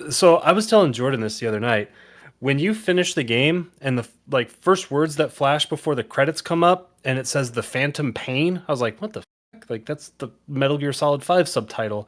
So I was telling Jordan this the other night. When you finish the game and the like first words that flash before the credits come up and it says the Phantom Pain, I was like, what the fuck? Like that's the Metal Gear Solid 5 subtitle.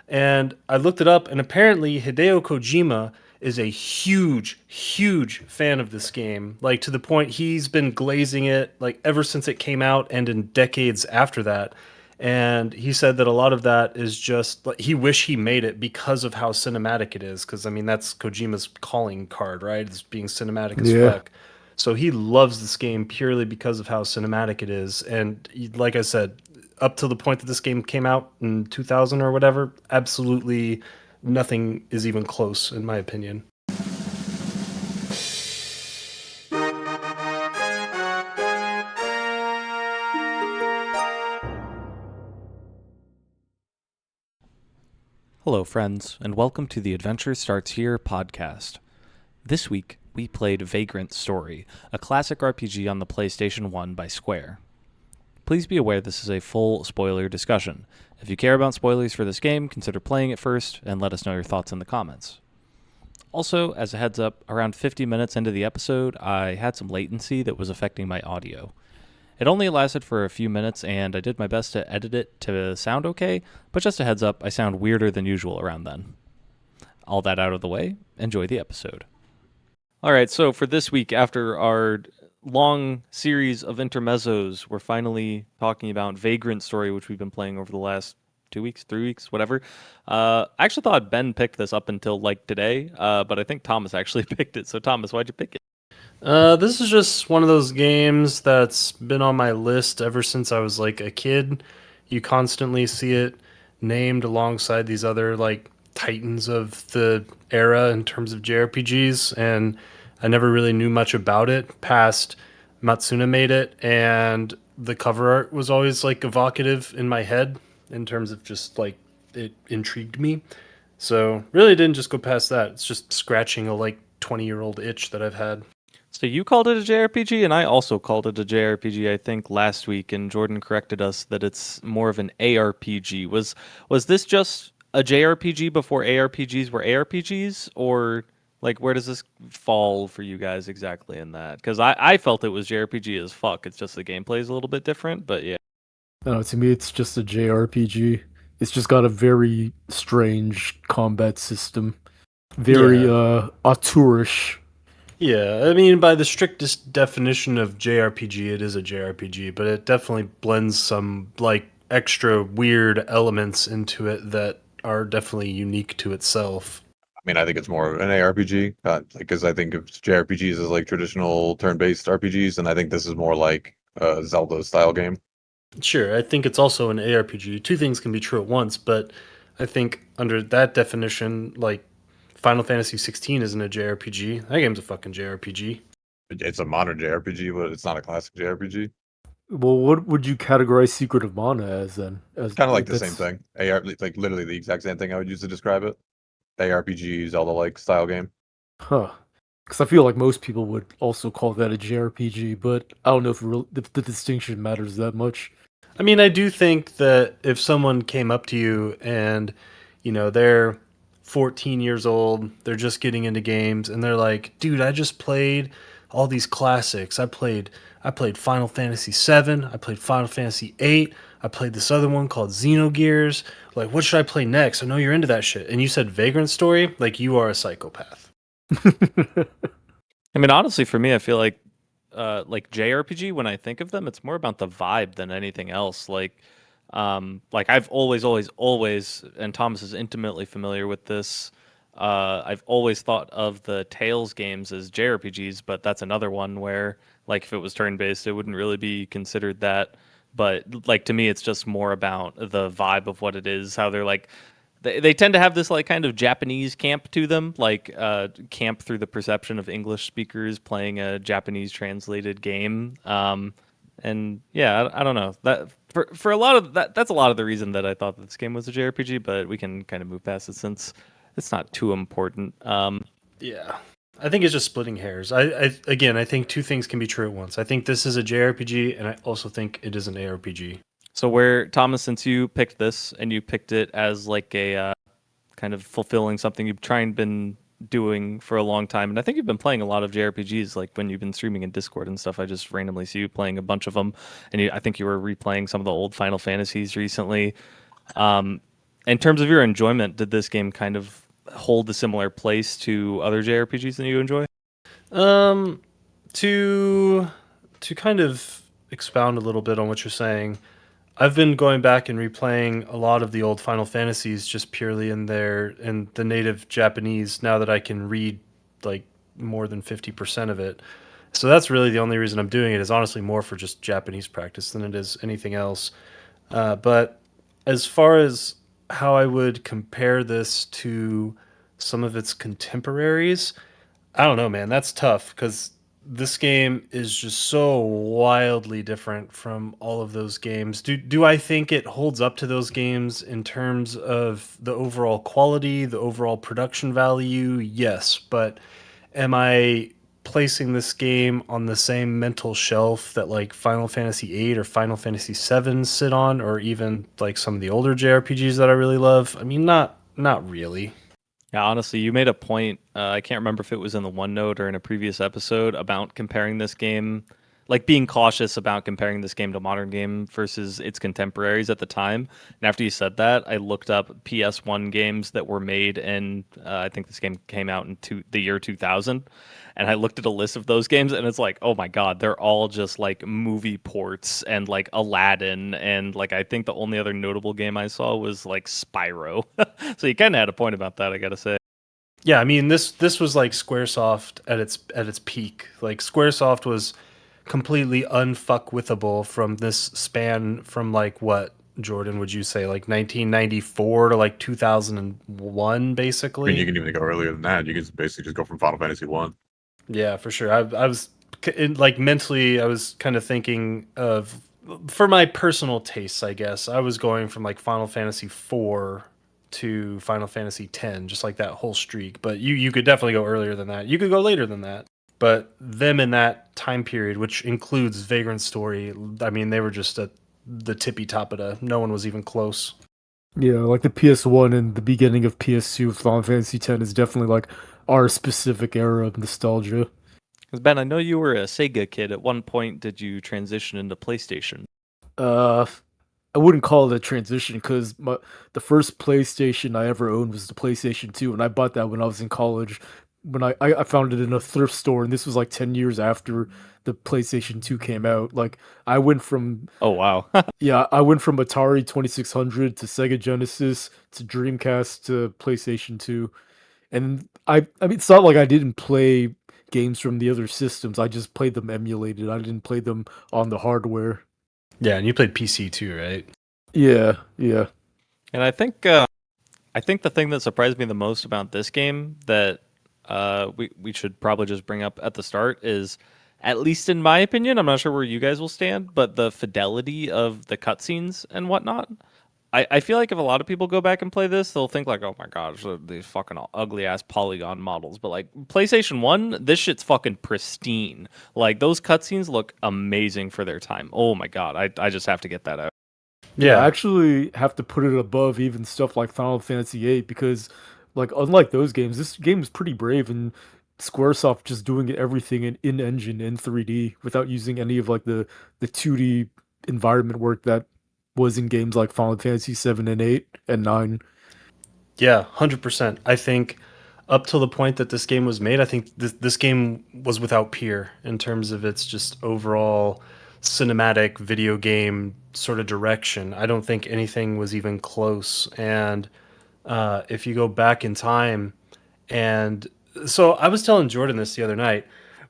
And I looked it up and apparently Hideo Kojima is a huge, huge fan of this game. Like to the point he's been glazing it like ever since it came out and in decades after that. And he said that a lot of that is just like he wish he made it because of how cinematic it is. Because I mean, that's Kojima's calling card, right? It's being cinematic as Yeah. fuck. So he loves this game purely because of how cinematic it is. And like I said, up to the point that this game came out in 2000 or whatever, absolutely nothing is even close, in my opinion. Hello, friends, and welcome to the Adventure Starts Here podcast. This week, we played Vagrant Story, a classic RPG on the PlayStation 1 by Square. Please be aware this is a full spoiler discussion. If you care about spoilers for this game, consider playing it first and let us know your thoughts in the comments. Also, as a heads up, around 50 minutes into the episode, I had some latency that was affecting my audio. It only lasted for a few minutes, and I did my best to edit it to sound okay, but just a heads up, I sound weirder than usual around then. All that out of the way, enjoy the episode. All right, so for this week, after our long series of intermezzos, we're finally talking about Vagrant Story, which we've been playing over the last 2 weeks, 3 weeks, whatever. I actually thought Ben picked this up until like today, but I think Thomas actually picked it. So Thomas, why'd you pick it? This is just one of those games that's been on my list ever since I was like a kid. You constantly see it named alongside these other like titans of the era in terms of JRPGs, and I never really knew much about it past Matsuna made it, and the cover art was always like evocative in my head in terms of just like it intrigued me. So really didn't just go past that. It's just scratching a like 20-year-old itch that I've had. So you called it a JRPG, and I also called it a JRPG. I think last week, and Jordan corrected us that it's more of an ARPG. Was this just a JRPG before ARPGs were ARPGs, or like where does this fall for you guys exactly in that? Because I felt it was JRPG as fuck. It's just the gameplay is a little bit different, but yeah. I don't know, to me, it's just a JRPG. It's just got a very strange combat system. Very, Yeah. auteurish. Yeah, I mean, by the strictest definition of JRPG, it is a JRPG, but it definitely blends some like extra weird elements into it that are definitely unique to itself. I mean, I think it's more of an ARPG, because I think of JRPGs as like traditional turn-based RPGs, and I think this is more like a Zelda style game. Sure, I think it's also an ARPG. Two things can be true at once, but I think under that definition, like Final Fantasy 16 isn't a JRPG. That game's a fucking JRPG. It's a modern JRPG, but it's not a classic JRPG. Well, what would you categorize Secret of Mana as then? As Kind of like like the same that's thing. Like literally the exact same thing I would use to describe it. ARPG, Zelda-like style game. huh? Because I feel like most people would also call that a JRPG, but I don't know if the distinction matters that much. I mean, I do think that if someone came up to you and, they're 14 years old, they're just getting into games, and they're like, "Dude, I just played all these classics. I played Final Fantasy 7, I played Final Fantasy 8, I played this other one called Xenogears. Like, what should I play next? I know you're into that shit." And you said Vagrant Story, like you are a psychopath. I mean, honestly, for me, I feel like JRPG, when I think of them, it's more about the vibe than anything else. Like I've always, and Thomas is intimately familiar with this. I've always thought of the Tales games as JRPGs, but that's another one where, like, if it was turn-based, it wouldn't really be considered that. But like to me, it's just more about the vibe of what it is, how they're like they tend to have this like kind of Japanese camp to them, like camp through the perception of English speakers playing a Japanese translated game. And yeah, I don't know that for a lot of that's a lot of the reason that I thought that this game was a JRPG, but we can kind of move past it since it's not too important. Yeah. I think it's just splitting hairs. Again, I think two things can be true at once. I think this is a JRPG, and I also think it is an ARPG. So where Thomas, since you picked this and you picked it as like a kind of fulfilling something you've been doing for a long time. And I think you've been playing a lot of JRPGs, like when you've been streaming in Discord and stuff. I just randomly see you playing a bunch of them, and I think you were replaying some of the old Final Fantasies recently. In terms of your enjoyment, did this game kind of hold a similar place to other JRPGs that you enjoy? Um, to kind of expound a little bit on what you're saying, I've been going back and replaying a lot of the old Final Fantasies just purely in the native Japanese now that I can read like more than 50% of it. So that's really the only reason I'm doing it, is honestly more for just Japanese practice than it is anything else. But as far as how I would compare this to some of its contemporaries, I don't know, man. That's tough because this game is just so wildly different from all of those games. Do I think it holds up to those games in terms of the overall quality, the overall production value? Yes, but am I placing this game on the same mental shelf that like Final Fantasy VIII or Final Fantasy VII sit on, or even like some of the older JRPGs that I really love? I mean, not really. Yeah, honestly, you made a point. I can't remember if it was in the OneNote or in a previous episode about comparing this game, like being cautious about comparing this game to modern game versus its contemporaries at the time. And after you said that, I looked up PS1 games that were made, and I think this game came out in the year 2000. And I looked at a list of those games, and it's like, oh my god, they're all just like movie ports and like Aladdin, and like I think the only other notable game I saw was like Spyro. So you kind of had a point about that, I gotta say. Yeah, I mean this was like SquareSoft at its peak. Like SquareSoft was completely unfuckwithable from this span from like what, Jordan, would you say like 1994 to like 2001 I mean, you basically? can even go earlier than that. You can basically just go from Final Fantasy 1. Yeah, for sure. I was like mentally I was kind of thinking of, for my personal tastes, I guess. I was going from like Final Fantasy 4 to Final Fantasy 10, just like that whole streak. But you could definitely go earlier than that. You could go later than that. But them in that time period, which includes Vagrant Story, I mean, they were just at the tippy top of the. No one was even close. Yeah, like the PS1 and the beginning of PS2 with Final Fantasy X is definitely like our specific era of nostalgia. 'Cause Ben, I know you were a Sega kid. At one point, did you transition into PlayStation? Uh, I wouldn't call it a transition because the first PlayStation I ever owned was the PlayStation 2, and I bought that when I was in college. When I found it in a thrift store, and this was like 10 years after the PlayStation 2 came out. Like I went from Oh wow. yeah, I went from Atari 2600 to Sega Genesis to Dreamcast to PlayStation 2. And I mean it's not like I didn't play games from the other systems. I just played them emulated. I didn't play them on the hardware. Yeah, and you played PC too, right? Yeah, yeah. And I think the thing that surprised me the most about this game that we should probably just bring up at the start is, at least in my opinion, I'm not sure where you guys will stand, but the fidelity of the cutscenes and whatnot. I feel like if a lot of people go back and play this, they'll think like, oh my gosh, these fucking ugly ass polygon models. But like PlayStation 1, this shit's fucking pristine. Like those cutscenes look amazing for their time. Oh my god, I just have to get that out. Yeah, I Yeah. actually have to put it above even stuff like Final Fantasy VIII because, like, unlike those games, this game is pretty brave and SquareSoft just doing everything in engine in 3D without using any of like the 2D environment work that was in games like Final Fantasy 7 and 8 and 9. Yeah, 100%. I think up till the point that this game was made, I think this game was without peer in terms of its just overall cinematic video game sort of direction. I don't think anything was even close. And if you go back in time, and so I was telling Jordan this the other night,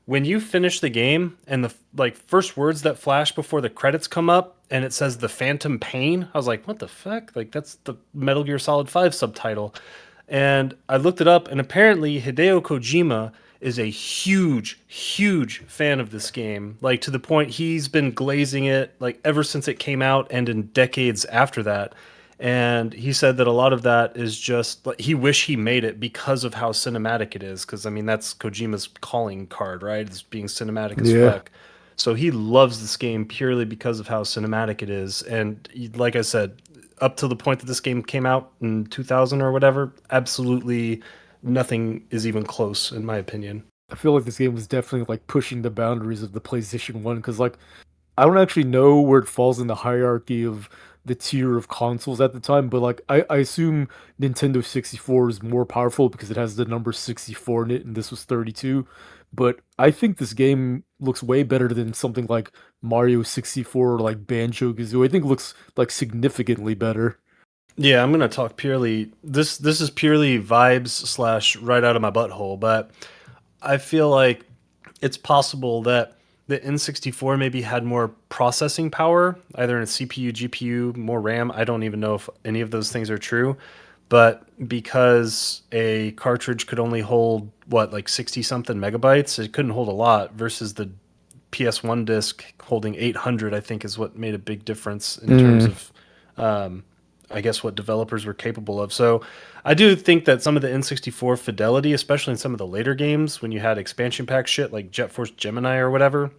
when you finish the game and the like first words that flash before the credits come up and it says the phantom pain, I was like, what the fuck? Like that's the Metal Gear Solid 5 subtitle. And I looked it up, and apparently Hideo Kojima is a huge fan of this game, like to the point he's been glazing it like ever since it came out and in decades after that. And he said that a lot of that is just like he wish he made it because of how cinematic it is, because I mean that's Kojima's calling card, right? It's being cinematic as Yeah. fuck. So he loves this game purely because of how cinematic it is. And like I said, up to the point that this game came out in 2000 or whatever, absolutely nothing is even close, in my opinion. I feel like this game was definitely like pushing the boundaries of the PlayStation 1 because like I don't actually know where it falls in the hierarchy of the tier of consoles at the time, but like I assume Nintendo 64 is more powerful because it has the number 64 in it, and this was 32. But I think this game looks way better than something like Mario 64 or like Banjo-Kazooie. I think it looks like significantly better. Yeah, I'm gonna talk purely. This is purely vibes slash right out of my butthole, but I feel like it's possible that the N64 maybe had more processing power, either in a CPU, GPU, more RAM. I don't even know if any of those things are true, but because a cartridge could only hold what, like 60 something megabytes, it couldn't hold a lot versus the PS1 disc holding 800, I think is what made a big difference in terms of I guess what developers were capable of. So I do think that some of the N64 fidelity, especially in some of the later games when you had expansion pack shit like Jet Force Gemini or whatever,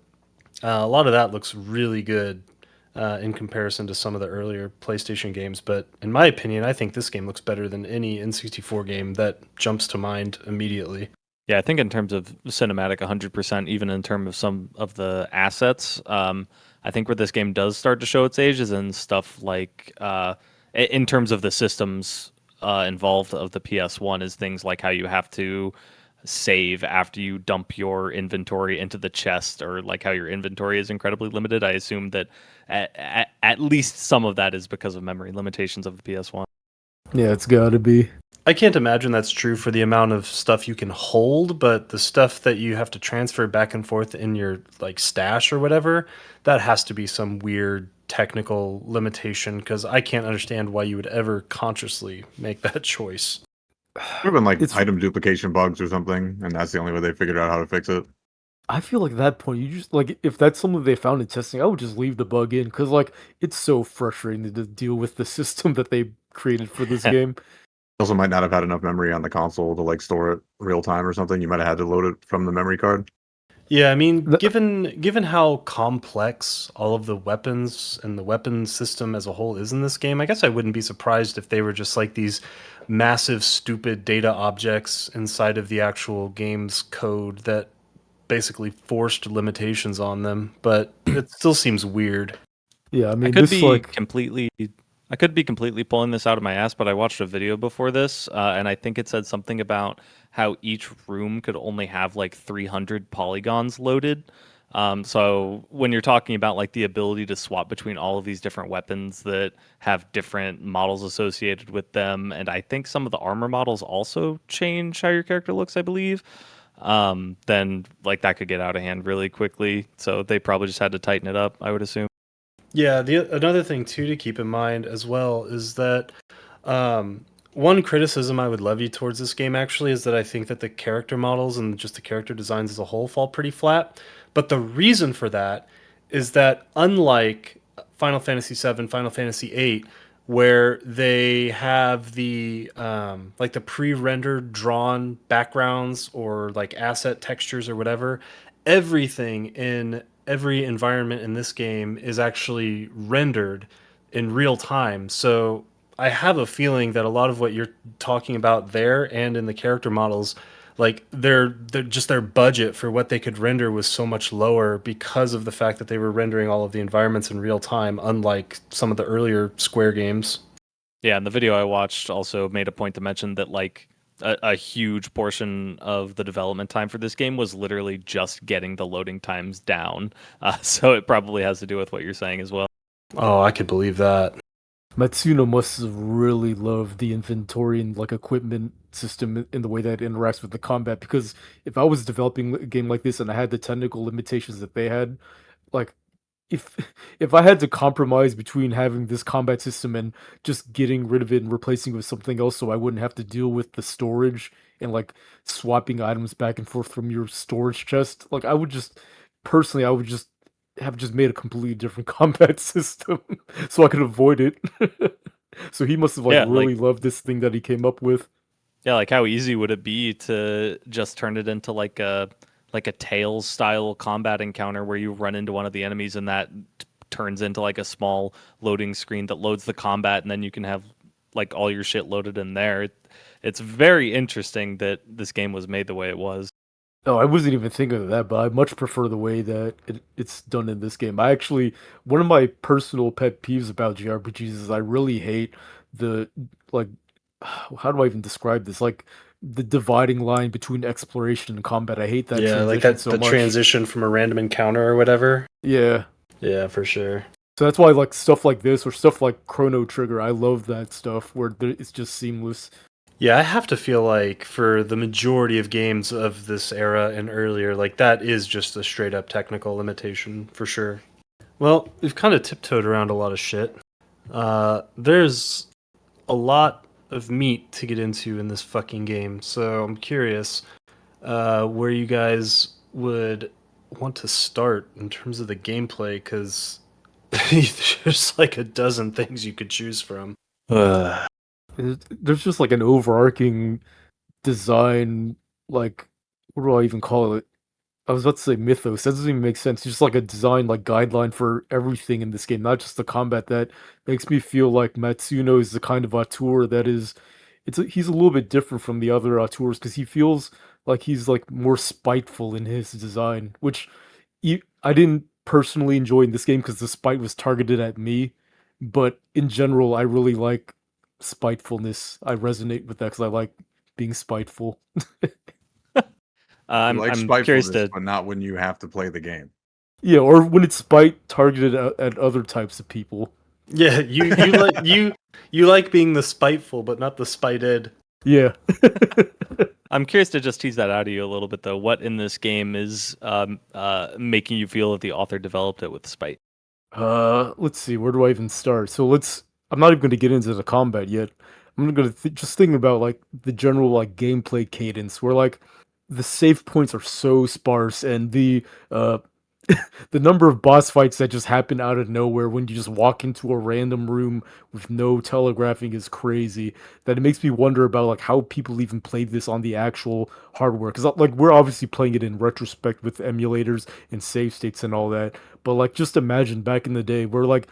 a lot of that looks really good in comparison to some of the earlier PlayStation games. But in my opinion, I think this game looks better than any N64 game that jumps to mind immediately. Yeah, I think in terms of cinematic, 100%, even in terms of some of the assets, I think where this game does start to show its age is in stuff like, in terms of the systems involved of the PS1, is things like how you have to save after you dump your inventory into the chest, or like how your inventory is incredibly limited. I assume that at least some of that is because of memory limitations of the PS1. Yeah, it's gotta be. I can't imagine that's true for the amount of stuff you can hold, but the stuff that you have to transfer back and forth in your like stash or whatever, that has to be some weird technical limitation because I can't understand why you would ever consciously make that choice. Could have been like It's item duplication bugs or something, and that's the only way they figured out how to fix it. I feel like at that point you just like if that's something they found in testing, I would just leave the bug in because like it's so frustrating to deal with the system that they created for this game. Also, might not have had enough memory on the console to like store it real time or something. You might have had to load it from the memory card. Yeah, I mean, The- given how complex all of the weapons and the weapon system as a whole is in this game, I guess I wouldn't be surprised if they were just like these massive, stupid data objects inside of the actual game's code that basically forced limitations on them. But it still seems weird. yeah, I I mean could this be like completely I could be completely pulling this out of my ass, but I watched a video before this, and I think it said something about how each room could only have like 300 polygons loaded. So when you're talking about like the ability to swap between all of these different weapons that have different models associated with them, and I think some of the armor models also change how your character looks, I believe. Then like that could get out of hand really quickly. So they probably just had to tighten it up, I would assume. Yeah, the another thing too to keep in mind as well is that um, one criticism I would levy towards this game actually is that I think that the character models and just the character designs as a whole fall pretty flat. But the reason for that is that unlike Final Fantasy VII, Final Fantasy VIII, where they have the like the pre-rendered drawn backgrounds or like asset textures or whatever, everything in every environment in this game is actually rendered in real time. So I have a feeling that a lot of what you're talking about there and in the character models, like they're just their budget for what they could render was so much lower because of the fact that they were rendering all of the environments in real time, unlike some of the earlier Square games. Yeah, and the video I watched also made a point to mention that like a huge portion of the development time for this game was literally just getting the loading times down. So it probably has to do with what you're saying as well. Oh, I could believe that. Matsuno must have really loved the inventory and like equipment system in the way that it interacts with the combat because if I was developing a game like this and I had the technical limitations that they had, like if if I had to compromise between having this combat system and just getting rid of it and replacing it with something else so I wouldn't have to deal with the storage and like swapping items back and forth from your storage chest, like I would just personally I would just have just made a completely different combat system so I could avoid it. So he must have like Yeah, like really loved this thing that he came up with. yeah, like how easy would it be to just turn it into like a Tails style combat encounter where you run into one of the enemies and that turns into like a small loading screen that loads the combat, and then you can have like all your shit loaded in there. It's very interesting that this game was made the way it was. Oh, I wasn't even thinking of that, but I much prefer the way that it's done in this game. I actually, one of my personal pet peeves about JRPGs is I really hate the, like, how do I even describe this? Like, the dividing line between exploration and combat. I hate that Yeah, like transition that so the much. transition from a random encounter or whatever. Yeah. Yeah, for sure. So that's why, like, stuff like this or stuff like Chrono Trigger, I love that stuff where it's just seamless. Yeah, I have to feel like for the majority of games of this era and earlier, like that is just a straight up technical limitation for sure. Well, we've kind of tiptoed around a lot of shit. There's a lot of meat to get into in this fucking game, so I'm curious where you guys would want to start in terms of the gameplay, because there's like a dozen things you could choose from. There's just like an overarching design, like, what do I even call it? I was about to say mythos. That doesn't even make sense. It's just like a design, like guideline for everything in this game, not just the combat. That makes me feel like Matsuno is the kind of auteur that is. He's a little bit different from the other auteurs because he feels like he's like more spiteful in his design, which I didn't personally enjoy in this game because the spite was targeted at me. But in general, I really like spitefulness. I resonate with that because I like being spiteful. You like I'm curious spitefulness, to. but not when you have to play the game. Yeah, or when it's spite targeted at other types of people. Yeah, you like you like being the spiteful, but not the spited. Yeah. I'm curious to just tease that out of you a little bit, though. What in this game is making you feel that the author developed it with spite? Let's see. Where do I even start? So let's. I'm not even going to get into the combat yet. I'm going to just think about like the general like gameplay cadence, where like the save points are so sparse, and uh the number of boss fights that just happen out of nowhere when you just walk into a random room with no telegraphing is crazy. That it makes me wonder about like how people even played this on the actual hardware. Because like we're obviously playing it in retrospect with emulators and save states and all that. But like just imagine back in the day where like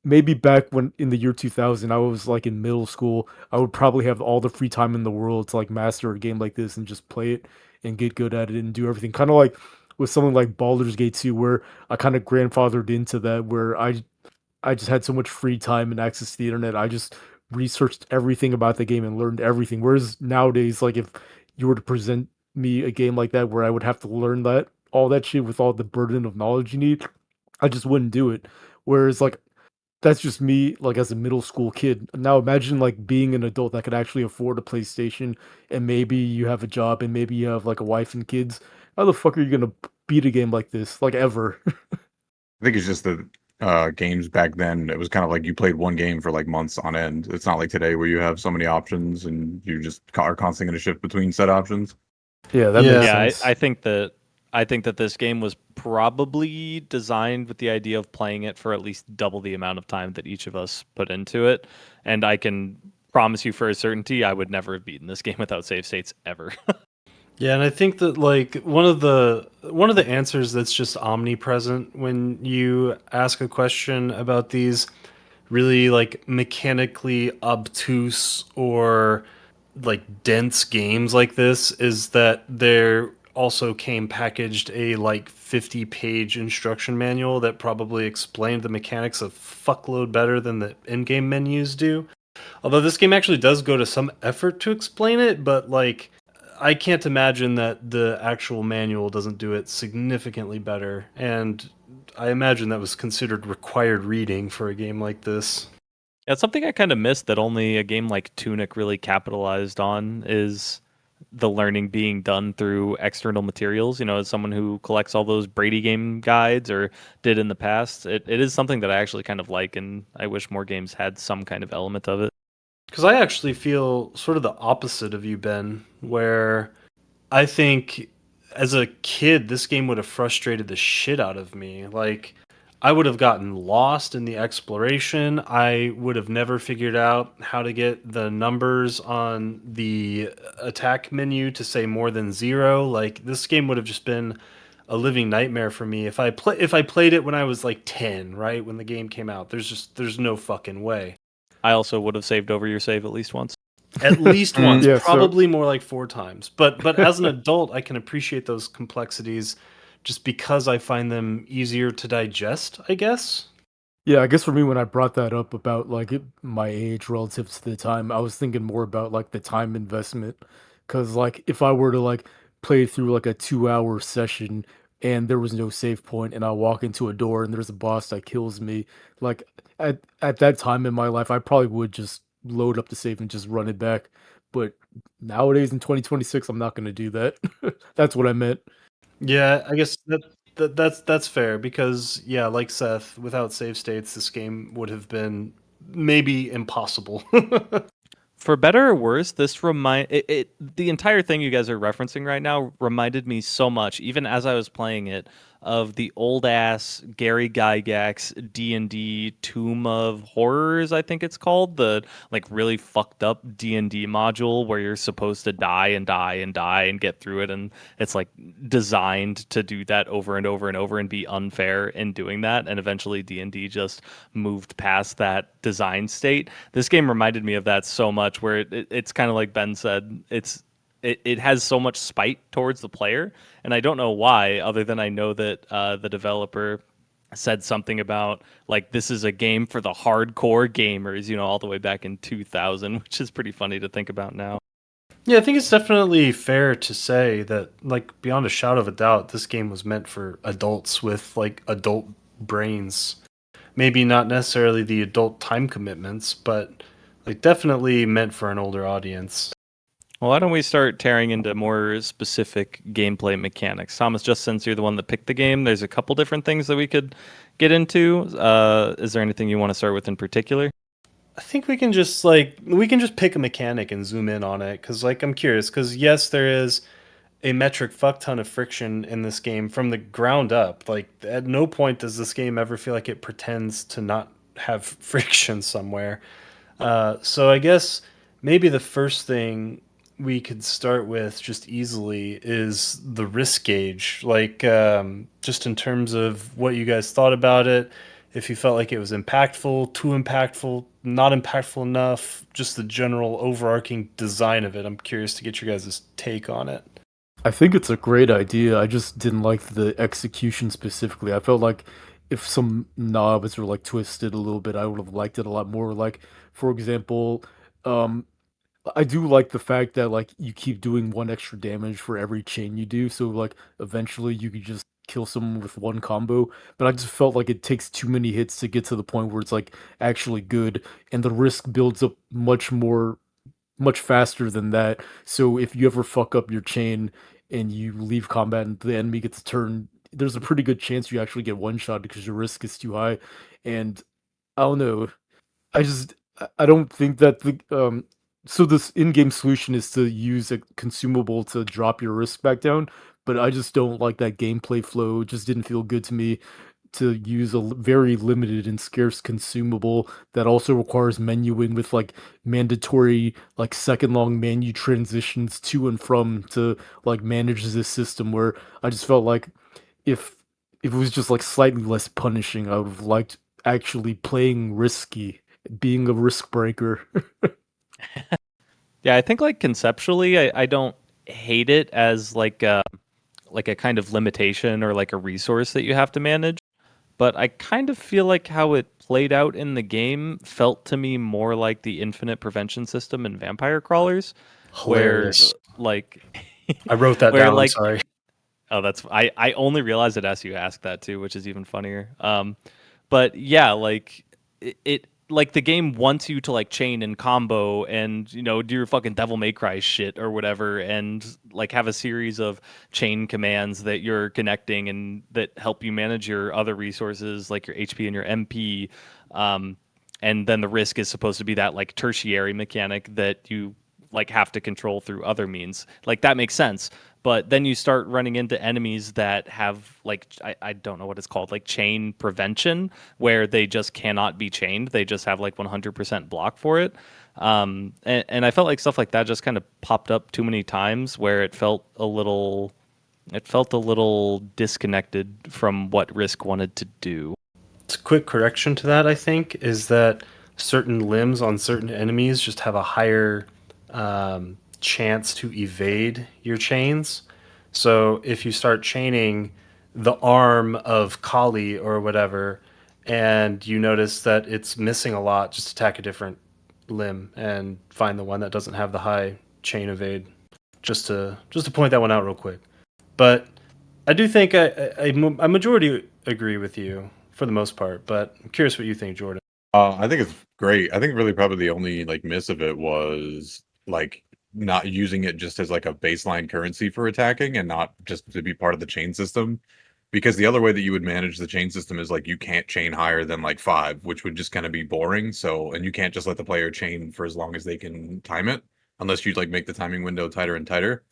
maybe back when in the year 2000 I was like in middle school, I would probably have all the free time in the world to like master a game like this and just play it and get good at it and do everything. Kind of like with something like Baldur's Gate 2 where I kind of grandfathered into that where I just had so much free time and access to the internet. I just researched everything about the game and learned everything. Whereas nowadays, like if you were to present me a game like that where I would have to learn that all that shit with all the burden of knowledge you need, I just wouldn't do it. Whereas like that's just me, like, as a middle school kid. Now imagine, like, being an adult that could actually afford a PlayStation, and maybe you have a job, and maybe you have, like, a wife and kids. How the fuck are you gonna beat a game like this? Like, ever? I think it's just the games back then. It was kind of like you played one game for like months on end. It's not like today where you have so many options and you just are constantly going to shift between set options. Yeah, that Yeah. makes Yeah, sense. I think that this game was probably designed with the idea of playing it for at least double the amount of time that each of us put into it. And I can promise you for a certainty, I would never have beaten this game without save states ever. Yeah, and I think that like one of the answers that's just omnipresent when you ask a question about these really like mechanically obtuse or like dense games like this is that there also came packaged a like 50-page instruction manual that probably explained the mechanics a fuckload better than the in-game menus do. Although this game actually does go to some effort to explain it, but like I can't imagine that the actual manual doesn't do it significantly better. And I imagine that was considered required reading for a game like this. It's something I kind of missed that only a game like Tunic really capitalized on is the learning being done through external materials. You know, as someone who collects all those Brady game guides or did in the past, it is something that I actually kind of like, and I wish more games had some kind of element of it. Because I actually feel sort of the opposite of you, Ben, where I think as a kid, this game would have frustrated the shit out of me. Like, I would have gotten lost in the exploration. I would have never figured out how to get the numbers on the attack menu to say more than zero. Like, this game would have just been a living nightmare for me. If I played it when I was like 10, right, when the game came out, there's no fucking way. I also would have saved over your save at least once. At least once, Yeah, so probably more like 4 times. But as an adult, I can appreciate those complexities just because I find them easier to digest, I guess. yeah, I guess for me when I brought that up about like my age relative to the time, I was thinking more about like the time investment. Cause like if I were to like play through like a 2 hour session and there was no save point and I walk into a door and there's a boss that kills me, like at that time in my life, I probably would just load up the save and just run it back. But nowadays in 2026, I'm not gonna do that. That's what I meant. Yeah, I guess that's fair because yeah, like Seth, without save states, this game would have been maybe impossible. For better or worse, the entire thing you guys are referencing right now reminded me so much, even as I was playing it, of the old ass Gary Gygax D&D Tomb of Horrors, I think it's called, the like really fucked up D&D module where you're supposed to die and die and die and get through it, and it's like designed to do that over and over and over and be unfair in doing that, and eventually D&D just moved past that design state. This game reminded me of that so much, where it's kind of like Ben said, it has so much spite towards the player, and I don't know why, other than I know that the developer said something about like this is a game for the hardcore gamers, all the way back in 2000, which is pretty funny to think about now. Yeah, I think it's definitely fair to say that, like, beyond a shadow of a doubt, this game was meant for adults with like adult brains. Maybe not necessarily the adult time commitments, but like definitely meant for an older audience. Well, why don't we start tearing into more specific gameplay mechanics? Thomas, just since you're the one that picked the game, there's a couple different things that we could get into. Is there anything you want to start with in particular? I think we can just pick a mechanic and zoom in on it because like I'm curious because yes, there is a metric fuck ton of friction in this game from the ground up. Like at no point does this game ever feel like it pretends to not have friction somewhere. So I guess maybe the first thing we could start with just easily is the risk gauge. Like just in terms of what you guys thought about it, if you felt like it was impactful, too impactful, not impactful enough, just the general overarching design of it. I'm curious to get your guys' take on it. I think it's a great idea. I just didn't like the execution specifically. I felt like if some knobs were like twisted a little bit, I would have liked it a lot more. Like, for example, um, I do like the fact that like you keep doing one extra damage for every chain you do, so like eventually you could just kill someone with one combo. But I just felt like it takes too many hits to get to the point where it's like actually good, and the risk builds up much faster than that. So if you ever fuck up your chain and you leave combat and the enemy gets a turn, there's a pretty good chance you actually get one shot because your risk is too high. And I don't know. I don't think that the so this in-game solution is to use a consumable to drop your risk back down, but I just don't like that gameplay flow. It just didn't feel good to me to use a very limited and scarce consumable that also requires menuing with like mandatory like second long menu transitions to and from to like manage this system where I just felt like if if it was just like slightly less punishing, I would have liked actually playing risky, being a risk breaker. Yeah, I think like conceptually, I don't hate it as like a kind of limitation or like a resource that you have to manage. But I kind of feel like how it played out in the game felt to me more like the infinite prevention system in Vampire Crawlers, where Hilarious. like I wrote that where down. I'm like sorry. oh that's I only realized it as you asked that too, which is even funnier. But yeah, like it like the game wants you to like chain and combo and do your fucking Devil May Cry shit or whatever, and like have a series of chain commands that you're connecting and that help you manage your other resources like your HP and your MP. Um, and then the risk is supposed to be that like tertiary mechanic that you like have to control through other means. Like that makes sense. But then you start running into enemies that have like I don't know what it's called, like chain prevention, where they just cannot be chained. They just have like 100% block for it. And I felt like stuff like that just kind of popped up too many times where it felt a little It felt a little disconnected from what Risk wanted to do. It's a quick correction to that, I think, is that certain limbs on certain enemies just have a higher chance to evade your chains. So if you start chaining the arm of Kali or whatever, and you notice that it's missing a lot, just attack a different limb and find the one that doesn't have the high chain evade. Just to point that one out real quick. But I do think I majority agree with you for the most part, but I'm curious what you think, Jordan. I think it's great. I think really probably the only like miss of it was like not using it just as like a baseline currency for attacking and not just to be part of the chain system. Because the other way that you would manage the chain system is like you can't chain higher than like 5, which would just kind of be boring. So, and you can't just let the player chain for as long as they can time it, unless you like make the timing window tighter and tighter.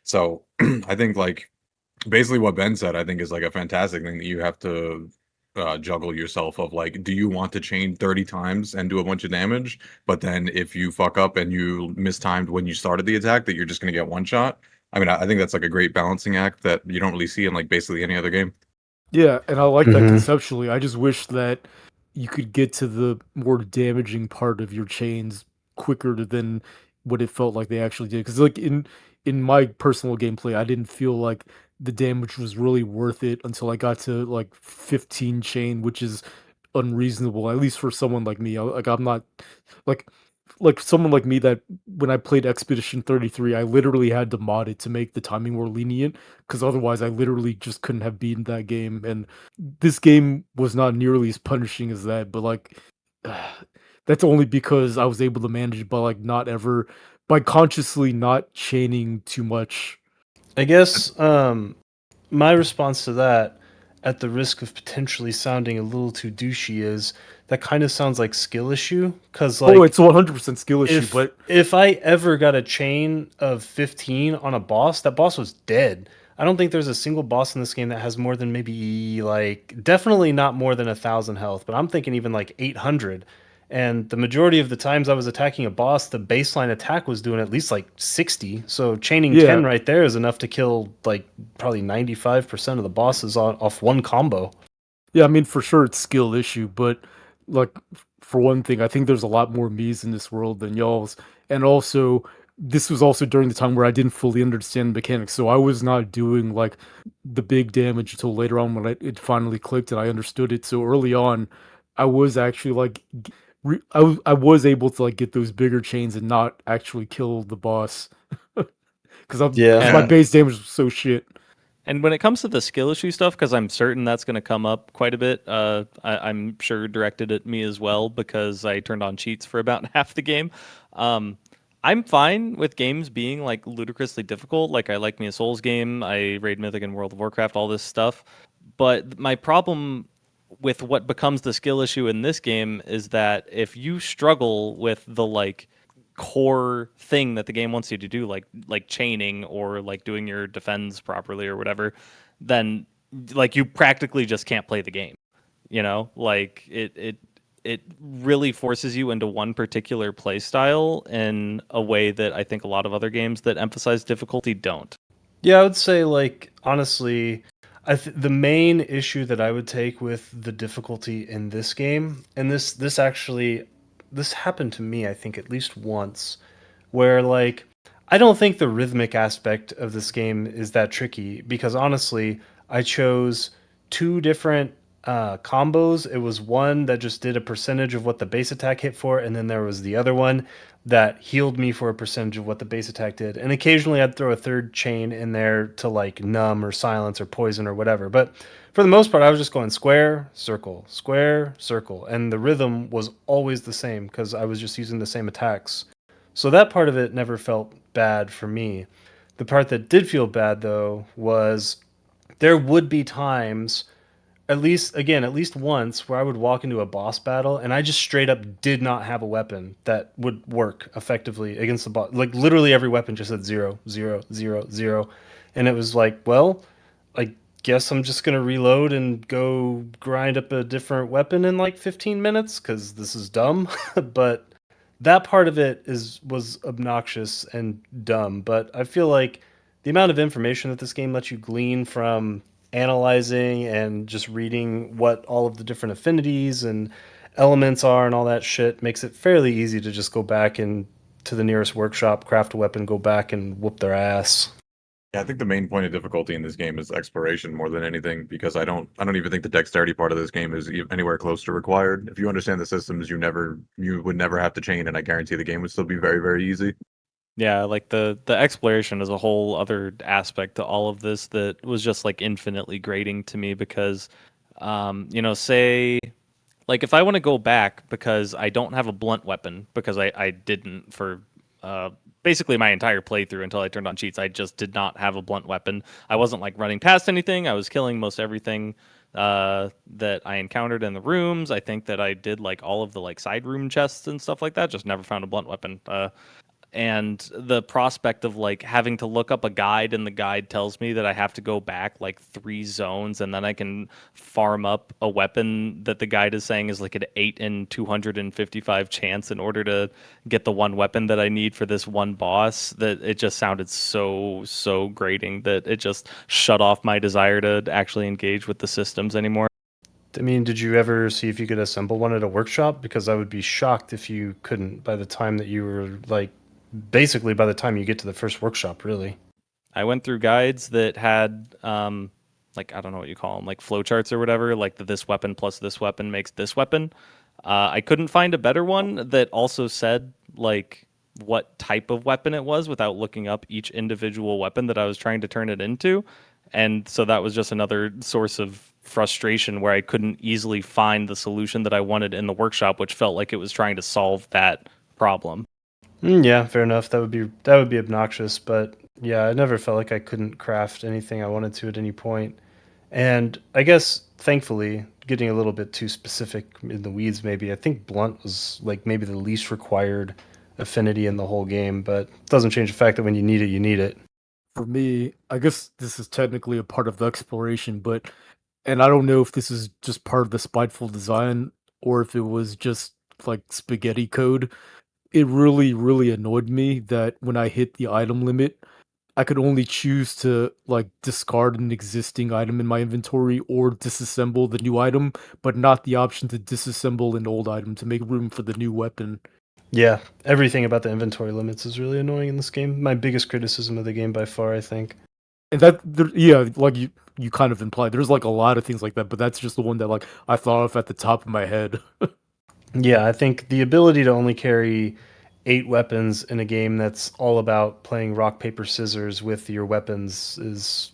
So, I think like basically what Ben said, I think is like a fantastic thing that you have to juggle yourself of like, do you want to chain 30 times and do a bunch of damage? But then if you fuck up and you mistimed when you started the attack, that you're just going to get one shot. I mean, I think that's like a great balancing act that you don't really see in like basically any other game. Yeah, and I like that Mm-hmm. conceptually. I just wish that you could get to the more damaging part of your chains quicker than what it felt like they actually did. Because like in my personal gameplay, I didn't feel like the damage was really worth it until I got to like 15 chain, which is unreasonable, at least for someone like me. Like I'm not like someone like me that when I played Expedition 33, I literally had to mod it to make the timing more lenient because otherwise I literally just couldn't have beaten that game. And this game was not nearly as punishing as that, but like that's only because I was able to manage it by like not ever by consciously not chaining too much. I guess my response to that, at the risk of potentially sounding a little too douchey, is that kind of sounds like skill issue. Because Oh, like it's a 100% skill issue, if but if I ever got a chain of 15 on a boss, that boss was dead. I don't think there's a single boss in this game that has more than maybe like definitely not more than 1,000 health, but I'm thinking even like 800. And the majority of the times I was attacking a boss, the baseline attack was doing at least like 60. So chaining yeah, 10 right there is enough to kill like probably 95% of the bosses off one combo. yeah, I mean, for sure it's skill issue, but like for one thing, I think there's a lot more me's in this world than y'all's, and also this was also during the time where I didn't fully understand the mechanics, so I was not doing like the big damage until later on when it finally clicked and I understood it. So early on, I was actually like, I was able to like get those bigger chains and not actually kill the boss because my Yeah. And base damage was so shit. And when it comes to the skill issue stuff, because I'm certain that's going to come up quite a bit, I'm sure directed at me as well because I turned on cheats for about half the game. Um, I'm fine with games being like ludicrously difficult. Like I like me a Souls game, I raid Mythic and World of Warcraft, all this stuff. But my problem with what becomes the skill issue in this game is that if you struggle with the like core thing that the game wants you to do, like chaining or like doing your defense properly or whatever, then like you practically just can't play the game. You know, like it really forces you into one particular play style in a way that I think a lot of other games that emphasize difficulty don't. Yeah, I would say like honestly, the main issue that I would take with the difficulty in this game, and this actually this happened to me I think at least once, where like I don't think the rhythmic aspect of this game is that tricky because honestly, I chose two different combos. It was one that just did a percentage of what the base attack hit for, and then there was the other one that healed me for a percentage of what the base attack did. And occasionally I'd throw a third chain in there to like numb or silence or poison or whatever. But for the most part, I was just going square, circle. And the rhythm was always the same because I was just using the same attacks. So that part of it never felt bad for me. The part that did feel bad though was there would be times, at least once, where I would walk into a boss battle and I just straight up did not have a weapon that would work effectively against the boss. Like literally every weapon just said zero, zero, zero, zero. And it was like, well, I guess I'm just gonna reload and go grind up a different weapon in like 15 minutes because this is dumb. But that part of it was obnoxious and dumb. But I feel like the amount of information that this game lets you glean from analyzing and just reading what all of the different affinities and elements are and all that shit makes it fairly easy to just go back and to the nearest workshop, craft a weapon, go back and whoop their ass. Yeah, I think the main point of difficulty in this game is exploration more than anything, because I don't even think the dexterity part of this game is anywhere close to required. If you understand the systems, you would never have to chain, and I guarantee the game would still be very, very easy. Yeah, like the exploration is a whole other aspect to all of this that was just like infinitely grating to me because, say like if I want to go back because I don't have a blunt weapon because I didn't for uh, basically my entire playthrough until I turned on cheats. I just did not have a blunt weapon. I wasn't like running past anything. I was killing most everything that I encountered in the rooms. I think that I did like all of the like side room chests and stuff like that. Just never found a blunt weapon. And the prospect of like having to look up a guide and the guide tells me that I have to go back like 3 zones and then I can farm up a weapon that the guide is saying is like an 8 in 255 chance in order to get the one weapon that I need for this one boss, that it just sounded so grating that it just shut off my desire to actually engage with the systems anymore. I mean, did you ever see if you could assemble one at a workshop? Because I would be shocked if you couldn't by the time that you were like, basically by the time you get to the first workshop, really. I went through guides that had like I don't know what you call them, like flowcharts or whatever, like this weapon plus this weapon makes this weapon. I couldn't find a better one that also said like what type of weapon it was without looking up each individual weapon that I was trying to turn it into. And so that was just another source of frustration where I couldn't easily find the solution that I wanted in the workshop, which felt like it was trying to solve that problem. Yeah, fair enough. That would be obnoxious, but yeah, I never felt like I couldn't craft anything I wanted to at any point. And I guess thankfully, getting a little bit too specific in the weeds, maybe I think blunt was like maybe the least required affinity in the whole game, but it doesn't change the fact that when you need it, you need it. For me, I guess this is technically a part of the exploration, but and I don't know if this is just part of the spiteful design or if it was just like spaghetti code. It really annoyed me that when I hit the item limit, I could only choose to like discard an existing item in my inventory or disassemble the new item, but not the option to disassemble an old item to make room for the new weapon. Yeah, everything about the inventory limits is really annoying in this game. My biggest criticism of the game by far, I think. And that, yeah, like you kind of implied, there's like a lot of things like that, but that's just the one that like I thought of at the top of my head. Yeah, I think the ability to only carry 8 weapons in a game that's all about playing rock, paper, scissors with your weapons is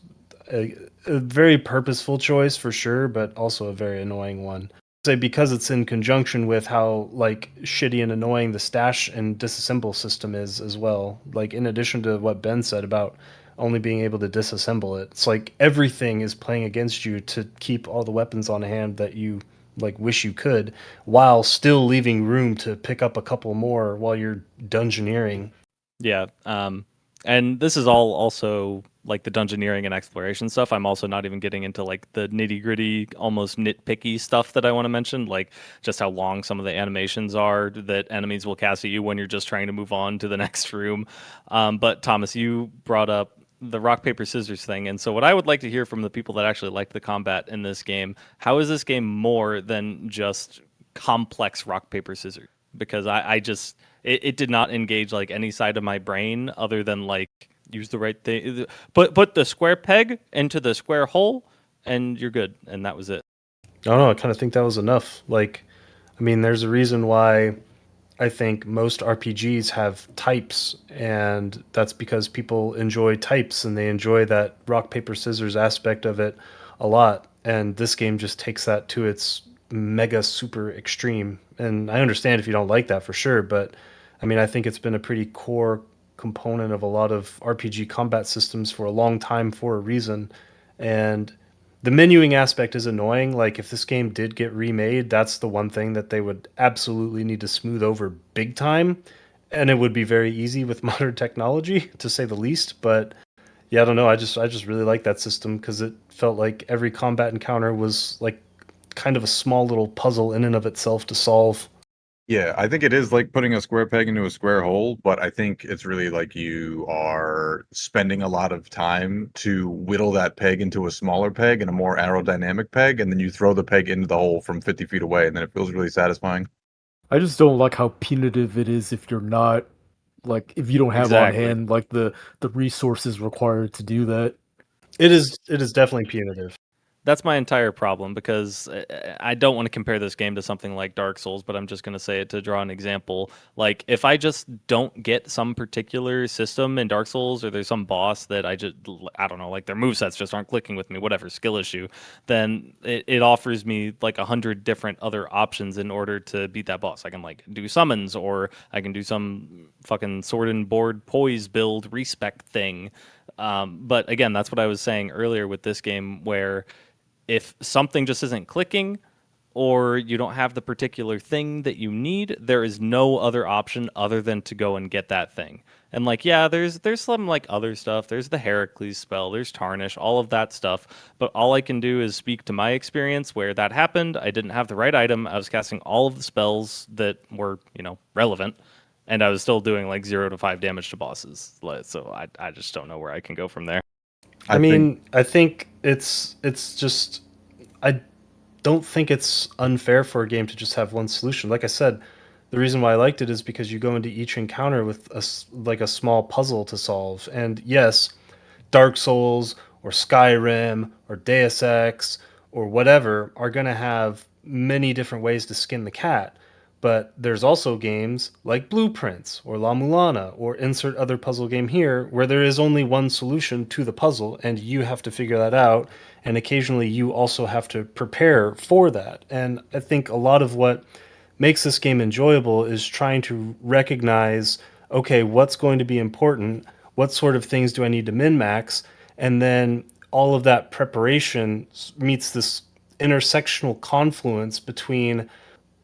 a very purposeful choice for sure, but also a very annoying one. Say because it's in conjunction with how like shitty and annoying the stash and disassemble system is as well. Like in addition to what Ben said about only being able to disassemble it, it's like everything is playing against you to keep all the weapons on hand that you like wish you could, while still leaving room to pick up a couple more while you're dungeoneering. Yeah. And this is all also like the dungeoneering and exploration stuff. I'm also not even getting into like the nitty gritty, almost nitpicky stuff that I want to mention, like just how long some of the animations are that enemies will cast at you when you're just trying to move on to the next room. But Thomas, you brought up the rock paper scissors thing, and so what I would like to hear from the people that actually like the combat in this game: how is this game more than just complex rock paper scissors? Because I just it did not engage like any side of my brain other than like use the right thing, put the square peg into the square hole and you're good, and that was it. I don't know, I kind of think that was enough. Like, I mean, there's a reason why I think most RPGs have types, and that's because people enjoy types and they enjoy that rock, paper, scissors aspect of it a lot. And this game just takes that to its mega super extreme. And I understand if you don't like that for sure, but I mean, I think it's been a pretty core component of a lot of RPG combat systems for a long time for a reason. And the menuing aspect is annoying. Like if this game did get remade, that's the one thing that they would absolutely need to smooth over big time. And it would be very easy with modern technology, to say the least. But yeah, I don't know. I just really like that system because it felt like every combat encounter was like kind of a small little puzzle in and of itself to solve. Yeah, I think it is like putting a square peg into a square hole, but I think it's really like you are spending a lot of time to whittle that peg into a smaller peg and a more aerodynamic peg, and then you throw the peg into the hole from 50 feet away, and then it feels really satisfying. I just don't like how punitive it is if you're not like if you don't have on Exactly. hand like the resources required to do that. It is definitely punitive. That's my entire problem because I don't want to compare this game to something like Dark Souls, but I'm just going to say it to draw an example. Like, if I just don't get some particular system in Dark Souls, or there's some boss that I don't know, like their movesets just aren't clicking with me, whatever skill issue, then it offers me like 100 different other options in order to beat that boss. I can like do summons, or I can do some fucking sword and board poise build respec thing. But again, that's what I was saying earlier with this game, where if something just isn't clicking or you don't have the particular thing that you need, there is no other option other than to go and get that thing. And like, yeah, there's some like other stuff. There's the Heracles spell, there's Tarnish, all of that stuff. But all I can do is speak to my experience where that happened. I didn't have the right item. I was casting all of the spells that were, relevant. And I was still doing like 0 to 5 damage to bosses. So I just don't know where I can go from there. I mean, I think it's just I don't think it's unfair for a game to just have one solution. Like I said, the reason why I liked it is because you go into each encounter with like a small puzzle to solve. And yes, Dark Souls or Skyrim or Deus Ex or whatever are going to have many different ways to skin the cat. But there's also games like Blueprints or La Mulana or insert other puzzle game here where there is only one solution to the puzzle and you have to figure that out. And occasionally you also have to prepare for that. And I think a lot of what makes this game enjoyable is trying to recognize, okay, what's going to be important? What sort of things do I need to min max? And then all of that preparation meets this intersectional confluence between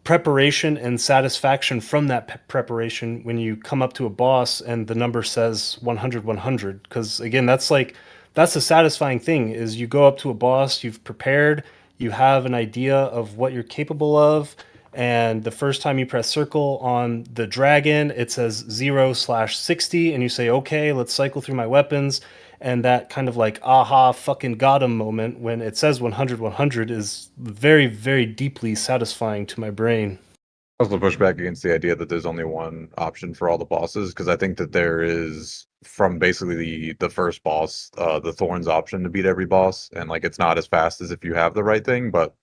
preparation and satisfaction from that preparation when you come up to a boss and the number says 100 100, because again that's a satisfying thing is you go up to a boss, you've prepared, you have an idea of what you're capable of, and the first time you press circle on the dragon it says 0/60 and you say okay, let's cycle through my weapons, and that kind of like aha fucking got him moment when it says 100 100 is very very deeply satisfying to my brain. also push back against the idea that there's only one option for all the bosses, because I think that there is, from basically the first boss, the Thorns option to beat every boss, and like it's not as fast as if you have the right thing, but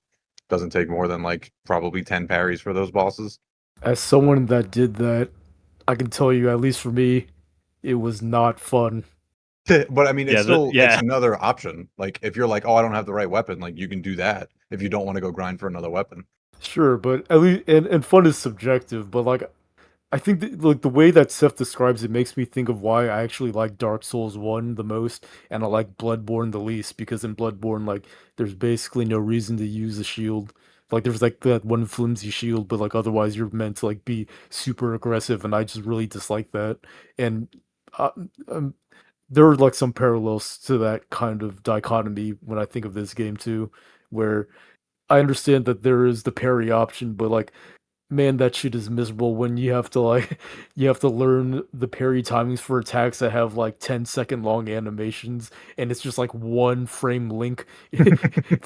doesn't take more than like probably 10 parries for those bosses. As someone that did that, I can tell you, at least for me, it was not fun. But I mean, it's still it's Yeah. another option. Like if you're like, oh, I don't have the right weapon, like you can do that if you don't want to go grind for another weapon. Sure, but at least and fun is subjective, but like I think like the way that Seth describes it makes me think of why I actually like Dark Souls 1 the most and I like Bloodborne the least, because in Bloodborne like there's basically no reason to use a shield. Like there's like that one flimsy shield, but like otherwise you're meant to like be super aggressive, and I just really dislike that. And uh, um, there are like some parallels to that kind of dichotomy when I think of this game too, where I understand that there is the parry option, but like man, that shit is miserable when you have to like you have to learn the parry timings for attacks that have like 10-second long animations, and it's just like one frame link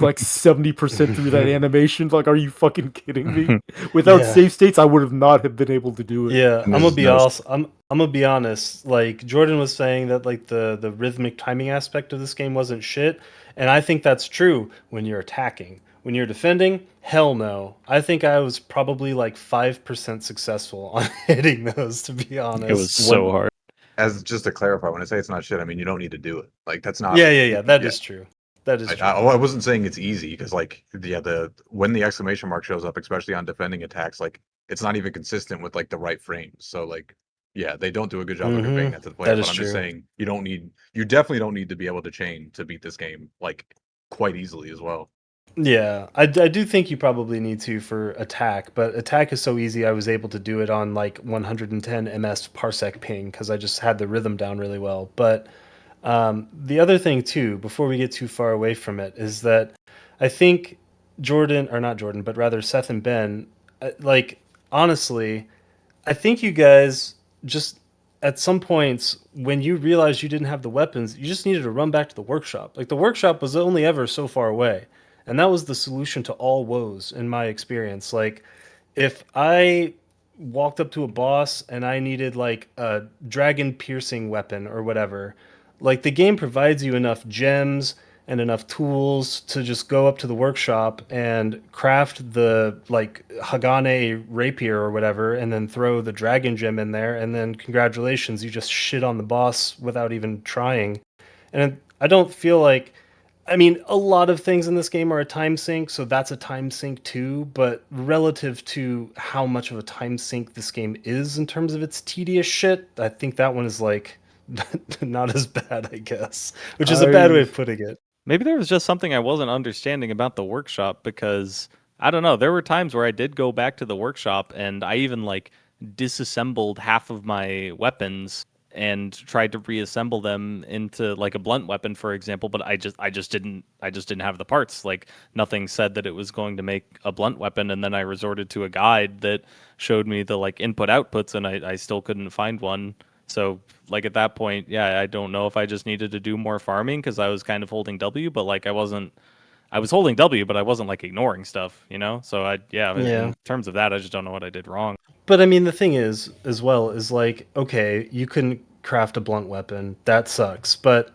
like 70% through that animation. Like, are you fucking kidding me? Without Yeah. save states, I would have not have been able to do it. Yeah, And I'm this gonna is be no honest. I'm gonna be honest. Like Jordan was saying that like the rhythmic timing aspect of this game wasn't shit, and I think that's true when you're attacking. When you're defending, hell no. I think I was probably like 5% successful on hitting those, to be It was honest. so hard. as just to clarify, when I say it's not shit, I mean you don't need to do it. Like that's not Yeah, yeah, yeah. That yeah. is true. That is true. I wasn't saying it's easy because like yeah, the when the exclamation mark shows up, especially on defending attacks, like it's not even consistent with like the right frames. So like yeah, they don't do a good job of conveying that to the player. That But is I'm just true. saying you definitely don't need to be able to chain to beat this game like quite easily as well. Yeah, I do think you probably need to for attack, but attack is so easy. I was able to do it on like 110 ms parsec ping because I just had the rhythm down really well. But the other thing too, before we get too far away from it, is that I think Jordan, or not Jordan, but rather Seth and Ben, like honestly, I think you guys just at some points when you realized you didn't have the weapons, you just needed to run back to the workshop. Like the workshop was only ever so far away, and that was the solution to all woes in my experience. Like if I walked up to a boss and I needed like a dragon piercing weapon or whatever, like the game provides you enough gems and enough tools to just go up to the workshop and craft the like Hagane rapier or whatever and then throw the dragon gem in there and then congratulations, you just shit on the boss without even trying. And I don't feel like, I mean, a lot of things in this game are a time sink, so that's a time sink too. But relative to how much of a time sink this game is in terms of its tedious shit, I think that one is like not as bad, I guess, which is a bad way I of putting it. Maybe there was just something I wasn't understanding about the workshop because I don't know. There were times where I did go back to the workshop and I even like disassembled half of my weapons and tried to reassemble them into like a blunt weapon, for example. But I just didn't have the parts. Like nothing said that it was going to make a blunt weapon, and then I resorted to a guide that showed me the like input outputs, and I still couldn't find one. So like at that point, yeah, I don't know if I just needed to do more farming because I was kind of holding W, but like I was holding W, but I wasn't like ignoring stuff, you know? So yeah, Yeah. in terms of that, I just don't know what I did wrong. But I mean, the thing is, as well, is like, okay, you couldn't craft a blunt weapon. That sucks. But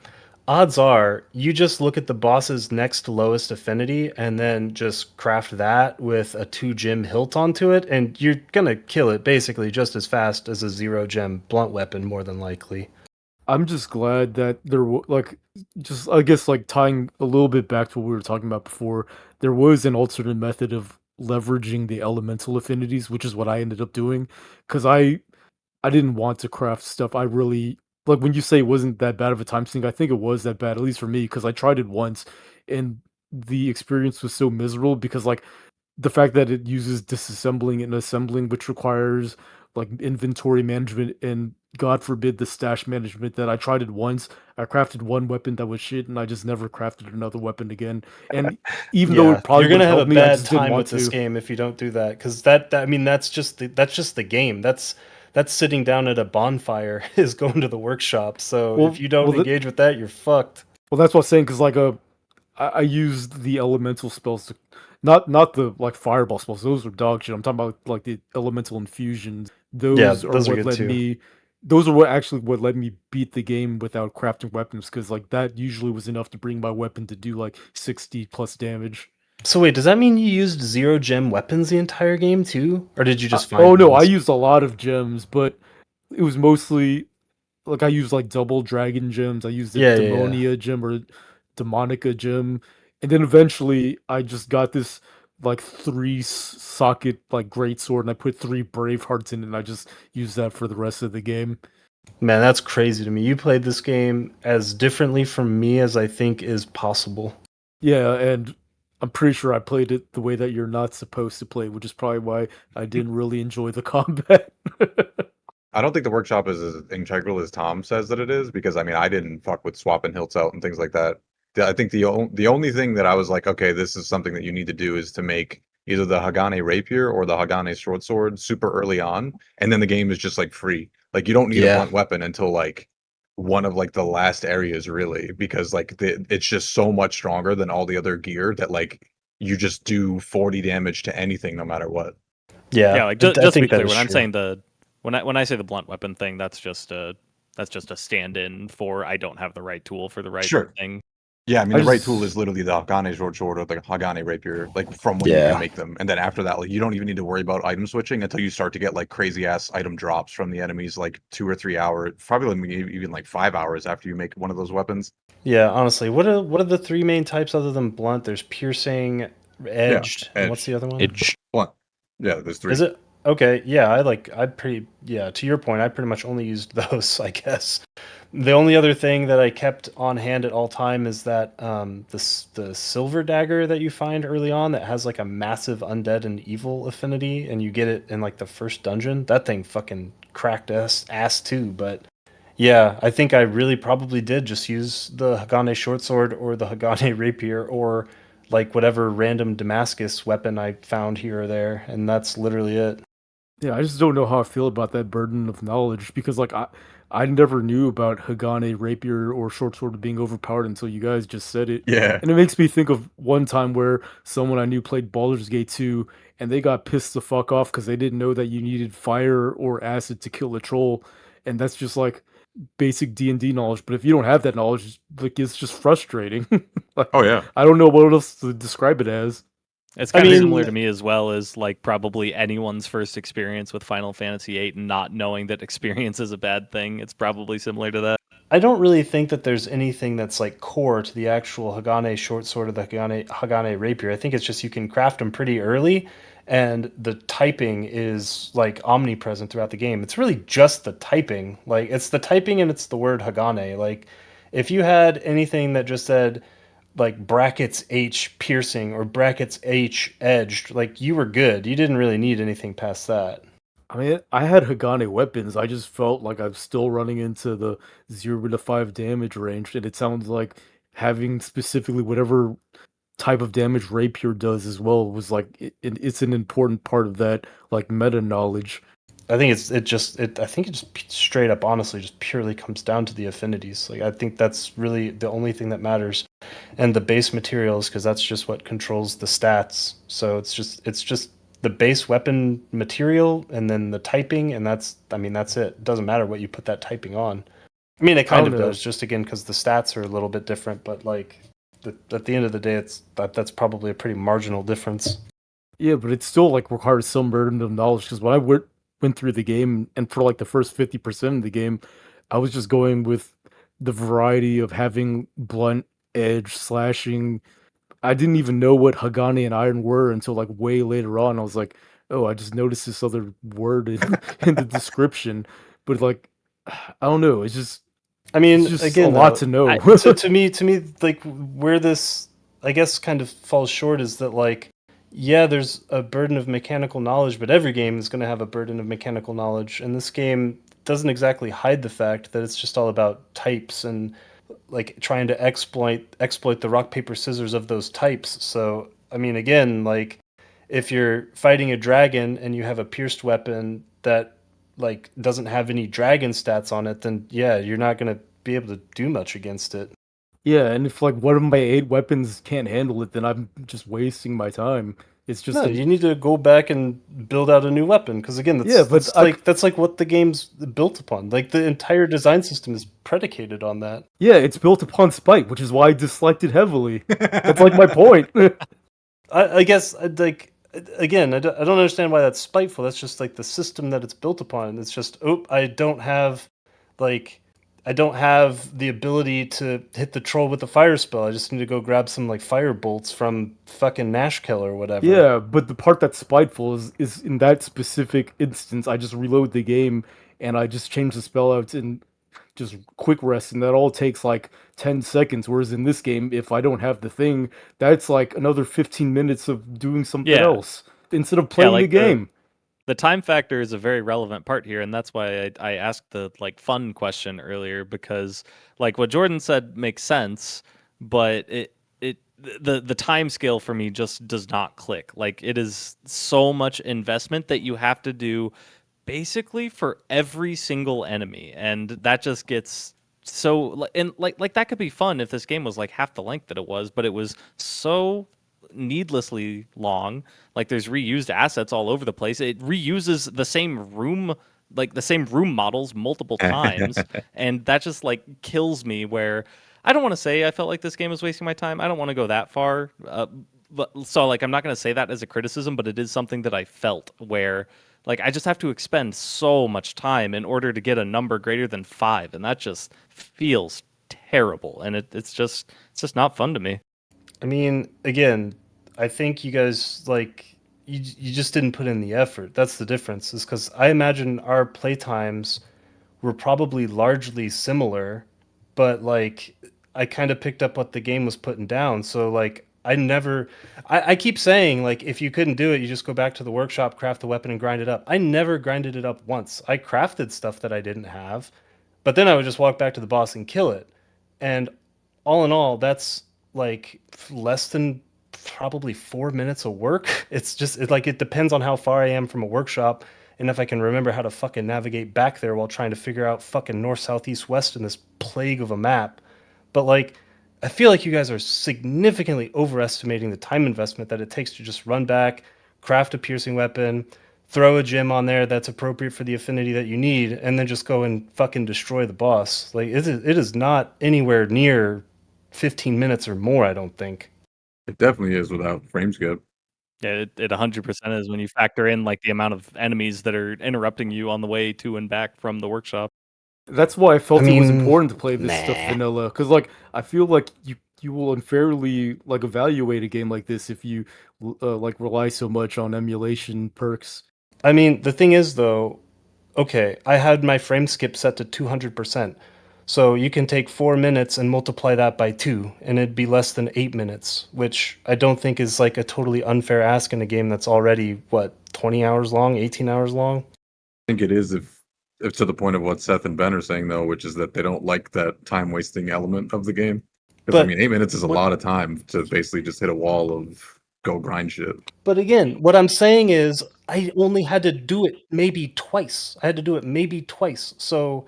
odds are you just look at the boss's next lowest affinity and then just craft that with a 2 gem hilt onto it, and you're gonna kill it basically just as fast as a 0 gem blunt weapon, more than likely. I'm just glad that like just I guess like tying a little bit back to what we were talking about before, there was an alternate method of leveraging the elemental affinities, which is what I ended up doing because I didn't want to craft stuff. I really like when you say it wasn't that bad of a time sink, I think it was that bad, at least for me, because I tried it once and the experience was so miserable because like the fact that it uses disassembling and assembling, which requires like inventory management and God forbid the stash management that I tried it once. I crafted one weapon that was shit and I just never crafted another weapon again. And even though Yeah, it probably you're would gonna have have a helped me, I bad just didn't time want with this to. game if you don't do that, because that I mean that's just the game. That's sitting down at a bonfire is going to the workshop. So if Well, you don't engage with that, you're fucked. that's what I'm saying. Because like I used the elemental spells to not the like fireball spells. Those are dog shit. I'm talking about like the elemental infusions. Yeah, Those are those are what good led too. me. Those are what actually what led me beat the game without crafting weapons. Because like that usually was enough to bring my weapon to do like 60 plus damage. So wait, does that mean you used 0 gem weapons the entire game too, or did you just find Oh no, I ones? used a lot of gems, but it was mostly like I used like double dragon gems. I used the Yeah, yeah, yeah. demonia gem or demonica gem, and then eventually I just got this like socket like great sword, and I put three brave hearts in it, and I just used that for the rest of the game. Man, that's crazy to me. You played this game as differently from me as I think is possible. Yeah, and I'm pretty sure I played it the way that you're not supposed to play, which is probably why I didn't really enjoy the combat. I don't think the workshop is as integral as Tom says that it is because I mean I didn't fuck with swapping hilts out and things like that. I think the only thing that I was like, okay, this is something that you need to do is to make either the Hagane rapier or the Hagane short sword super early on, and then the game is just like free. Like you don't need a Yeah. blunt weapon until like one of like the last areas really because like it's just so much stronger than all the other gear that like you just do 40 damage to anything no matter what. Yeah, Yeah, like I just to be think that clear, is when I'm true. saying when I say the blunt weapon thing, that's just a stand-in for I don't have the right tool for the right Sure. thing. Yeah, I mean I the right tool just is literally the Hagane short sword or the Hagane rapier, like from when you can Yeah. make them, and then after that, like you don't even need to worry about item switching until you start to get like crazy ass item drops from the enemies, like 2 or 3 hours, probably even like 5 hours after you make one of those weapons. Yeah, honestly, what are the three main types other than blunt? There's piercing, Yeah, edged, and what's the edge, other one? It blunt. Yeah, there's Is three. it? Okay, yeah, I pretty yeah, to your point, I pretty much only used those, I guess. The only other thing that I kept on hand at all time is that the silver dagger that you find early on that has like a massive undead and evil affinity, and you get it in like the first dungeon. That thing fucking cracked ass too, but yeah, I think I really probably did just use the Hagane short sword or the Hagane rapier or like whatever random Damascus weapon I found here or there, and that's literally it. Yeah, I just don't know how I feel about that burden of knowledge because like I never knew about Hagane rapier or short sword being overpowered until you guys just said it. Yeah. And it makes me think of one time where someone I knew played Baldur's Gate 2 and they got pissed the fuck off because they didn't know that you needed fire or acid to kill a troll. And that's just like basic D&D knowledge. But if you don't have that knowledge, like it's just frustrating. Oh Like yeah. I don't know what else to describe it as. It's I kind of similar mean, to me as well as like probably anyone's first experience with Final Fantasy VIII and not knowing that experience is a bad thing. It's probably similar to that. I don't really think that there's anything that's like core to the actual Hagane short sword or the Hagane rapier. I think it's just you can craft them pretty early, and the typing is like omnipresent throughout the game. It's really just the typing. Like it's the typing and it's the word Hagane. Like if you had anything that just said like brackets H piercing or brackets H edged, like you were good. You didn't really need anything past that. I mean, I had Hagane weapons. I just felt like I'm still running into the 0 to 5 damage range, and it sounds like having specifically whatever type of damage rapier does as well was like it's an important part of that like meta knowledge. I think I think it just straight up honestly just purely comes down to the affinities. Like I think that's really the only thing that matters, and the base materials because that's just what controls the stats. So it's just the base weapon material and then the typing, and that's it. It doesn't matter what you put that typing on. I mean, it I kind don't of know. does, just again because the stats are a little bit different, but like at the end of the day, that's probably a pretty marginal difference. Yeah, but it still like requires some burden of knowledge because when I went through the game and for like the first 50% of the game, I was just going with the variety of having blunt edge slashing. I didn't even know what Hagane and Iron were until like way later on. I was like, oh, I just noticed this other word in, in the description. But like, I don't know. I It's mean, just a again, lot though, to know. to me, like where this, I guess, kind of falls short is that like, yeah, there's a burden of mechanical knowledge, but every game is going to have a burden of mechanical knowledge, and this game doesn't exactly hide the fact that it's just all about types and like trying to exploit the rock paper scissors of those types. So, I mean, again, like if you're fighting a dragon and you have a pierced weapon that like doesn't have any dragon stats on it, then yeah, you're not gonna be able to do much against it. Yeah, and if like one of my 8 weapons can't handle it, then I'm just wasting my time. It's just No, an you need to go back and build out a new weapon because again, yeah, that's but that's like that's like what the game's built upon. Like the entire design system is predicated on that. yeah, it's built upon spite, which is why I disliked it heavily. That's like my point. I guess like again, I don't understand why that's spiteful. That's just like the system that it's built upon. It's just oh, like I don't have the ability to hit the troll with a fire spell. I just need to go grab some like fire bolts from fucking Nashkel or whatever. Yeah, but the part that's spiteful is in that specific instance, I just reload the game and I just change the spell out and just quick rest, and that all takes like 10 seconds. Whereas in this game, if I don't have the thing, that's like another 15 minutes of doing something Yeah. else instead of Yeah, playing the like game. the time factor is a very relevant part here, and that's why I asked the like fun question earlier because like what Jordan said makes sense, but the time scale for me just does not click. Like it is so much investment that you have to do basically for every single enemy, and that just gets and like that could be fun if this game was like half the length that it was, but it was so needlessly long. Like there's reused assets all over the place. It reuses the same room models multiple times, and that just like kills me. Where I don't want to say I felt like this game was wasting my time. I don't want to go that far. But so like I'm not going to say that as a criticism, but it is something that I felt where like I just have to expend so much time in order to get a number greater than 5, and that just feels terrible, and it's just not fun to me. I mean, again, I think you guys like you just didn't put in the effort. That's the difference. Is because I imagine our playtimes were probably largely similar, but like I kind of picked up what the game was putting down. So like I keep saying like if you couldn't do it, you just go back to the workshop, craft the weapon, and grind it up. I never grinded it up once. I crafted stuff that I didn't have, but then I would just walk back to the boss and kill it. And all in all, that's like less than probably 4 minutes of work. It's just like it depends on how far I am from a workshop and if I can remember how to fucking navigate back there while trying to figure out fucking north, south, east, west in this plague of a map. But like, I feel like you guys are significantly overestimating the time investment that it takes to just run back, craft a piercing weapon, throw a gem on there that's appropriate for the affinity that you need, and then just go and fucking destroy the boss. Like, it is not anywhere near 15 minutes or more, I don't think. It definitely is without frame skip. Yeah, it 100% is when you factor in like the amount of enemies that are interrupting you on the way to and back from the workshop. That's why I felt it was mean, important to play this stuff nah. vanilla, because like I feel like you will unfairly like evaluate a game like this if you like rely so much on emulation perks. I mean, the thing is, though, okay, I had my frame skip set to 200%. So you can take 4 minutes and multiply that by 2, and it'd be less than 8 minutes, which I don't think is like a totally unfair ask in a game that's already, what, 20 hours long, 18 hours long? I think it is if to the point of what Seth and Ben are saying though, which is that they don't like that time wasting element of the game. Because I But mean, 8 minutes is a what lot of time to basically just hit a wall of go grind shit. But again, what I'm saying is I only had to do it maybe twice. I had to do it maybe twice. So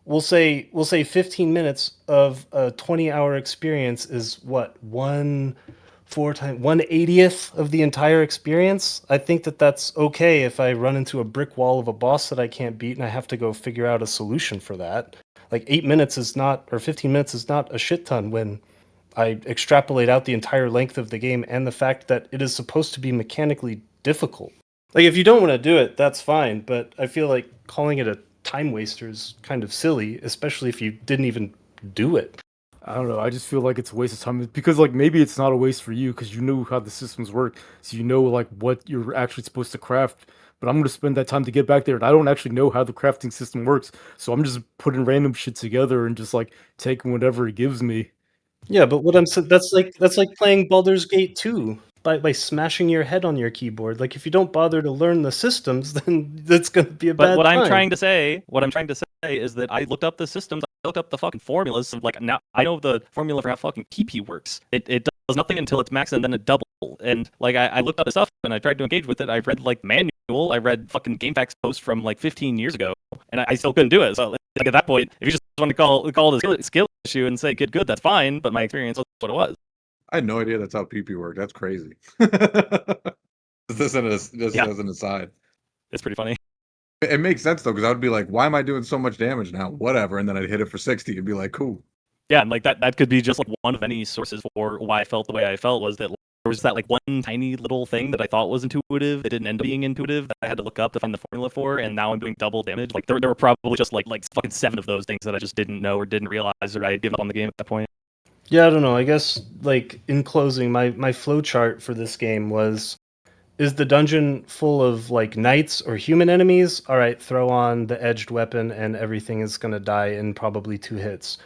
we'll say 15 minutes of a 20-hour experience is what, 1/80th of the entire experience. I think that that's okay if I run into a brick wall of a boss that I can't beat and I have to go figure out a solution for that. Like 8 minutes is not, or 15 minutes is not a shit ton when I extrapolate out the entire length of the game and the fact that it is supposed to be mechanically difficult. Like, if you don't want to do it, that's fine, but I feel like calling it a time waster is kind of silly, especially if you didn't even do it. I don't know. I just feel like it's a waste of time because like maybe it's not a waste for you because you know how the systems work, so you know like what you're actually supposed to craft. But I'm gonna spend that time to get back there, and I don't actually know how the crafting system works, so I'm just putting random shit together and just like taking whatever it gives me. Yeah, but what I'm saying, that's like playing Baldur's Gate 2 by smashing your head on your keyboard. Like, if you don't bother to learn the systems, then that's going to be a But bad time. what I'm trying to say is that I looked up the systems, I looked up the fucking formulas of like now I know the formula for how fucking TP works. It does nothing until it's max and then it double. And like I looked up the stuff and I tried to engage with it. I read like manual, I read fucking GameFAQs posts from like 15 years ago, and I still couldn't do it. So like at that point, if you just want to call it a skill issue and say good, that's fine. But my experience was what it was. I had no idea that's how PP worked. That's crazy. Just Yeah, as an aside. it's pretty funny. It makes sense though, because I would be like, why am I doing so much damage now? Whatever. And then I'd hit it for 60 and be like, cool. Yeah, and like that could be just like one of many sources for why I felt the way I felt was that there was that like one tiny little thing that I thought was intuitive that didn't end up being intuitive that I had to look up to find the formula for, and now I'm doing double damage. Like there were probably just like fucking 7 of those things that I just didn't know or didn't realize, or I had given up on the game at that point. Yeah, I don't know. I guess, like, in closing, my flow chart for this game was, is the dungeon full of like knights or human enemies? All right, throw on the edged weapon and everything is going to die in probably 2 hits.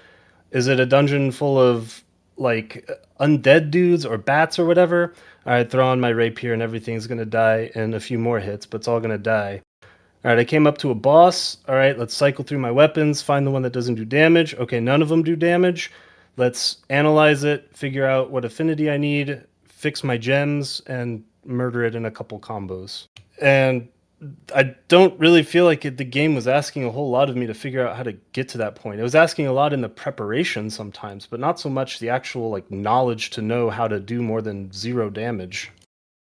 Is it a dungeon full of like undead dudes or bats or whatever? All right, throw on my rapier and everything's going to die in a few more hits, but it's all going to die. All right, I came up to a boss. All right, let's cycle through my weapons, find the one that doesn't do damage. Okay, none of them do damage. Let's analyze it, figure out what affinity I need, fix my gems, and murder it in a couple combos. And I don't really feel like the game was asking a whole lot of me to figure out how to get to that point. It was asking a lot in the preparation sometimes, but not so much the actual like knowledge to know how to do more than 0 damage.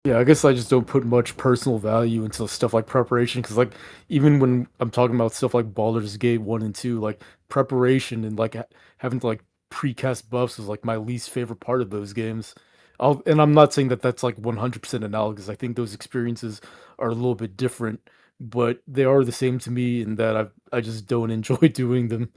Yeah, I guess I just don't put much personal value into stuff like preparation because, like, even when I'm talking about stuff like Baldur's Gate 1 and 2, like, preparation and, like, having to, like, precast buffs is, like, my least favorite part of those games. And I'm not saying that that's, like, 100% analogous. I think those experiences are a little bit different, but they are the same to me in that I just don't enjoy doing them.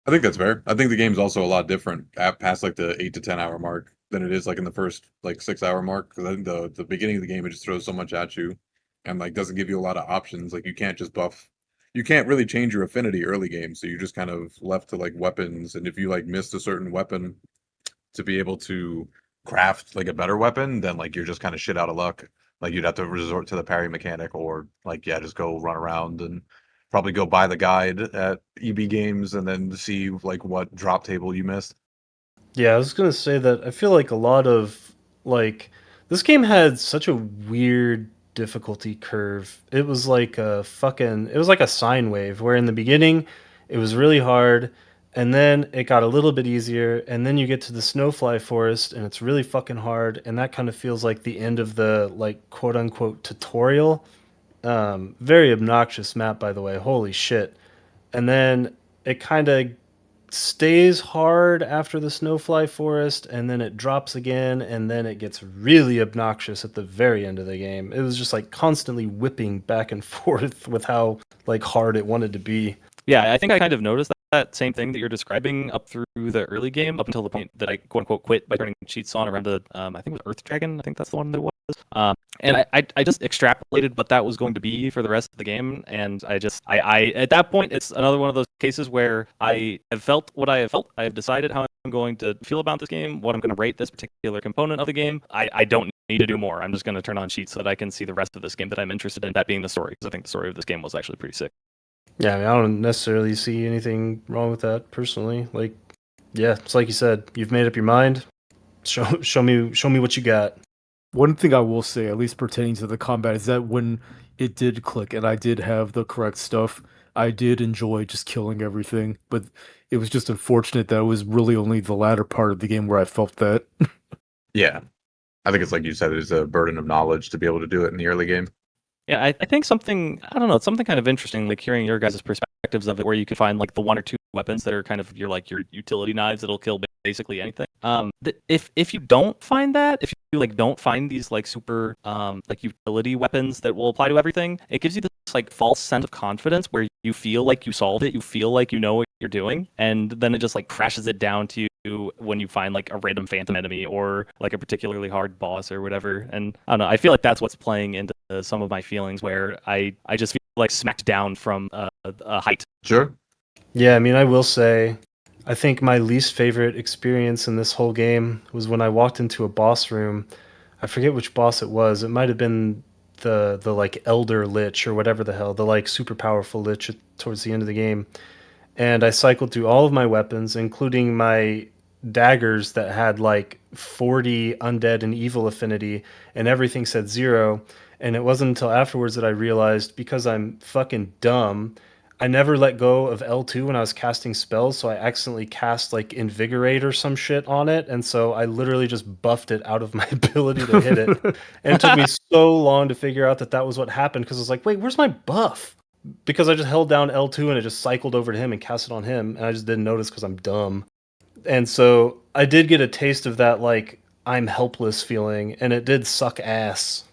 I think that's fair. I think the game's also a lot different at past like the 8 to 10 hour mark than it is like in the first like 6 hour mark. Because I think the beginning of the game it just throws so much at you, and like doesn't give you a lot of options. Like you can't just buff. You can't really change your affinity early game, so you're just kind of left to like weapons. And if you like missed a certain weapon to be able to craft like a better weapon, then like you're just kind of shit out of luck. Like you'd have to resort to the parry mechanic, or like yeah, just go run around and probably go buy the guide at EB Games and then see like what drop table you missed. Yeah, I was gonna say that I feel like a lot of like this game had such a weird difficulty curve. It was like it was like a sine wave where in the beginning it was really hard, and then it got a little bit easier, and then you get to the snowfly forest and it's really fucking hard, and that kind of feels like the end of the like quote unquote tutorial. Very obnoxious map, by the way. Holy shit. And then it kind of stays hard after the snowfly forest, and then it drops again, and then it gets really obnoxious at the very end of the game. It was just like constantly whipping back and forth with how like hard it wanted to be. Yeah, I think I kind of noticed that same thing that you're describing up through the early game, up until the point that I quote unquote quit by turning cheats on around the I think it was Earth Dragon. I think that's the one that it was. And I just extrapolated what that was going to be for the rest of the game, and I at that point it's another one of those cases where I have felt what I have felt. I have decided how I'm going to feel about this game, what I'm going to rate this particular component of the game. I don't need to do more. I'm just going to turn on cheats so that I can see the rest of this game that I'm interested in, that being the story, because I think the story of this game was actually pretty sick. Yeah, I mean, I don't necessarily see anything wrong with that personally. Like, yeah, it's like you said, you've made up your mind. Show me what you got. One thing I will say, at least pertaining to the combat, is that when it did click and I did have the correct stuff, I did enjoy just killing everything. But it was just unfortunate that it was really only the latter part of the game where I felt that. Yeah. I think it's like you said, it's a burden of knowledge to be able to do it in the early game. Yeah, I think something, I don't know, it's something kind of interesting, like hearing your guys' perspectives of it, where you can find like the one or two weapons that are kind of your utility knives that'll kill basically anything. If you don't find that, if you like don't find these like super like utility weapons that will apply to everything, it gives you this like false sense of confidence where you feel like you solved it, you feel like you know what you're doing, and then it just like crashes it down to you when you find like a random phantom enemy or like a particularly hard boss or whatever. And I don't know, I feel like that's what's playing into some of my feelings where I just feel like smacked down from a height. Sure. Yeah, I mean, I will say, I think my least favorite experience in this whole game was when I walked into a boss room. I forget which boss it was. It might have been the like Elder Lich or whatever the hell, the like super powerful Lich towards the end of the game. And I cycled through all of my weapons, including my daggers that had like 40 undead and evil affinity, and everything said 0. And it wasn't until afterwards that I realized, because I'm fucking dumb, I never let go of L2 when I was casting spells, so I accidentally cast like Invigorate or some shit on it, and so I literally just buffed it out of my ability to hit it. And it took me so long to figure out that that was what happened, because I was like, wait, where's my buff? Because I just held down L2 and it just cycled over to him and cast it on him, and I just didn't notice because I'm dumb. And so I did get a taste of that like I'm helpless feeling, and it did suck ass.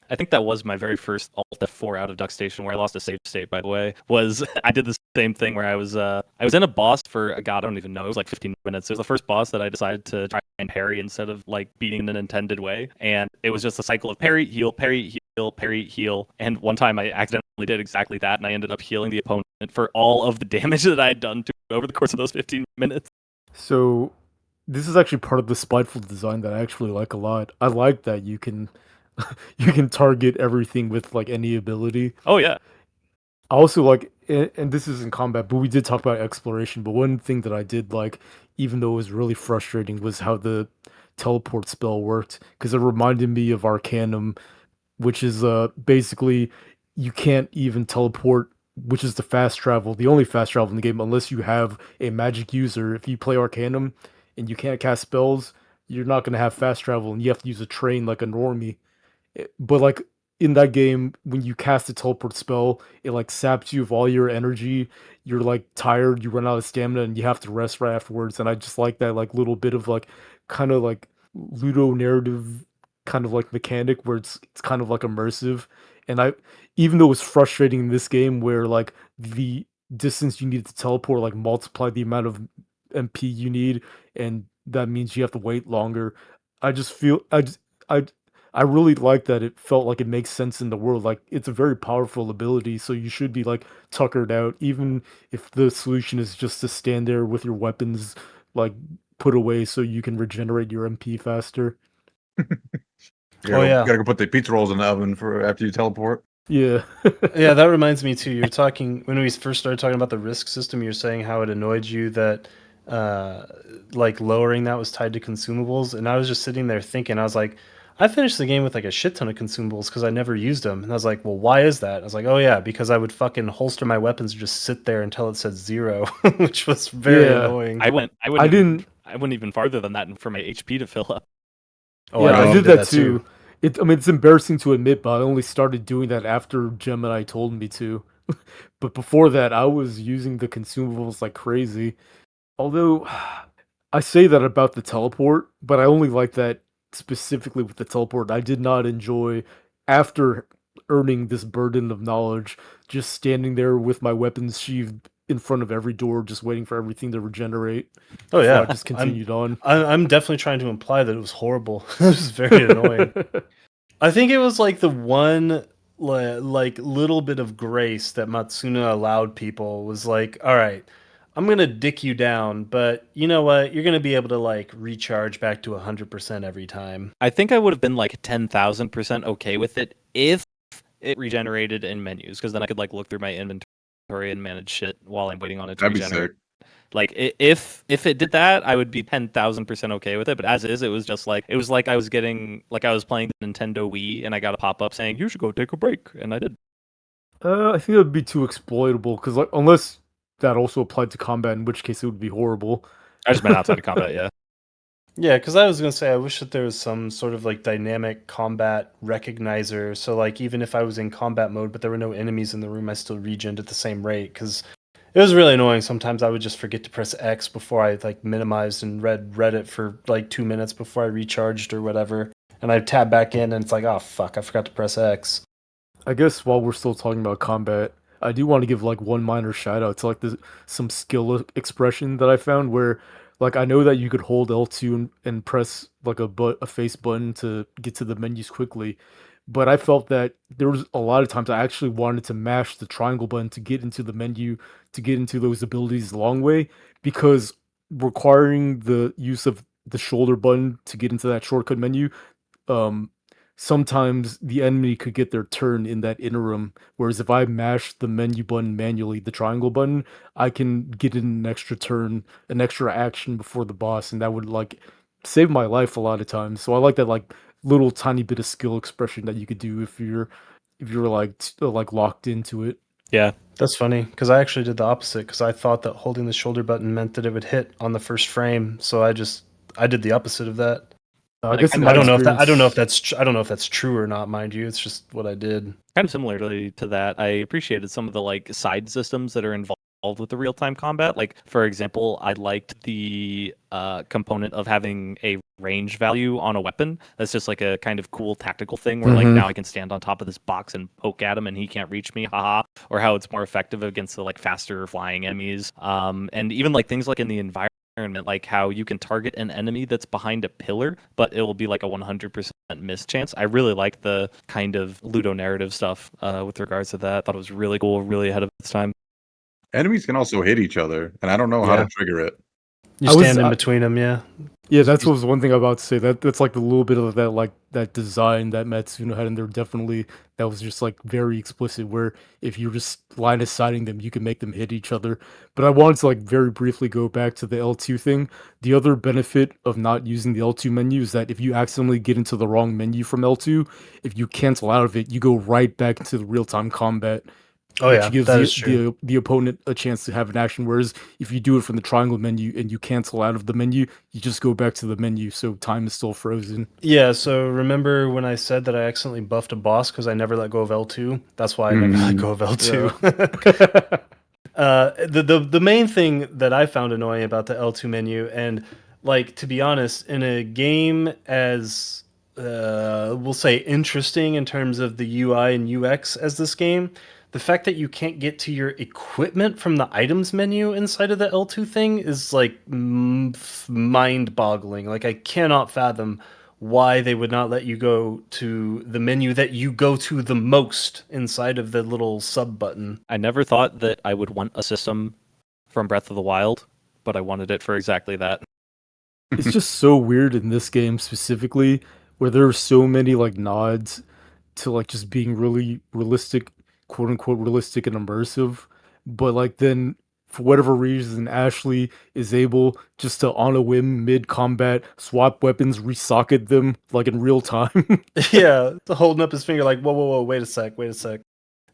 I think that was my very first Alt F4 out of Duck Station, where I lost a save state, by the way. Was I did the same thing where I was in a boss for God, I don't even know, it was like 15 minutes. It was the first boss that I decided to try and parry instead of like beating in an intended way. And it was just a cycle of parry, heal, parry, heal, parry, heal. And one time I accidentally did exactly that, and I ended up healing the opponent for all of the damage that I had done to over the course of those 15 minutes. So this is actually part of the spiteful design that I actually like a lot. I like that you can you can target everything with like any ability. Oh yeah. I also like, and this is in combat, but we did talk about exploration. But one thing that I did like, even though it was really frustrating, was how the teleport spell worked, because it reminded me of Arcanum, which is basically you can't even teleport, which is the fast travel, the only fast travel in the game, unless you have a magic user. If you play Arcanum and you can't cast spells, you're not gonna have fast travel, and you have to use a train like a normie. But like in that game, when you cast a teleport spell, it like saps you of all your energy. You're like tired, you run out of stamina, and you have to rest right afterwards. And I just like that like little bit of like kind of like ludo narrative kind of like mechanic where it's kind of like immersive. And I, even though it's frustrating in this game where like the distance you need to teleport like multiply the amount of MP you need, and that means you have to wait longer. I just feel I really like that it felt like it makes sense in the world. Like it's a very powerful ability, so you should be like tuckered out, even if the solution is just to stand there with your weapons like put away so you can regenerate your MP faster. Oh yeah. Gotta go put the pizza rolls in the oven for after you teleport. Yeah. Yeah, that reminds me too. You're talking when we first started talking about the risk system. You're saying how it annoyed you that like lowering that was tied to consumables, and I was just sitting there thinking. I was like, I finished the game with like a shit ton of consumables because I never used them. And I was like, well, why is that? I was like, oh yeah, because I would fucking holster my weapons and just sit there until it said 0, which was very Yeah, annoying. I didn't. I went even farther than that for my HP to fill up. Oh, I Yeah, I definitely did did that that too. too. I mean, it's embarrassing to admit, but I only started doing that after Gemini told me to. But before that, I was using the consumables like crazy. Although I say that about the teleport, but I only like that specifically with the teleport. I did not enjoy after earning this burden of knowledge, just standing there with my weapons sheathed in front of every door, just waiting for everything to regenerate Oh before I yeah, just continued on. I'm definitely trying to imply that it was horrible. It was very annoying. I think it was like the one like little bit of grace that Matsuna allowed people was like, all right, I'm gonna dick you down, but you know what? You're gonna be able to like recharge back to 100% every time. I think I would have been like 10,000% okay with it if it regenerated in menus, because then I could like look through my inventory and manage shit while I'm waiting on it to That'd be regenerate. sick. Like if it did that, I would be 10,000% okay with it. But as is, it was just like I was getting like I was playing the Nintendo Wii and I got a pop up saying you should go take a break, and I did. I think that would be too exploitable because, like, unless that also applied to combat, in which case it would be horrible. I just meant outside of combat, yeah. Yeah, because I was gonna say I wish that there was some sort of like dynamic combat recognizer. So like even if I was in combat mode, but there were no enemies in the room, I still regened at the same rate. Because it was really annoying. Sometimes I would just forget to press X before I like minimized and read Reddit for like 2 minutes before I recharged or whatever. And I tab back in and it's like, oh fuck, I forgot to press X. I guess while we're still talking about combat, I do want to give like one minor shout out to like some skill expression that I found where like I know that you could hold L2 and press like a face button to get to the menus quickly, but I felt that there was a lot of times I actually wanted to mash the triangle button to get into the menu to get into those abilities the long way because requiring the use of the shoulder button to get into that shortcut menu um sometimes the enemy could get their turn in that interim. Whereas if I mash the menu button manually, the triangle button, I can get in an extra turn, an extra action before the boss, and that would like save my life a lot of times. So I like that like little tiny bit of skill expression that you could do if you're like like locked into it. Yeah. That's funny because I actually did the opposite because I thought that holding the shoulder button meant that it would hit on the first frame. So I did the opposite of that. I guess in Kind my of I don't know if experience, that's I don't know if that's true or not, mind you. It's just what I did. kind of similarly to that, I appreciated some of the like side systems that are involved with the real time combat. Like for example, I liked the component of having a range value on a weapon. That's just like a kind of cool tactical thing where like Mhm. now I can stand on top of this box and poke at him and he can't reach me, haha. Or how it's more effective against the like faster flying enemies. And even like things like in the environment, like how you can target an enemy that's behind a pillar, but it will be like a 100% miss chance. I really like the kind of ludo narrative stuff with regards to that. I thought it was really cool, really ahead of its time. Enemies can also hit each other, and I don't know how to Yeah. trigger it. You I was stand in between them, yeah. Yeah, that's what was one thing I was about to say. That's like a little bit of that like that design that Matsuno had in there. Definitely, that was just like very explicit. Where if you're just line of sighting them, you can make them hit each other. But I wanted to like very briefly go back to the L2 thing. The other benefit of not using the L2 menu is that if you accidentally get into the wrong menu from L2, if you cancel out of it, you go right back into the real time combat, Oh which yeah, gives that is true. the opponent a chance to have an action. Whereas if you do it from the triangle menu and you cancel out of the menu, you just go back to the menu, so time is still frozen. Yeah, so remember when I said that I accidentally buffed a boss because I never let go of L2? That's why I never let Mm, go of L2. Yeah. The main thing that I found annoying about the L2 menu, and like to be honest, in a game as we'll say interesting in terms of the UI and UX as this game, the fact that you can't get to your equipment from the items menu inside of the L2 thing is like mind-boggling. Like I cannot fathom why they would not let you go to the menu that you go to the most inside of the little sub button. I never thought that I would want a system from Breath of the Wild, but I wanted it for exactly that. It's just so weird in this game specifically, where there are so many like nods to like just being really realistic, quote unquote realistic and immersive. But like then for whatever reason, Ashley is able just to, on a whim, mid-combat, swap weapons, resocket them, like in real time. Yeah, holding up his finger like, whoa, whoa, whoa, wait a sec.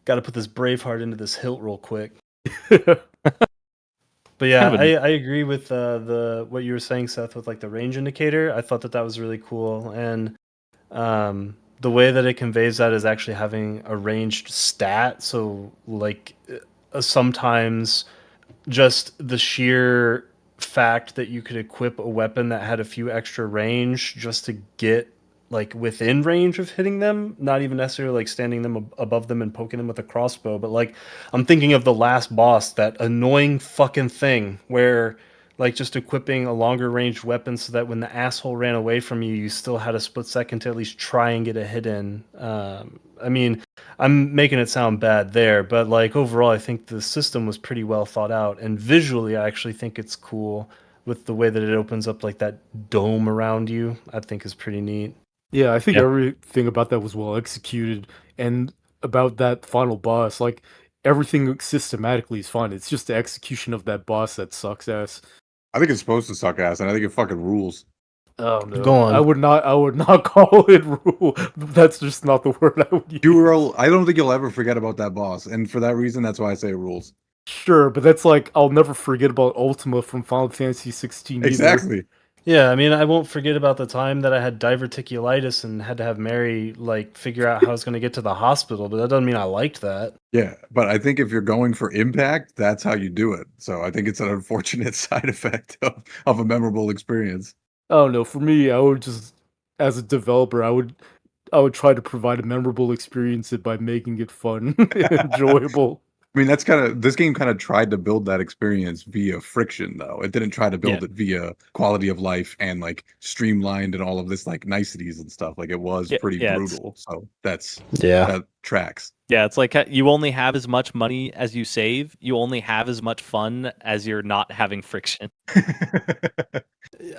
Got to put this Braveheart into this hilt real quick. But yeah, Kind of a- I agree with the what you were saying, Seth, with like the range indicator. I thought that was really cool, and the way that it conveys that is actually having a ranged stat. So like sometimes just the sheer fact that you could equip a weapon that had a few extra range just to get like within range of hitting them, not even necessarily like standing them above them and poking them with a crossbow, but like I'm thinking of the last boss, that annoying fucking thing where like just equipping a longer range weapon so that when the asshole ran away from you, you still had a split second to at least try and get a hit in. I mean, I'm making it sound bad there, but like overall, I think the system was pretty well thought out, and visually, I actually think it's cool with the way that it opens up like that dome around you. I think is pretty neat. Yeah, I think Yeah. everything about that was well executed, and about that final boss, like everything systematically is fine. It's just the execution of that boss that sucks ass. I think it's supposed to suck ass, and I think it fucking rules. Oh Go no, on. I would not call it rule. That's just not the word I would use. I don't think you'll ever forget about that boss, and for that reason, that's why I say it rules. Sure, but that's like I'll never forget about Ultima from Final Fantasy 16 either. Exactly. Yeah, I mean, I won't forget about the time that I had diverticulitis and had to have Mary like figure out how I was going to get to the hospital, but that doesn't mean I liked that. Yeah, but I think if you're going for impact, that's how you do it. So I think it's an unfortunate side effect of a memorable experience. Oh no, for me, I would just, as a developer, I would try to provide a memorable experience by making it fun and enjoyable. I mean, this game kind of tried to build that experience via friction, though. It didn't try to Yeah. build it via quality of life and like streamlined and all of this like niceties and stuff. Like it was pretty Yeah, brutal. So Yeah. that tracks. Yeah, it's like you only have as much money as you save. You only have as much fun as you're not having friction.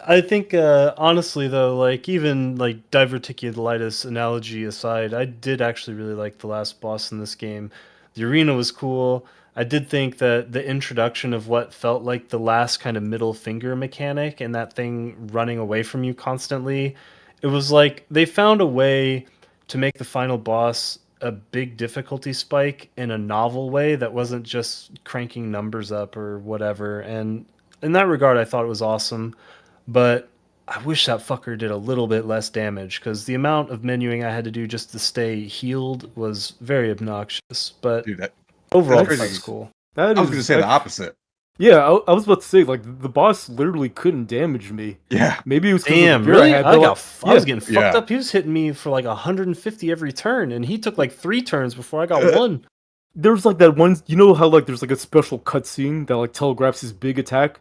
I think honestly though, like even like diverticulitis analogy aside, I did actually really like the last boss in this game. The arena was cool. I did think that the introduction of what felt like the last kind of middle finger mechanic and that thing running away from you constantly, it was like they found a way to make the final boss a big difficulty spike in a novel way that wasn't just cranking numbers up or whatever. And in that regard, I thought it was awesome, but I wish that fucker did a little bit less damage because the amount of menuing I had to do just to stay healed was very obnoxious. But Dude, overall, that's that crazy. was cool. That I was going to is say the act- opposite. Yeah, I was about to say like the boss literally couldn't damage me. Yeah. Maybe it was because of the Damn, beer really? I had. I But got, like, I was yeah, getting fucked Yeah. up. He was hitting me for like 150 every turn, and he took like 3 turns before I got one. there was like that one. You know how like there's like a special cutscene that like telegraphs his big attack.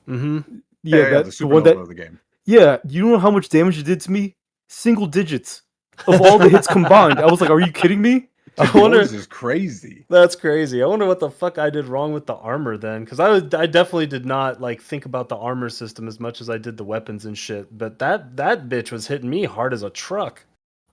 Mm-hmm. Yeah, The that the one that. supernova of the game. Yeah, you know how much damage it did to me? Single digits of all the hits combined. I was like, are you kidding me? I Dude, wonder. yours is crazy. That's crazy. I wonder what the fuck I did wrong with the armor then, because I definitely did not like think about the armor system as much as I did the weapons and shit. But that bitch was hitting me hard as a truck.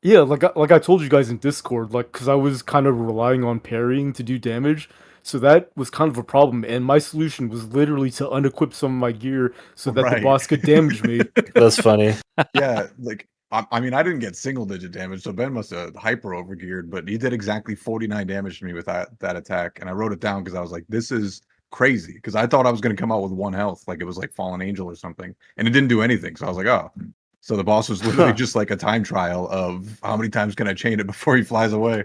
Yeah, like I told you guys in Discord, like because I was kind of relying on parrying to do damage, so that was kind of a problem. And my solution was literally to unequip some of my gear so that the Right. boss could damage me. That's funny. Yeah, like I mean, I didn't get single digit damage, so Ben must have hyper overgeared, but he did exactly 49 damage to me with that attack, and I wrote it down because I was like, this is crazy, because I thought I was going to come out with 1 health, like it was like Fallen Angel or something, and it didn't do anything. So I was like, oh, so the boss was literally just like a time trial of how many times can I chain it before he flies away.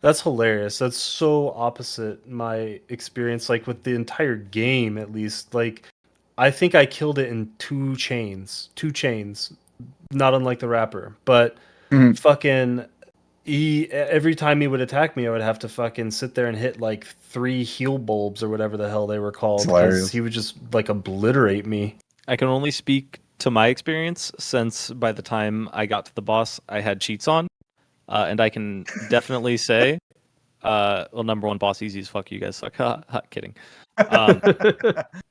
That's hilarious. That's so opposite my experience, like with the entire game at least. Like I think I killed it in 2 chains, not unlike the rapper. But Mhm. fucking every time he would attack me, I would have to fucking sit there and hit like 3 heal bulbs or whatever the hell they were called, because hilarious. he would just like obliterate me. I can only speak to my experience since by the time I got to the boss, I had cheats on. And I can definitely say, well, number one, boss easy as fuck. You guys suck. Kidding.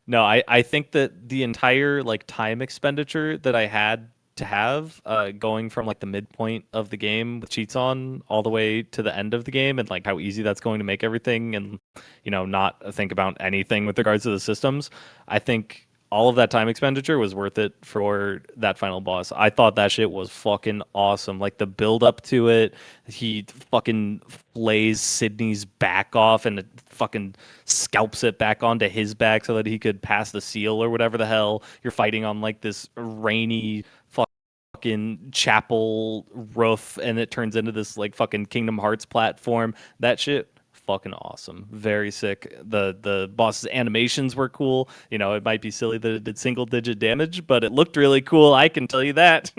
No, I think that the entire like time expenditure that I had to have, going from like the midpoint of the game with cheats on all the way to the end of the game, and like how easy that's going to make everything, and not think about anything with regards to the systems. I think all of that time expenditure was worth it for that final boss. I thought that shit was fucking awesome. Like the build up to it, he fucking flays Sydney's back off and it fucking scalps it back onto his back so that he could pass the seal or whatever the hell. You're fighting on like this rainy fucking chapel roof and it turns into this like fucking Kingdom Hearts platform. That shit fucking awesome. Very sick. The boss's animations were cool. It might be silly that it did single digit damage, but it looked really cool. I can tell you that.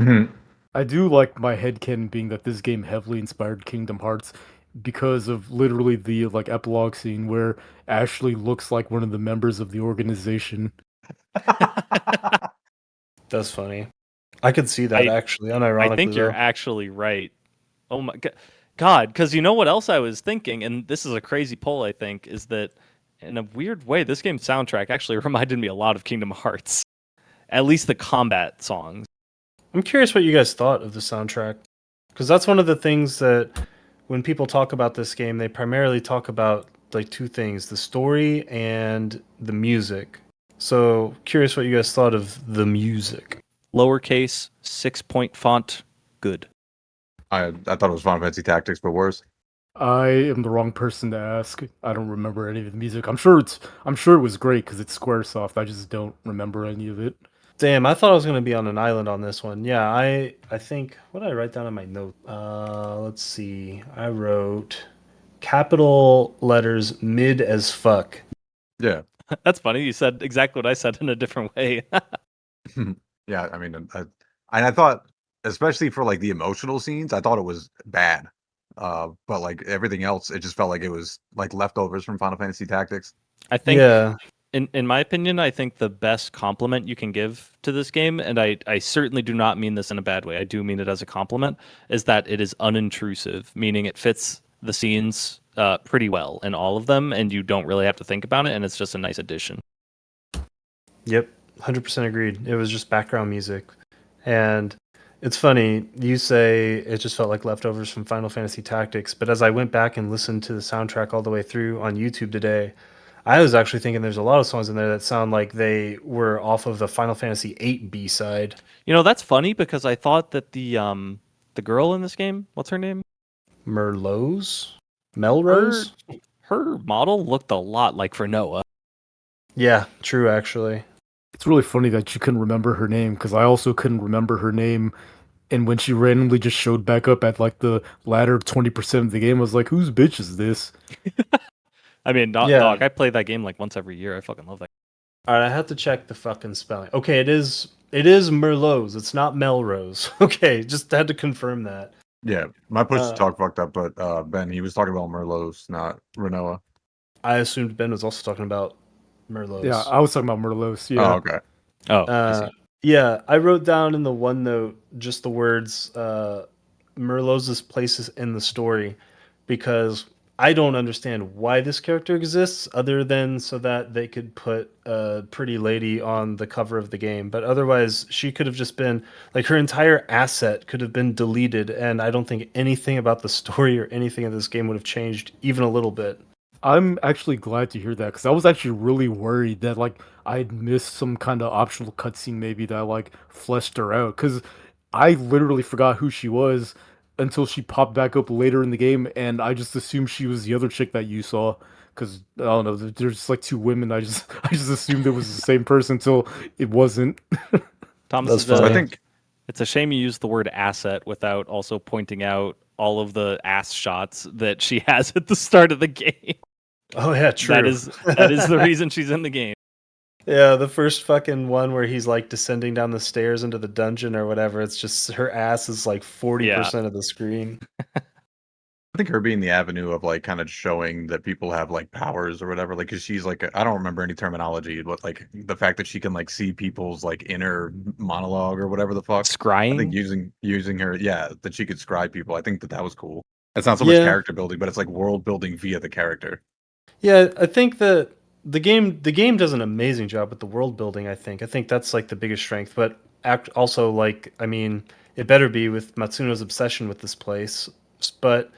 I do like my headcanon being that this game heavily inspired Kingdom Hearts because of literally the like epilogue scene where Ashley looks like one of the members of the organization. That's funny. I could see that actually, unironically. I think you're actually right. Oh my God, because you know what else I was thinking, and this is a crazy poll, I think, is that in a weird way, this game's soundtrack actually reminded me a lot of Kingdom Hearts. At least the combat songs. I'm curious what you guys thought of the soundtrack. Because that's one of the things that when people talk about this game, they primarily talk about like two things, the story and the music. So curious what you guys thought of the music. Lowercase, 6-point font, good. I thought it was Final Fantasy Tactics, but worse. I am the wrong person to ask. I don't remember any of the music. I'm sure it was great because it's SquareSoft. I just don't remember any of it. Damn, I thought I was going to be on an island on this one. Yeah, I think, what did I write down in my note? Let's see. I wrote capital letters mid as fuck. Yeah. That's funny. You said exactly what I said in a different way. Yeah, I mean, I thought, especially for like the emotional scenes, I thought it was bad. But like everything else, it just felt like it was like leftovers from Final Fantasy Tactics. I think, Yeah. in my opinion, I think the best compliment you can give to this game, and I certainly do not mean this in a bad way, I do mean it as a compliment, is that it is unintrusive, meaning it fits the scenes pretty well in all of them, and you don't really have to think about it, and it's just a nice addition. Yep, 100% agreed. It was just background music. And it's funny, you say it just felt like leftovers from Final Fantasy Tactics, but as I went back and listened to the soundtrack all the way through on YouTube today, I was actually thinking there's a lot of songs in there that sound like they were off of the Final Fantasy VIII B-side. That's funny because I thought that the girl in this game, what's her name? Melrose? Her model looked a lot like Noah. Yeah, true, actually. It's really funny that you couldn't remember her name because I also couldn't remember her name. And when she randomly just showed back up at like the latter 20% of the game, I was like, whose bitch is this? I mean, dog, I play that game like once every year. I fucking love that. All right, I have to check the fucking spelling. Okay, it is Merlot's. It's not Melrose. Okay, just had to confirm that. Yeah, my push to talk fucked up, but Ben, he was talking about Merlot's, not Renoa. I assumed Ben was also talking about Merlot's. Yeah, I was talking about Merlot's. Yeah. Oh, okay. Oh, yeah, I wrote down in the OneNote just the words Merlot's places in the story because I don't understand why this character exists other than so that they could put a pretty lady on the cover of the game. But otherwise, she could have just been like her entire asset could have been deleted. And I don't think anything about the story or anything of this game would have changed even a little bit. I'm actually glad to hear that because I was actually really worried that like I'd missed some kind of optional cutscene maybe that like fleshed her out because I literally forgot who she was until she popped back up later in the game, and I just assumed she was the other chick that you saw because I don't know, there's just like two women. I just assumed it was the same person until it wasn't. Thomas, That's funny. I think it's a shame you used the word asset without also pointing out all of the ass shots that she has at the start of the game. Oh yeah, true. That is the reason she's in the game. Yeah, the first fucking one where he's like descending down the stairs into the dungeon or whatever. It's just her ass is like 40% of the screen. I think her being the avenue of like kind of showing that people have like powers or whatever, like because she's like I don't remember any terminology, but like the fact that she can like see people's like inner monologue or whatever the fuck. Scrying? I think using her, yeah, that she could scry people. I think that was cool. It's not so much character building, but it's like world building via the character. Yeah, I think that the game does an amazing job with the world building. I think that's like the biggest strength. But also like, I mean, it better be with Matsuno's obsession with this place. But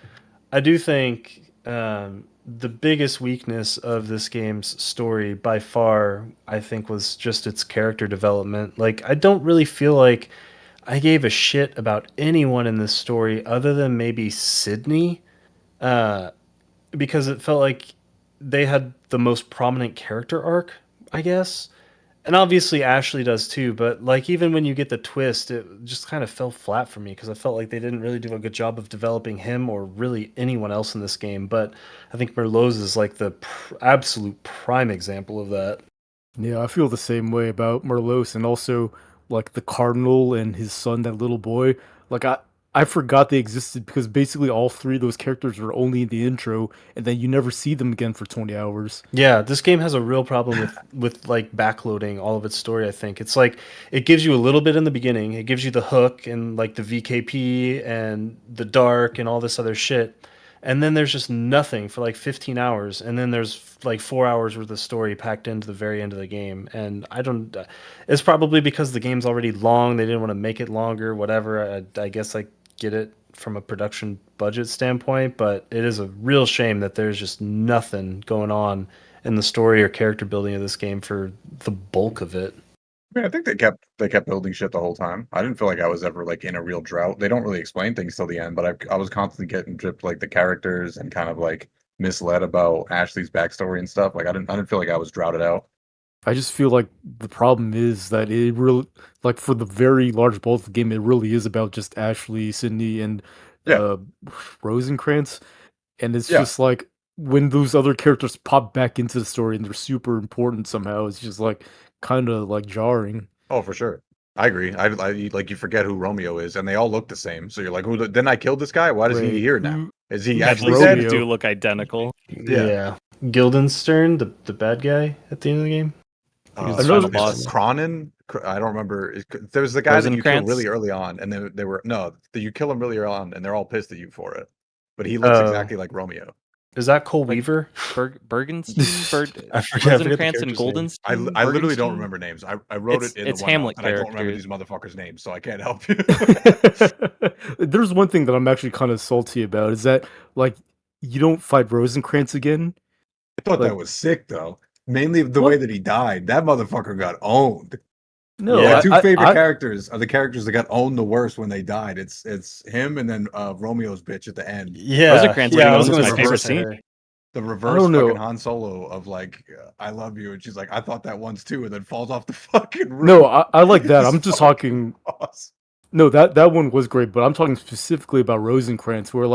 I do think the biggest weakness of this game's story by far, I think, was just its character development. Like, I don't really feel like I gave a shit about anyone in this story other than maybe Sydney, uh, because it felt like they had the most prominent character arc, I guess. And obviously Ashley does too, but like even when you get the twist, it just kind of fell flat for me because I felt like they didn't really do a good job of developing him or really anyone else in this game. But I think Merlot's is like the absolute prime example of that. Yeah, I feel the same way about Merlos and also like the Cardinal and his son, that little boy. Like I forgot they existed because basically all three of those characters were only in the intro and then you never see them again for 20 hours. Yeah, this game has a real problem with like backloading all of its story, I think. It's like it gives you a little bit in the beginning. It gives you the hook and like the VKP and the dark and all this other shit. And then there's just nothing for like 15 hours and then there's like 4 hours worth of story packed into the very end of the game. And I don't it's probably because the game's already long, they didn't want to make it longer, whatever. I guess I get it from a production budget standpoint, but it is a real shame that there's just nothing going on in the story or character building of this game for the bulk of it. I mean, I think they kept building shit the whole time. I didn't feel like I was ever like in a real drought. They don't really explain things till the end, but I was constantly getting dripped like the characters and kind of like misled about Ashley's backstory and stuff. Like I didn't feel like I was droughted out. I just feel like the problem is that it really, like for the very large bulk of the game, it really is about just Ashley, Sydney, and Yeah, uh Rosencrantz. And it's yeah. just like when those other characters pop back into the story and they're super important somehow, it's just like kind of like jarring. Oh, for sure. I agree. I like you forget who Romeo is, and they all look the same. So you're like, didn't I kill this guy? Why is he Wait, here now? Is he Yeah, who's actually those dead? two Romeo? do look identical. Yeah. Yeah. Guildenstern, the bad guy at the end of the game. I think he's the Another- final boss. Cronin. I don't remember. There was the guy that you kill Rosencrantz? really early on, and they were no, you kill him really early on, and they're all pissed at you for it. But he looks exactly like Romeo. Is that Cole Like, Weaver? Bergenstein, I forget the Rosencrantz, and character's name. Goldenstein. I literally don't Bergenstein? remember names. I wrote It's it in the it's OneNote, Hamlet and I don't remember characters. these motherfuckers' names, so I can't help you. There's one thing that I'm actually kind of salty about is that like you don't fight Rosencrantz again. I thought Like that was sick though. Mainly the what? way that he died. That motherfucker got owned. No, Yeah. My two favorite I characters are the characters that got owned the worst when they died. It's him and then Romeo's bitch at the end. Yeah, Rosencrantz yeah, being I was owned going is to my say favorite to scene. her. The I reverse don't fucking know. Han Solo of like I love you, and she's like I thought that once too, and then falls off the fucking roof. No, I like that. It's I'm just fucking talking. awesome. No, that one was great, but I'm talking specifically about Rosencrantz, where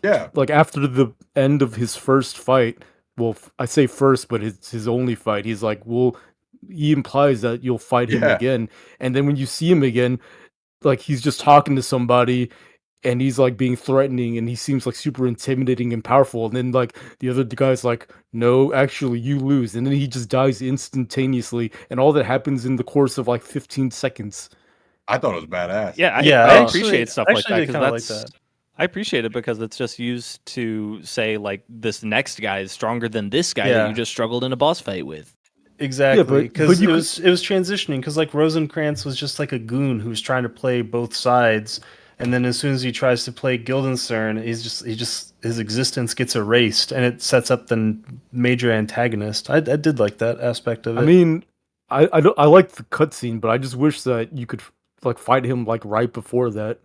Yeah, like after the end of his first fight, well, I say first, but it's his only fight. He's like, well, he implies that you'll fight him yeah. again, and then when you see him again, like he's just talking to somebody, and he's like being threatening, and he seems like super intimidating and powerful, and then like the other guy's like, no, actually, you lose, and then he just dies instantaneously, and all that happens in the course of like 15 seconds. I thought it was badass. Yeah, Yeah, I actually, appreciate stuff like actually, that they because kind of like that's that. I appreciate it because it's just used to say like this next guy is stronger than this guy that Yeah. you just struggled in a boss fight with. Exactly, but because you it could was transitioning. Because like Rosencrantz was just like a goon who's trying to play both sides, and then as soon as he tries to play Guildenstern, his existence gets erased, and it sets up the major antagonist. I did like that aspect of I it. mean, I don't I like the cutscene, but I just wish that you could like fight him like right before that,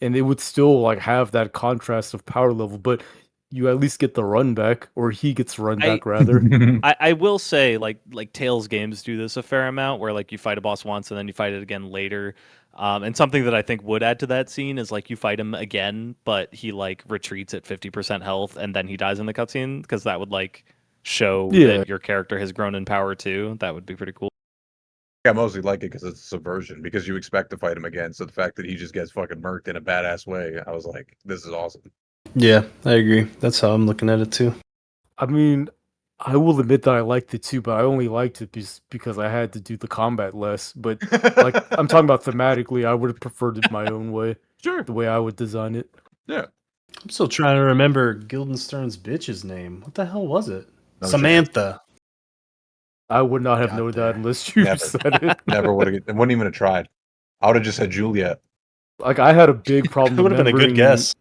and it would still like have that contrast of power level, but you at least get the run back, or he gets run I back rather. I will say like Tales games do this a fair amount where like you fight a boss once and then you fight it again later. And something that I think would add to that scene is like you fight him again, but he like retreats at 50% health and then he dies in the cutscene because that would like show Yeah. that your character has grown in power too. That would be pretty cool. I mostly like it because it's subversion, because you expect to fight him again. So the fact that he just gets fucking murked in a badass way, I was like, this is awesome. Yeah, I agree. That's how I'm looking at it too. I mean, I will admit that I liked it too, but I only liked it because I had to do the combat less. But like I'm talking about thematically, I would have preferred it my own way, Sure. the way I would design it. Yeah. I'm still trying to remember Guildenstern's bitch's name. What the hell was it? No Samantha. I would not have Got known there. that unless you Never. said it. Never would have. Wouldn't even have tried. I would have just said Juliet. Like I had a big problem It would have been a good remembering. guess.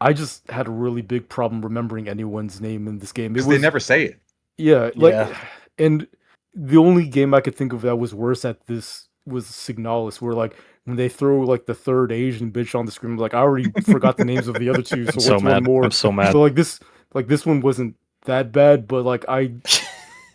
I just had a really big problem remembering anyone's name in this game. It Because they was never say it. yeah, Yeah. and the only game I could think of that was worse at this was Signalis, where like when they throw like the third Asian bitch on the screen, like I already forgot the names of the other two, I'm so so what's one mad. more? I'm so mad. So like this one wasn't that bad, but like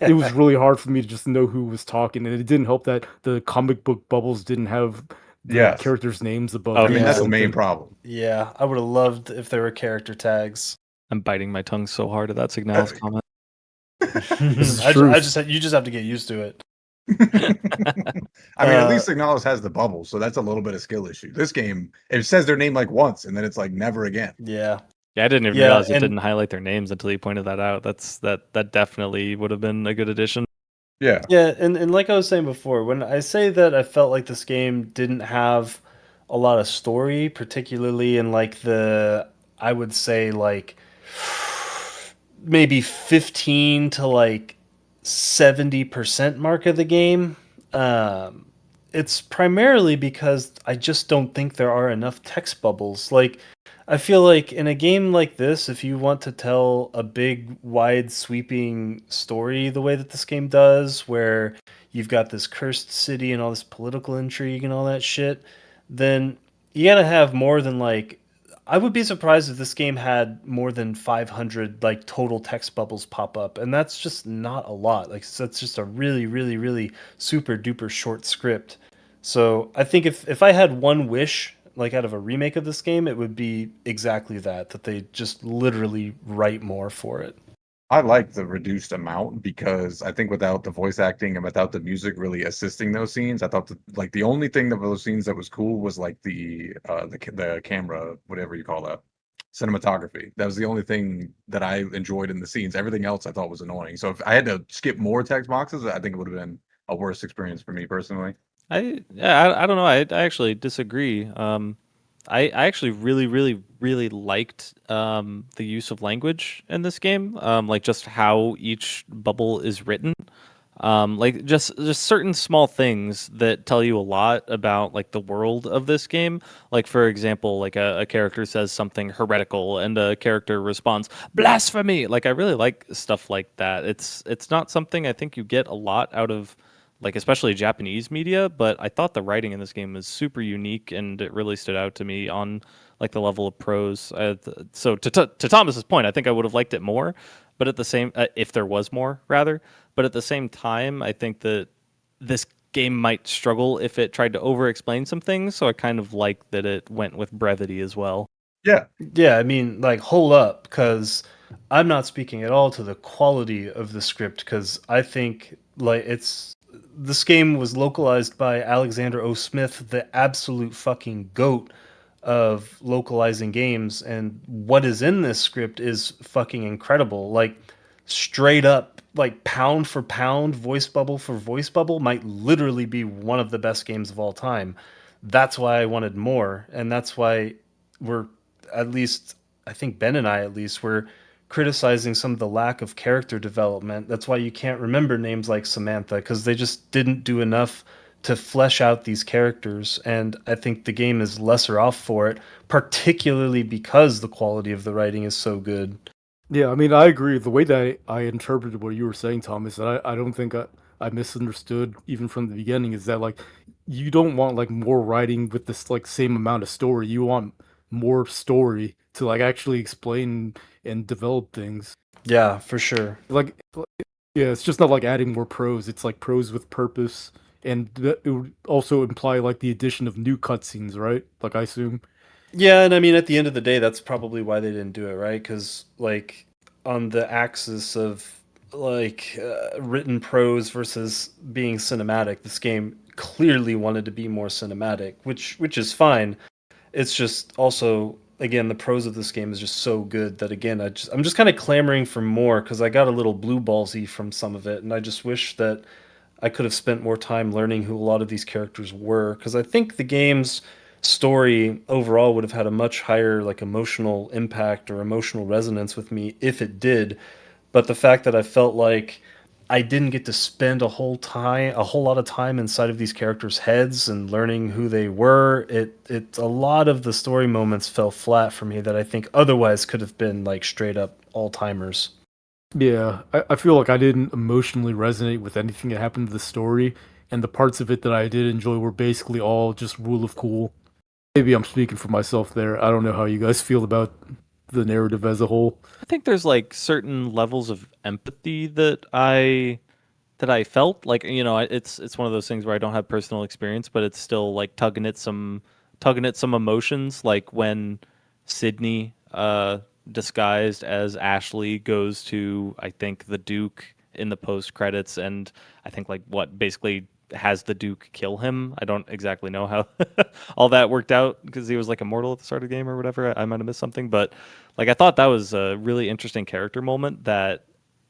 it was really hard for me to just know who was talking, and it didn't help that the comic book bubbles didn't have the Yes. characters' names above. Oh, I mean, them or that's the main something. problem. Yeah, I would have loved if there were character tags. I'm biting my tongue so hard at that Signalis comment. is I truth. just you just have to get used to it. I mean, at least Signalis has the bubble, so that's a little bit of skill issue. This game, it says their name like once, and then it's like never again. Yeah. Yeah, I didn't even Yeah, realize it and- didn't highlight their names until you pointed that out. That definitely would have been a good addition. Yeah. Yeah, and like I was saying before, when I say that I felt like this game didn't have a lot of story, particularly in like I would say like maybe 15 to like 70% mark of the game. It's primarily because I just don't think there are enough text bubbles. Like, I feel like in a game like this, if you want to tell a big, wide, sweeping story the way that this game does, where you've got this cursed city and all this political intrigue and all that shit, then you gotta have more than like. I would be surprised if this game had more than 500 like total text bubbles pop up, and that's just not a lot. Like that's just a really, really, really super duper short script. So I think if I had one wish, like out of a remake of this game, it would be exactly that they just literally write more for it. I like the reduced amount because I think without the voice acting and without the music really assisting those scenes, I thought that like the only thing that those scenes that was cool was like the camera, whatever you call that, cinematography. That was the only thing that I enjoyed in the scenes. Everything else I thought was annoying. So if I had to skip more text boxes, I think it would have been a worse experience for me personally. I don't know. I actually disagree. I actually really liked the use of language in this game. Like just how each bubble is written. Like just certain small things that tell you a lot about like the world of this game. Like for example, like a character says something heretical and a character responds blasphemy. Like I really like stuff like that. It's not something I think you get a lot out of like especially Japanese media, but I thought the writing in this game was super unique and it really stood out to me on like the level of prose. So to Thomas's point, I think I would have liked it more, but at the same if there was more rather, but at the same time, I think that this game might struggle if it tried to over explain some things, so I kind of like that it went with brevity as well. Yeah. Yeah, I mean, like, hold up, because I'm not speaking at all to the quality of the script, because I think, like, this game was localized by Alexander O. Smith, the absolute fucking goat of localizing games, and what is in this script is fucking incredible. Like, straight up, like, pound for pound, voice bubble for voice bubble, might literally be one of the best games of all time. That's why I wanted more, and that's why we're at least I think Ben and I at least were criticizing some of the lack of character development. That's why you can't remember names like Samantha because they just didn't do enough to flesh out these characters, and I think the game is lesser off for it, particularly because the quality of the writing is so good. Yeah, I mean, I agree. The way that I interpreted what you were saying, Tom, is that I don't think I misunderstood even from the beginning. Is that like you don't want like more writing with this like same amount of story. You want more story to like actually explain and develop things. Yeah, for sure. Like, yeah, it's just not like adding more prose. It's like prose with purpose, and it would also imply like the addition of new cutscenes, right? Like I assume. Yeah, and I mean, at the end of the day, that's probably why they didn't do it, right? Because, like, on the axis of like written prose versus being cinematic, this game clearly wanted to be more cinematic, which is fine. It's just also again the prose of this game is just so good that again I'm just kind of clamoring for more because I got a little blue ballsy from some of it, and I just wish that I could have spent more time learning who a lot of these characters were because I think the game's story overall would have had a much higher like emotional impact or emotional resonance with me if it did. But the fact that I felt like I didn't get to spend a whole lot of time inside of these characters' heads and learning who they were. It a lot of the story moments fell flat for me that I think otherwise could have been like straight up all timers. Yeah, I feel like I didn't emotionally resonate with anything that happened to the story, and the parts of it that I did enjoy were basically all just rule of cool. Maybe I'm speaking for myself there. I don't know how you guys feel about the narrative as a whole. I think there's like certain levels of empathy that I felt like, it's one of those things where I don't have personal experience, but it's still like tugging at some emotions, like when Sydney disguised as Ashley goes to, I think, the Duke in the post credits, and I think like what basically has the Duke kill him. I don't exactly know how all that worked out because he was like immortal at the start of the game or whatever. I might have missed something, but like I thought that was a really interesting character moment that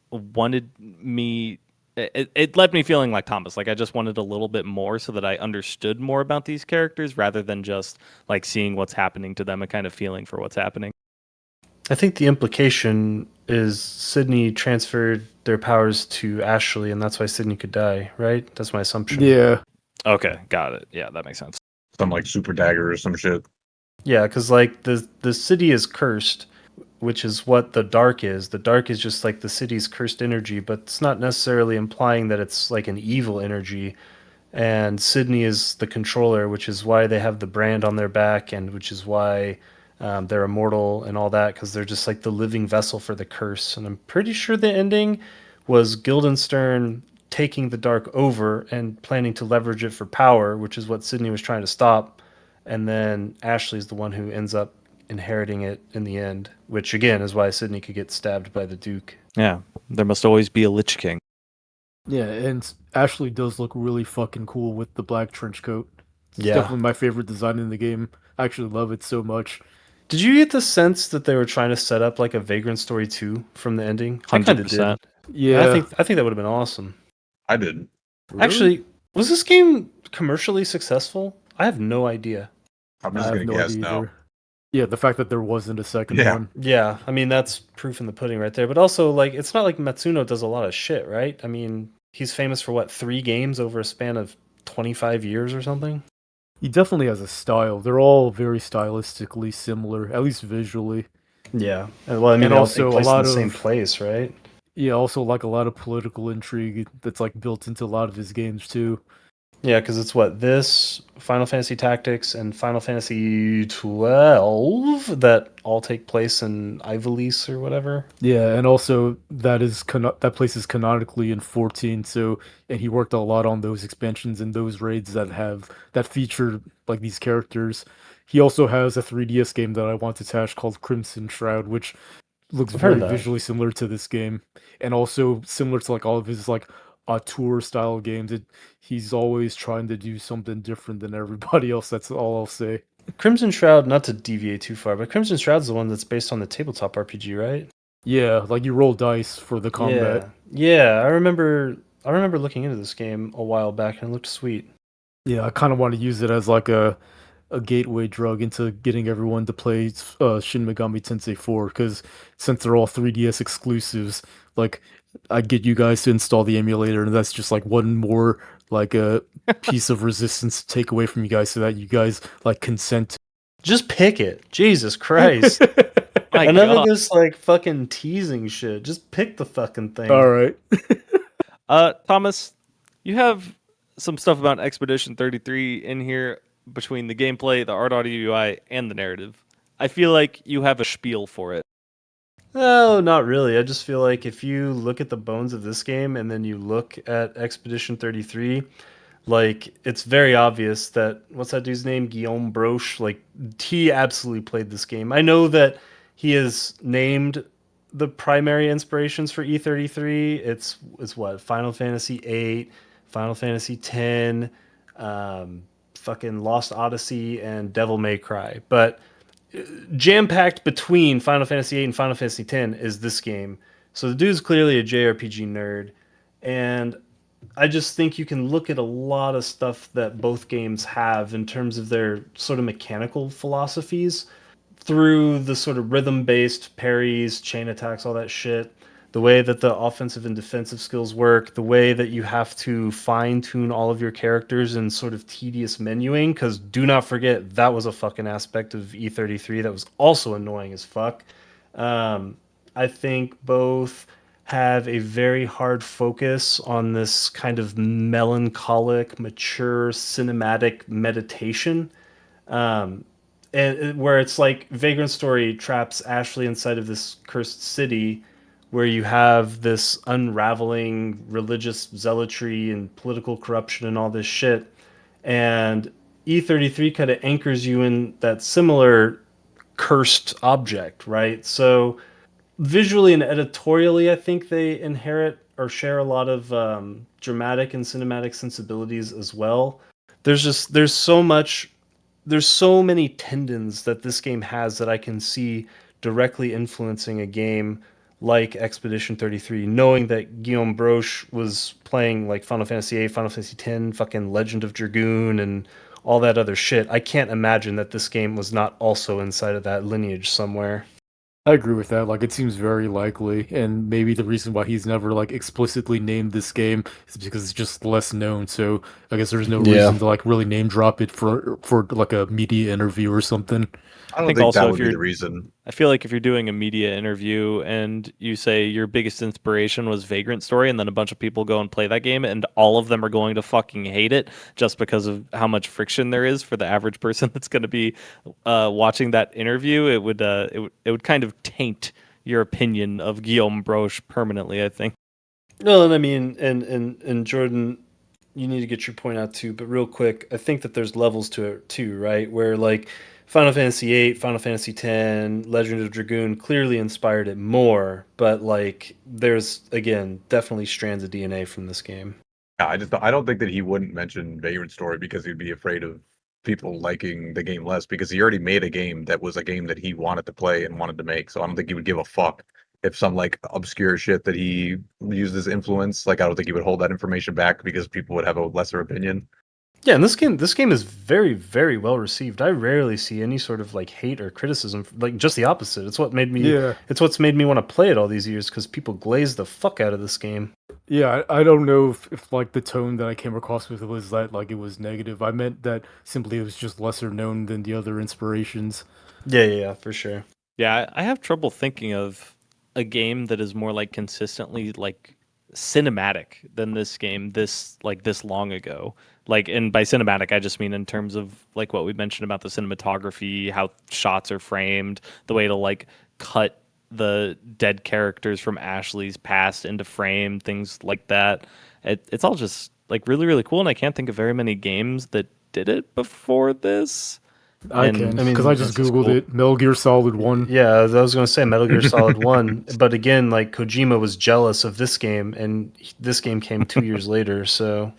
wanted me it left me feeling like Thomas. Like I just wanted a little bit more so that I understood more about these characters rather than just like seeing what's happening to them and kind of feeling for what's happening. I think the implication is Sydney transferred their powers to Ashley, and that's why Sydney could die, right? That's my assumption. Yeah, Okay, got it. Yeah, that makes sense. Some like super dagger or some shit. Yeah, because like the city is cursed, which is what the dark is. The dark is just like the city's cursed energy, but it's not necessarily implying that it's like an evil energy. And Sydney is the controller, which is why they have the brand on their back, and which is why they're immortal and all that, because they're just like the living vessel for the curse. And I'm pretty sure the ending was Guildenstern taking the dark over and planning to leverage it for power, which is what Sydney was trying to stop. And then Ashley's the one who ends up inheriting it in the end, which again is why Sydney could get stabbed by the Duke. Yeah, there must always be a Lich King. yeah, and Ashley does look really fucking cool with the black trench coat. It's Yeah. definitely my favorite design in the game. I actually love it so much. Did you get the sense that they were trying to set up like a Vagrant Story 2 from the ending? I kind of did. 100%. And I Yeah, think that would have been awesome. I didn't. Actually, was this game commercially successful? I have no idea. I'm I just have gonna no guess idea no. either. Yeah, the fact that there wasn't a second Yeah. one. Yeah, I mean that's proof in the pudding right there. But also, like, it's not like Matsuno does a lot of shit, right? I mean, he's famous for what, 3 games over a span of 25 years or something? He definitely has a style. They're all very stylistically similar, at least visually. Yeah. Well, I mean, And they all take also a place in lot the same of place, right? yeah, also like a lot of political intrigue that's like built into a lot of his games too. Yeah, because it's what this Final Fantasy Tactics and Final Fantasy 12 that all take place in Ivalice or whatever. Yeah, and also that place is canonically in 14, so and he worked a lot on those expansions and those raids that feature like these characters. He also has a 3DS game that I want to tash called Crimson Shroud, which looks I've heard of very that. visually similar to this game, and also similar to like all of his like auteur style games. He's always trying to do something different than everybody else. That's all I'll say. Crimson Shroud, not to deviate too far, but Crimson Shroud's the one that's based on the tabletop RPG, right? Yeah, like you roll dice for the combat. Yeah. Yeah, I remember looking into this game a while back and it looked sweet. Yeah, I kind of want to use it as like a gateway drug into getting everyone to play Shin Megami Tensei 4 because since they're all 3DS exclusives, like I get you guys to install the emulator, and that's just like one more like a piece of resistance to take away from you guys so that you guys like consent. Just pick it. Jesus Christ. My Enough of God. this like fucking teasing shit. Just pick the fucking thing. All right. Thomas, you have some stuff about Expedition 33 in here between the gameplay, the art, audio, UI, and the narrative. I feel like you have a spiel for it. No, not really. I just feel like if you look at the bones of this game and then you look at Expedition 33, like it's very obvious that what's that dude's name? Guillaume Broche. Like he absolutely played this game. I know that he has named the primary inspirations for E33. It's what? Final Fantasy 8, Final Fantasy 10, fucking Lost Odyssey and Devil May Cry. But jam packed between Final Fantasy 8 and Final Fantasy 10 is this game. So the dude's clearly a JRPG nerd, and I just think you can look at a lot of stuff that both games have in terms of their sort of mechanical philosophies through the sort of rhythm based parries, chain attacks, all that shit the way that the offensive and defensive skills work, the way that you have to fine tune all of your characters in sort of tedious menuing. Because do not forget, that was a fucking aspect of E33 that was also annoying as fuck. Um, I think both have a very hard focus on this kind of melancholic, mature cinematic meditation. Um, and where it's like Vagrant Story traps Ashley inside of this cursed city where you have this unraveling religious zealotry and political corruption and all this shit. And E33 kind of anchors you in that similar cursed object, right? So visually and editorially, I think they inherit or share a lot of dramatic and cinematic sensibilities as well. There's so many tendons that this game has that I can see directly influencing a game like Expedition 33, knowing that Guillaume Broche was playing like Final Fantasy VIII, Final Fantasy X, fucking Legend of Dragoon, and all that other shit. I can't imagine that this game was not also inside of that lineage somewhere. I agree with that. Like, it seems very likely, and maybe the reason why he's never like explicitly named this game is because it's just less known. So I guess there's no Yeah. reason to like really name drop it for like a media interview or something. I don't think think also that if would be you're- the reason. I feel like if you're doing a media interview and you say your biggest inspiration was Vagrant Story, and then a bunch of people go and play that game, and all of them are going to fucking hate it just because of how much friction there is for the average person that's going to be watching that interview, it would kind of taint your opinion of Guillaume Broche permanently, I think. No, and I mean, and Jordan, you need to get your point out too. But real quick, I think that there's levels to it too, right? Where like Final Fantasy VIII, Final Fantasy X, Legend of Dragoon clearly inspired it more. But like, there's again definitely strands of DNA from this game. Yeah, I don't think that he wouldn't mention Vagrant Story because he'd be afraid of people liking the game less because he already made a game that was a game that he wanted to play and wanted to make. So I don't think he would give a fuck if some like obscure shit that he used as influence. Like I don't think he would hold that information back because people would have a lesser opinion. Yeah, and this game is very, very well received. I rarely see any sort of like hate or criticism. Like just the opposite. Yeah, It's what's made me want to play it all these years because people glaze the fuck out of this game. yeah. I don't know if like the tone that I came across with it was that like it was negative. I meant that simply it was just lesser known than the other inspirations. Yeah, for sure. Yeah, I have trouble thinking of a game that is more like consistently like cinematic than this game this long ago. Like, and by cinematic I just mean in terms of like what we mentioned about the cinematography, how shots are framed, the way to like cut the dead characters from Ashley's past into frame, things like that. It's all just like really, really cool, and I can't think of very many games that did it before this. I And can I mean, because I just that's googled cool. it. Metal Gear Solid 1. Yeah, I was gonna say Metal Gear Solid One, but again, like Kojima was jealous of this game, and this game came 2 years later. So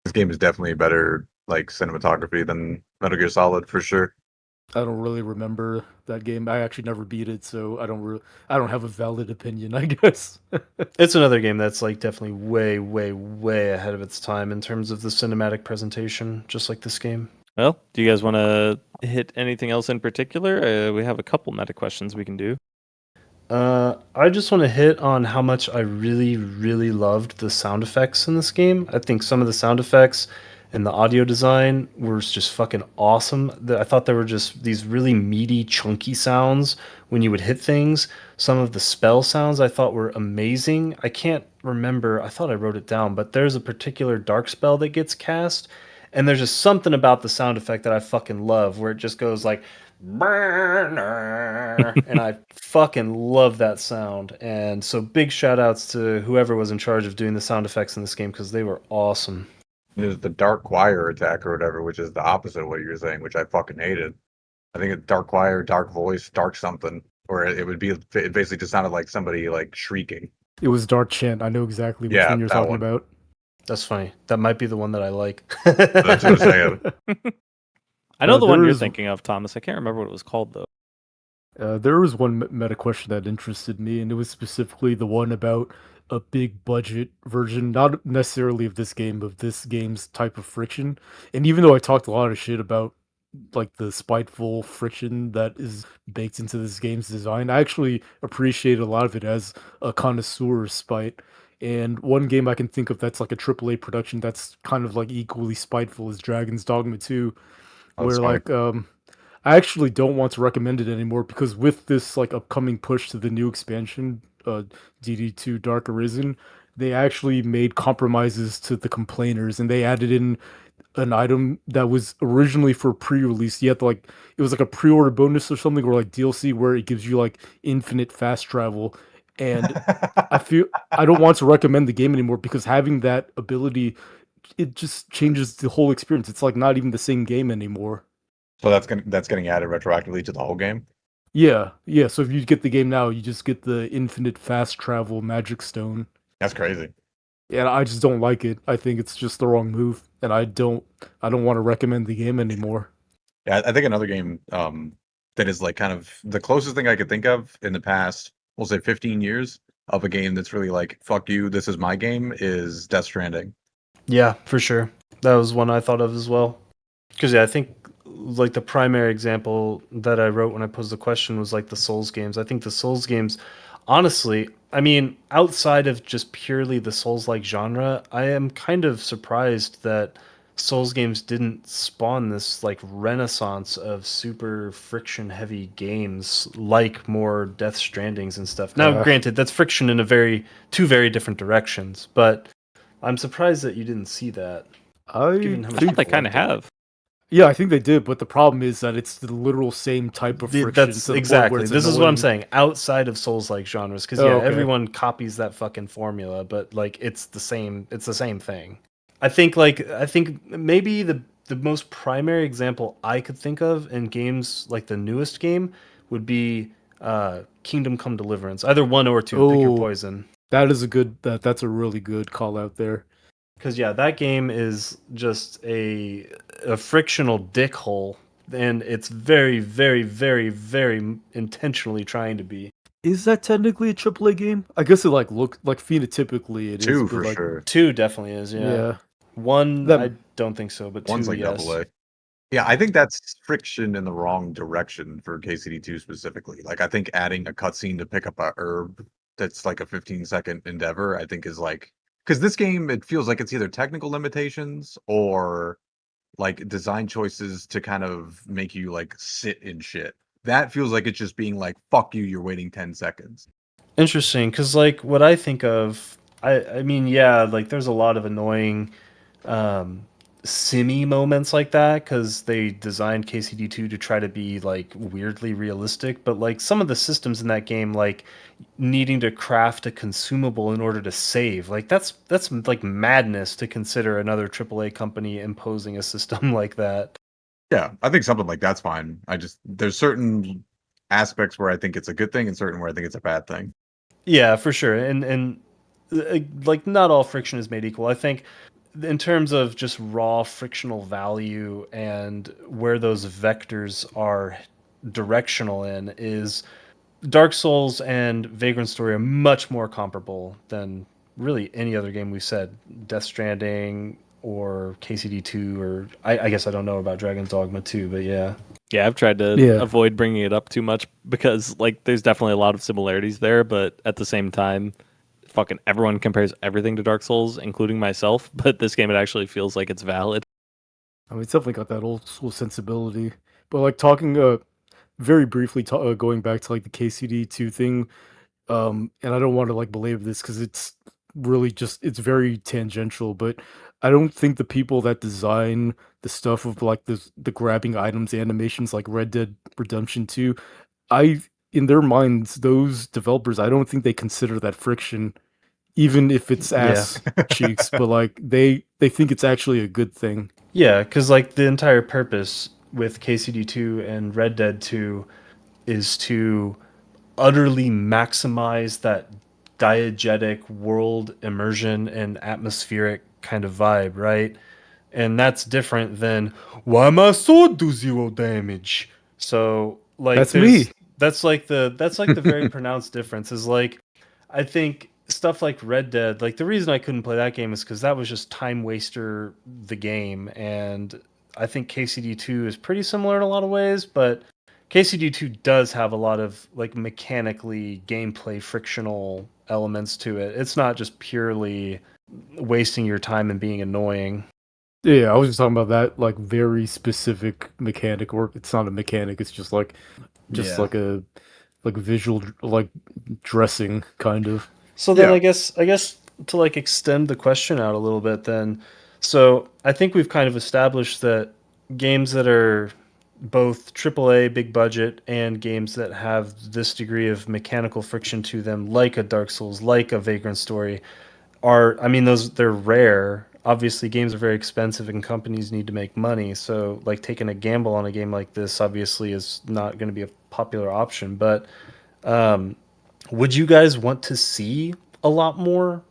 This game is definitely better like cinematography than Metal Gear Solid for sure. I don't really remember that game. I actually never beat it, so I don't have a valid opinion, I guess. it's another game that's like definitely way, way, way ahead of its time in terms of the cinematic presentation, just like this game. well, do you guys want to hit anything else in particular? We have a couple meta questions we can do. I just want to hit on how much I really, really loved the sound effects in this game. I think some of the sound effects and the audio design were just fucking awesome. I thought there were just these really meaty, chunky sounds when you would hit things. Some of the spell sounds I thought were amazing. I can't remember, I thought I wrote it down, but there's a particular dark spell that gets cast, and there's just something about the sound effect that I fucking love where it just goes like, and I fucking love that sound. And so big shout outs to whoever was in charge of doing the sound effects in this game because they were awesome. There's the Dark Choir attack or whatever, which is the opposite of what you're saying, which I fucking hated. I think it's Dark Choir, Dark Voice, Dark something, or it basically just sounded like somebody like shrieking. It was Dark Chant. I know exactly which Yeah, one you're that talking one. about. That's funny. That might be the one that I like. That's what I'm saying. I know the one there you're is- thinking of, Thomas. I can't remember what it was called though. There was one meta question that interested me, and it was specifically the one about a big budget version, not necessarily of this game, but of this game's type of friction. And even though I talked a lot of shit about like the spiteful friction that is baked into this game's design. I actually appreciate a lot of it as a connoisseur of spite. And one game I can think of that's like a AAA production that's kind of like equally spiteful is Dragon's Dogma 2, Oh, that's where funny. like I actually don't want to recommend it anymore because with this like upcoming push to the new expansion, DD2 Dark Arisen, they actually made compromises to the complainers and they added in an item that was originally for pre-release. Yet like it was like a pre-order bonus or something, or like DLC where it gives you like infinite fast travel. And I feel I don't want to recommend the game anymore because having that ability, it just changes the whole experience. It's like not even the same game anymore. So that's getting added retroactively to the whole game. Yeah, yeah. So if you get the game now, you just get the infinite fast travel magic stone. That's crazy. And I just don't like it. I think it's just the wrong move, and I don't want to recommend the game anymore. Yeah, I think another game that is like kind of the closest thing I could think of in the past, we'll say 15 years of a game that's really like fuck you, this is my game is Death Stranding. Yeah, for sure. That was one I thought of as well. Because yeah, I think like the primary example that I wrote when I posed the question was like the Souls games. I think the Souls games, honestly, I mean, outside of just purely the Souls-like genre, I am kind of surprised that Souls games didn't spawn this like renaissance of super friction-heavy games like more Death Strandings and stuff. Now, Uh, granted, that's friction in a two very different directions, but I'm surprised that you didn't see that, I given how I much thought think, they people kind of liked it. have. yeah, I think they did, but the problem is that it's the literal same type of friction That's to the point where exactly. it's This is what I'm annoying. saying. Outside of Souls-like genres, because yeah, Oh, okay. everyone copies that fucking formula, but like it's the same. It's the same thing. I think maybe the most primary example I could think of in games like the newest game would be Kingdom Come Deliverance. Either one or two. Pick your Oh, poison. that's a really good call out there. Because yeah, that game is just a frictional dickhole, and it's very, very, very, very intentionally trying to be. Is that technically a AAA game? I guess it look like phenotypically it is, Two but for like sure. Two definitely is, yeah. yeah, One, that I don't think so, but One's two, like double yes. A. Yeah, I think that's friction in the wrong direction for KCD2 specifically. Like, I think adding a cutscene to pick up a herb that's like a 15-second endeavor, I think is like because this game it feels like it's either technical limitations or like design choices to kind of make you like sit in shit. That feels like it's just being like, fuck you, you're waiting 10 seconds. Interesting, because like what I think of, I mean, yeah, like there's a lot of annoying um, simmy moments like that because they designed KCD2 to try to be like weirdly realistic, but like some of the systems in that game, like needing to craft a consumable in order to save, like that's like madness to consider another AAA company imposing a system like that. Yeah, I think something like that's fine. I just there's certain aspects where I think it's a good thing and certain where I think it's a bad thing. Yeah, for sure. Like not all friction is made equal. I think in terms of just raw frictional value and where those vectors are directional in is Dark Souls and Vagrant Story are much more comparable than really any other game we've said. Death Stranding or KCD2 or I guess I don't know about Dragon's Dogma 2, but yeah. Yeah, I've tried to yeah. avoid bringing it up too much because like there's definitely a lot of similarities there, but at the same time, fucking everyone compares everything to Dark Souls, including myself. But this game, it actually feels like it's valid. I mean, it's definitely got that old school sensibility. But like talking very briefly, going back to like the KCD2 thing, and I don't want to like belabor this because it's really just it's very tangential, but I don't think the people that design the stuff of like the grabbing items animations like Red Dead Redemption 2, I in their minds, those developers, I don't think they consider that friction, even if it's Yeah. ass cheeks, but like they think it's actually a good thing. Yeah, because like the entire purpose with KCD2 and Red Dead 2 is to utterly maximize that diegetic world immersion and atmospheric kind of vibe, right? And that's different than why my sword do zero damage. So like That's me. that's like the very pronounced difference is like I think stuff like Red Dead, like the reason I couldn't play that game is because that was just time waster the game and I think KCD2 is pretty similar in a lot of ways, but KCD2 does have a lot of like mechanically gameplay frictional elements to it. It's not just purely wasting your time and being annoying. Yeah, I was just talking about that like very specific mechanic, or it's not a mechanic, it's just Yeah. like a visual like dressing kind of. So then Yeah. I guess to like extend the question out a little bit then. So I think we've kind of established that games that are both AAA big budget and games that have this degree of mechanical friction to them, like a Dark Souls, like a Vagrant Story, are, I mean, they're rare. Obviously games are very expensive and companies need to make money, so like taking a gamble on a game like this obviously is not going to be a popular option. But um would you guys want to see a lot more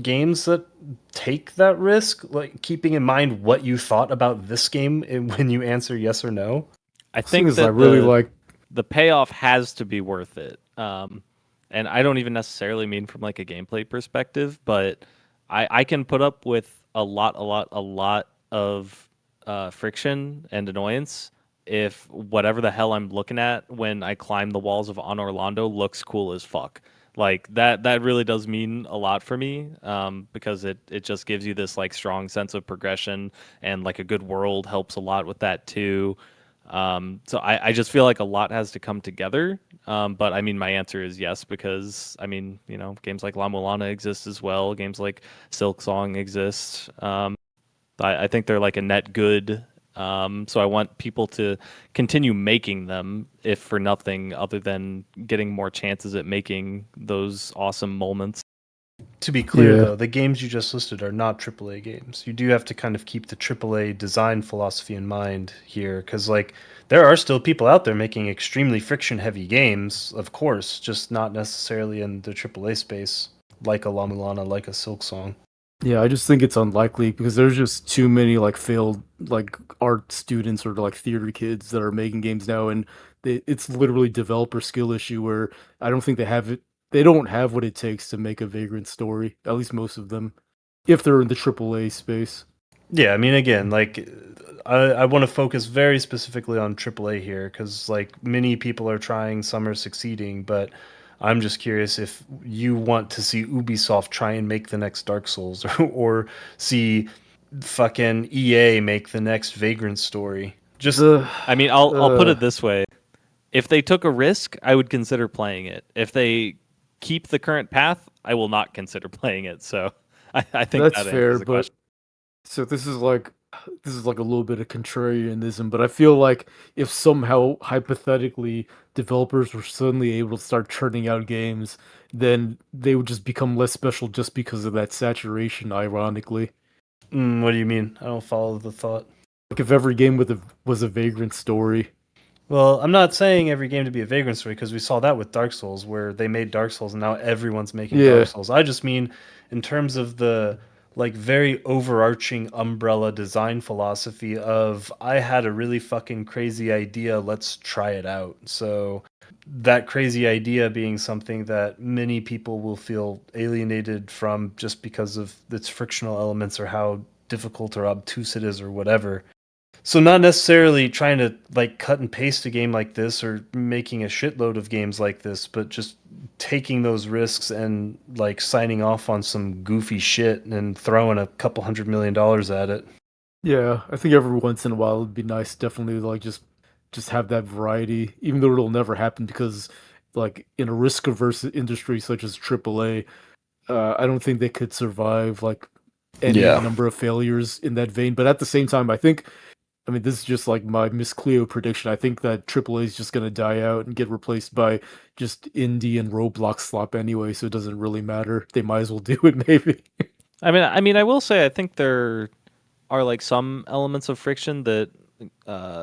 games that take that risk? Like keeping in mind what you thought about this game when you answer yes or no? I Thing think is, I that really like. the payoff has to be worth it. And I don't even necessarily mean from like a gameplay perspective, but I can put up with a lot of friction and annoyance if whatever the hell I'm looking at when I climb the walls of On Orlando looks cool as fuck. Like that really does mean a lot for me, because it just gives you this like strong sense of progression, and like a good world helps a lot with that too. So I just feel like a lot has to come together. But I mean, my answer is yes, because I mean, you know, games like La Mulana exist as well. Games like Silk Song exist. I think they're like a net good. So I want people to continue making them, if for nothing other than getting more chances at making those awesome moments. To be clear, Yeah, though, the games you just listed are not AAA games. You do have to kind of keep the AAA design philosophy in mind here, because like there are still people out there making extremely friction-heavy games, of course, just not necessarily in the AAA space, like a La Mulana, like a Silk Song. yeah, I just think it's unlikely because there's just too many like failed like art students or like theater kids that are making games now, and it's literally developer skill issue where I don't think they have it. They don't have what it takes to make a Vagrant Story. At least most of them, if they're in the AAA space. Yeah, I mean, again, like I want to focus very specifically on AAA here because like many people are trying, some are succeeding, but I'm just curious if you want to see Ubisoft try and make the next Dark Souls or see fucking EA make the next Vagrant Story. Just The I mean, I'll put uh it this way: if they took a risk, I would consider playing it. If they keep the current path, I will not consider playing it. So I think that's that fair, answers the question. but so this is like a little bit of contrarianism, but I feel like if somehow hypothetically developers were suddenly able to start churning out games, then they would just become less special just because of that saturation, ironically. what do you mean? I don't follow the thought. Like if every game was a Vagrant Story. Well, I'm not saying every game to be a Vagrant Story because we saw that with Dark Souls, where they made Dark Souls and now everyone's making Dark Yeah. Souls. I just mean in terms of the like very overarching umbrella design philosophy of I had a really fucking crazy idea, let's try it out. So that crazy idea being something that many people will feel alienated from just because of its frictional elements or how difficult or obtuse it is or whatever. So not necessarily trying to like cut and paste a game like this or making a shitload of games like this, but just taking those risks and like signing off on some goofy shit and throwing a couple $100 million at it. Yeah, I think every once in a while it'd be nice definitely like just have that variety, even though it'll never happen because like in a risk averse industry such as AAA, I don't think they could survive like any Yeah. number of failures in that vein. But at the same time, I mean, this is just like my Miss Cleo prediction. I think that AAA is just gonna die out and get replaced by just indie and Roblox slop anyway, so it doesn't really matter. They might as well do it, maybe. I will say I think there are like some elements of friction that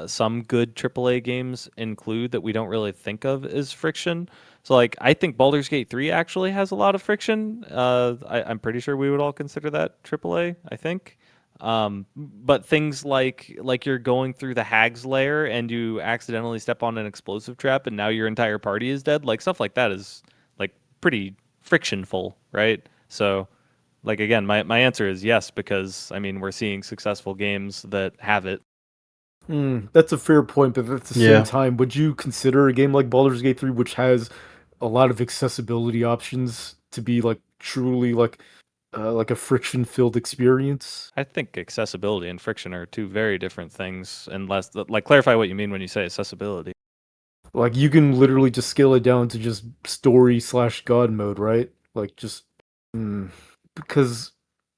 some good AAA games include that we don't really think of as friction. So like I think Baldur's Gate 3 actually has a lot of friction. I'm pretty sure we would all consider that AAA, I think. But things like you're going through the Hag's lair and you accidentally step on an explosive trap and now your entire party is dead. Like stuff like that is like pretty frictionful, right? So like again, my answer is yes because I mean we're seeing successful games that have it. That's a fair point, but at the same Yeah. time, would you consider a game like Baldur's Gate 3, which has a lot of accessibility options, to be like truly like a friction-filled experience? I think accessibility and friction are two very different things. Unless, like, clarify what you mean when you say accessibility. Like you can literally just scale it down to just story slash god mode, right? Like just mm, because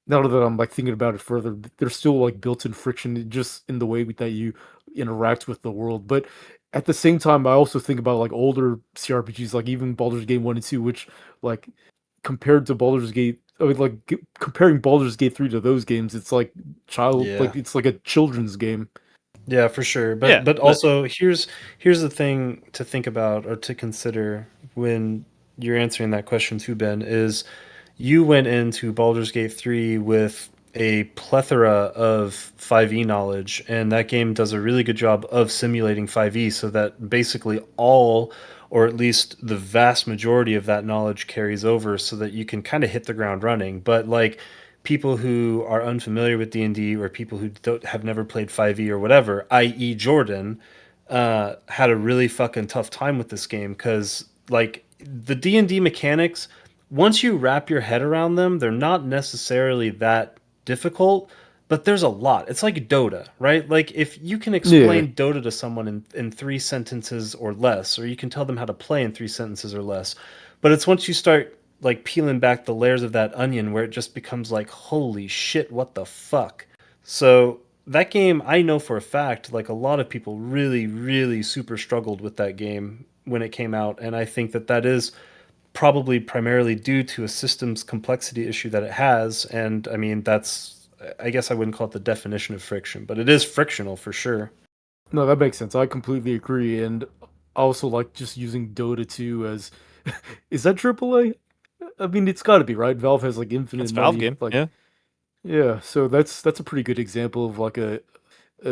now that I'm like thinking about it further, there's still like built-in friction just in the way that you interact with the world. But at the same time, I also think about like older CRPGs, like even Baldur's Gate 1 and 2, which like compared to Baldur's Gate, I mean, like comparing Baldur's Gate 3 to those games, it's like Yeah. like it's like a children's game. Yeah, for sure. Yeah, But also here's the thing to think about or to consider when you're answering that question too, Ben, is you went into Baldur's Gate 3 with a plethora of 5e knowledge, and that game does a really good job of simulating 5e so that basically all or at least the vast majority of that knowledge carries over so that you can kind of hit the ground running. But like people who are unfamiliar with D&D or people who have never played 5e or whatever, i.e. Jordan, had a really fucking tough time with this game because like the D&D mechanics, once you wrap your head around them, they're not necessarily that difficult, but there's a lot. It's like Dota, right? Like if you can Yeah. explain Dota to someone in 3 sentences or less, or you can tell them how to play in 3 sentences or less, but it's once you start like peeling back the layers of that onion where it just becomes like, holy shit, what the fuck? So that game, I know for a fact, like a lot of people really, really super struggled with that game when it came out, and I think that that is probably primarily due to a systems complexity issue that it has. And I mean, that's, I guess I wouldn't call it the definition of friction, but it is frictional for sure. No, that makes sense. I completely agree, and I also like just using Dota 2 as is that AAA? I mean, it's got to be, right? Valve has like it's infinite a Valve money. game. Like, Yeah, yeah, so that's a pretty good example of like a